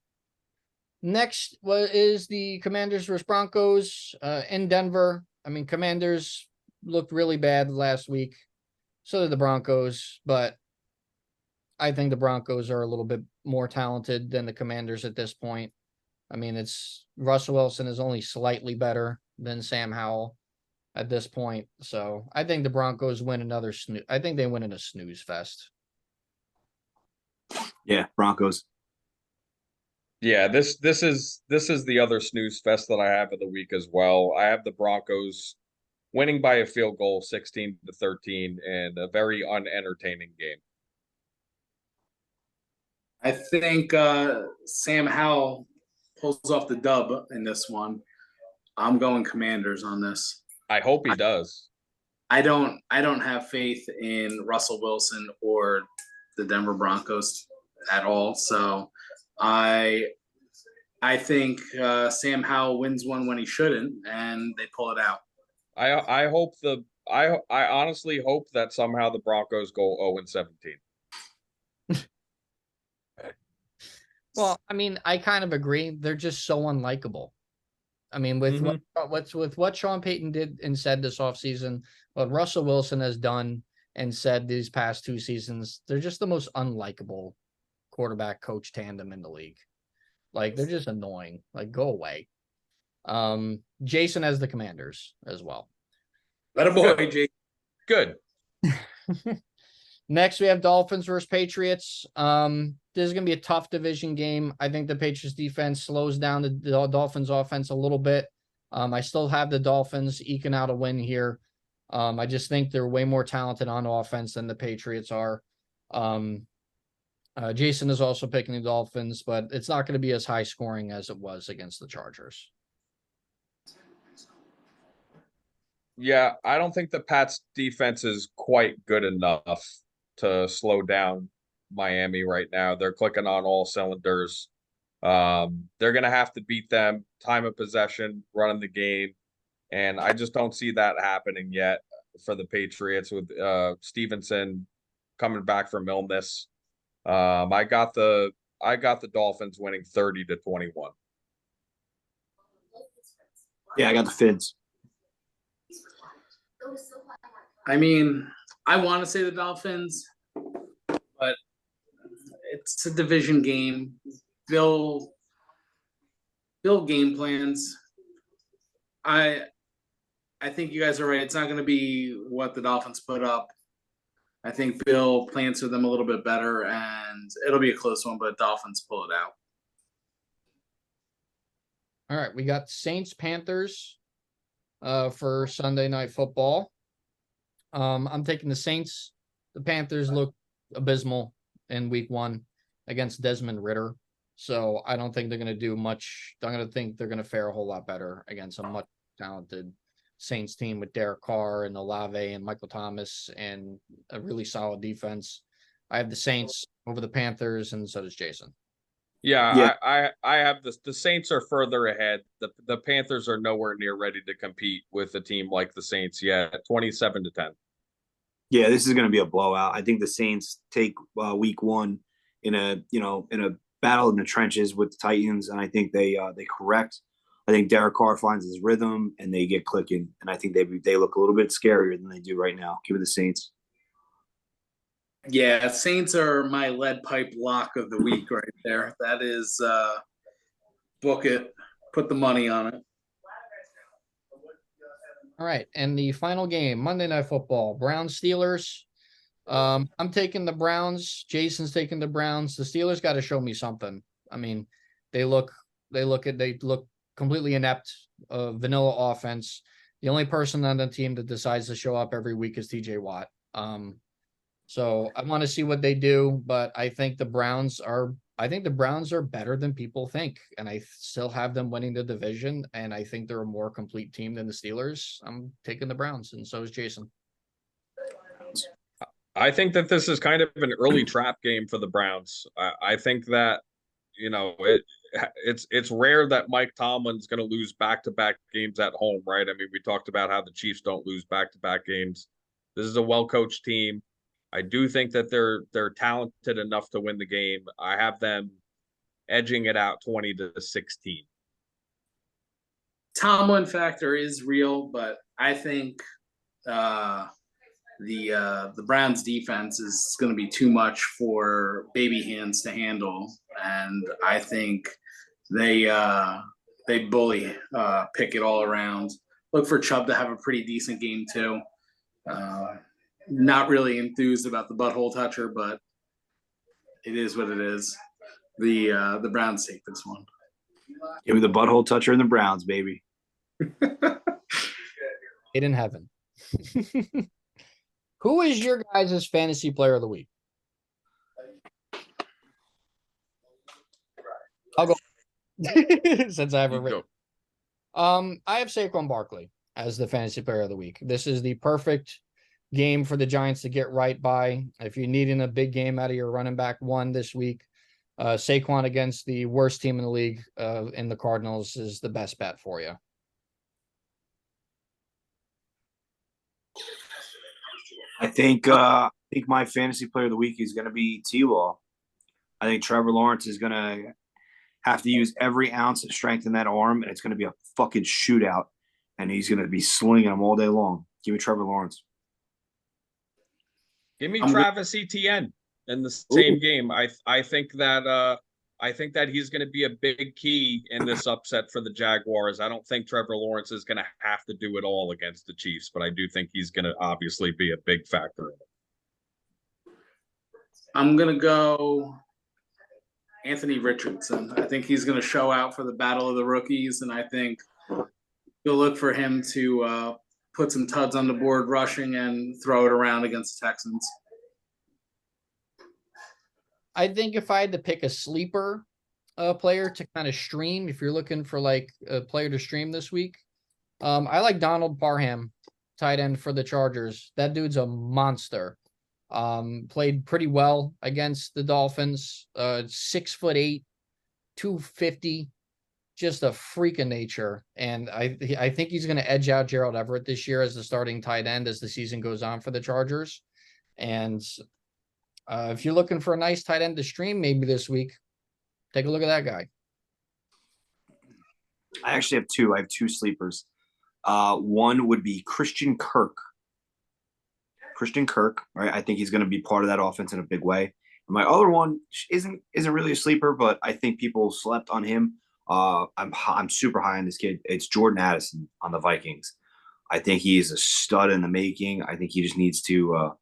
Next is the Commanders versus Broncos in Denver. I mean, Commanders looked really bad last week. So did the Broncos, but I think the Broncos are a little bit more talented than the Commanders at this point. I mean, it's Russell Wilson is only slightly better than Sam Howell at this point. So I think the Broncos win another snooze. I think they win in a snooze fest. Yeah, Broncos. Yeah, this is the other snooze fest that I have of the week as well. I have the Broncos winning by a field goal, 16-13, and a very unentertaining game. I think Sam Howell pulls off the dub in this one. I'm going Commanders on this. I hope he does. I don't have faith in Russell Wilson or the Denver Broncos at all. So I think Sam Howell wins one when he shouldn't, and they pull it out. I honestly hope that somehow the Broncos go 0-17. Well, I mean, I kind of agree. They're just so unlikable. I mean, with what Sean Payton did and said this offseason, what Russell Wilson has done and said these past two seasons, they're just the most unlikable quarterback coach tandem in the league. Like, they're just annoying. Like, go away. Jason has the Commanders as well. Better boy, Jake. Good. Next, we have Dolphins versus Patriots. This is going to be a tough division game. I think the Patriots defense slows down the Dolphins offense a little bit. I still have the Dolphins eking out a win here. I just think they're way more talented on offense than the Patriots are. Jason is also picking the Dolphins, but it's not going to be as high scoring as it was against the Chargers. Yeah, I don't think the Pats defense is quite good enough to slow down Miami right now. They're clicking on all cylinders. They're going to have to beat them, time of possession, running the game. And I just don't see that happening yet for the Patriots with Stevenson coming back from illness. I got the Dolphins winning 30-21. Yeah, I got the Fins. I mean, I want to say the Dolphins, but it's a division game. Bill game plans. I think you guys are right. It's not going to be what the Dolphins put up. I think Bill plans for them a little bit better, and it'll be a close one, but Dolphins pull it out. All right, we got Saints Panthers for Sunday Night Football. I'm taking the Saints. The Panthers look abysmal in week 1 against Desmond Ridder. So I don't think they're going to do much. I'm going to think they're going to fare a whole lot better against a much talented Saints team with Derek Carr and Olave and Michael Thomas and a really solid defense. I have the Saints over the Panthers, and so does Jason. Yeah, I have the Saints are further ahead. The Panthers are nowhere near ready to compete with a team like the Saints yet. 27-10. Yeah, this is going to be a blowout. I think the Saints take week 1 in a battle in the trenches with the Titans, and I think they correct. I think Derek Carr finds his rhythm and they get clicking, and I think they look a little bit scarier than they do right now. Give me the Saints. Yeah, Saints are my lead pipe lock of the week right there. That is book it, put the money on it. All right, and the final game, Monday Night Football, Browns Steelers. I'm taking the Browns. Jason's taking the Browns. The Steelers got to show me something. I mean, they look completely inept, vanilla offense. The only person on the team that decides to show up every week is TJ Watt. So I want to see what they do, but I think the Browns are better than people think, and I still have them winning the division, and I think they're a more complete team than the Steelers. I'm taking the Browns, and so is Jason. I think that this is kind of an early trap game for the Browns. I think that, it's rare that Mike Tomlin's going to lose back-to-back games at home, right? I mean, we talked about how the Chiefs don't lose back-to-back games. This is a well-coached team. I do think that they're talented enough to win the game. I have them edging it out 20-16. Tomlin factor is real, but I think the Browns defense is going to be too much for baby hands to handle, and I think they bully Pickett all around. Look for Chubb to have a pretty decent game too. Not really enthused about the butthole toucher, but it is what it is. The Browns take this one. Give me the butthole toucher and the Browns, baby. It in heaven. Who is your guys' fantasy player of the week? I'll go since I have a written. I have Saquon Barkley as the fantasy player of the week. This is the perfect game for the Giants to get right by. If you're needing a big game out of your running back one this week, Saquon against the worst team in the league in the Cardinals is the best bet for you. I think my fantasy player of the week is going to be T-Law. I think Trevor Lawrence is going to have to use every ounce of strength in that arm, and it's going to be a fucking shootout, and he's going to be slinging them all day long. Give me Trevor Lawrence. Give me Travis Etienne in the same game. I think that he's going to be a big key in this upset for the Jaguars. I don't think Trevor Lawrence is going to have to do it all against the Chiefs, but I do think he's going to obviously be a big factor in it. I'm going to go Anthony Richardson. I think he's going to show out for the battle of the rookies, and I think you'll look for him to put some tuds on the board rushing and throw it around against the Texans. I think if I had to pick a sleeper player to kind of stream, if you're looking for like a player to stream this week, I like Donald Parham, tight end for the Chargers. That dude's a monster. Played pretty well against the Dolphins. 6'8", 250, just a freak of nature. And I think he's going to edge out Gerald Everett this year as the starting tight end as the season goes on for the Chargers. And If you're looking for a nice tight end to stream, maybe this week, take a look at that guy. I actually have two. I have two sleepers. One would be Christian Kirk. Christian Kirk, right? I think he's going to be part of that offense in a big way. And my other one isn't really a sleeper, but I think people slept on him. I'm super high on this kid. It's Jordan Addison on the Vikings. I think he's a stud in the making. I think he just needs to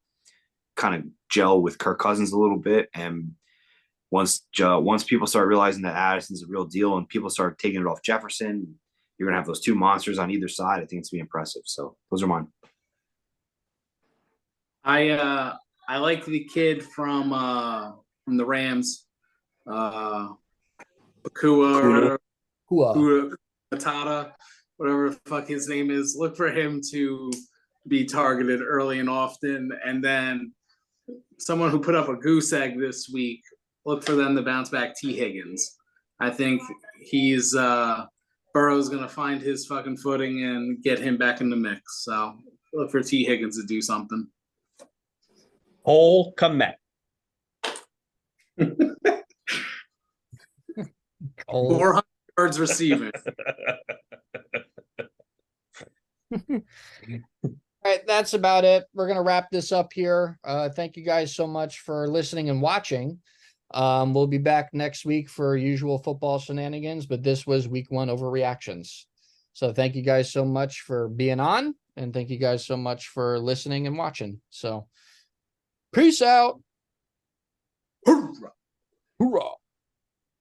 kind of gel with Kirk Cousins a little bit. And once people start realizing that Addison's a real deal and people start taking it off Jefferson, you're going to have those two monsters on either side. I think it's going to be impressive. So those are mine. I like the kid from the Rams, Pakua Hua. Matata, whatever the fuck his name is. Look for him to be targeted early and often, and then someone who put up a goose egg this week. Look for them to bounce back. T. Higgins. I think he's Burrow's gonna find his fucking footing and get him back in the mix. So look for T. Higgins to do something. Whole Komet. 400 yards receiving. All right, that's about it. We're gonna wrap this up here. Thank you guys so much for listening and watching. We'll be back next week for usual football shenanigans, but this was week 1 overreactions. So thank you guys so much for being on, and thank you guys so much for listening and watching. So peace out. Hoorah. Hoorah.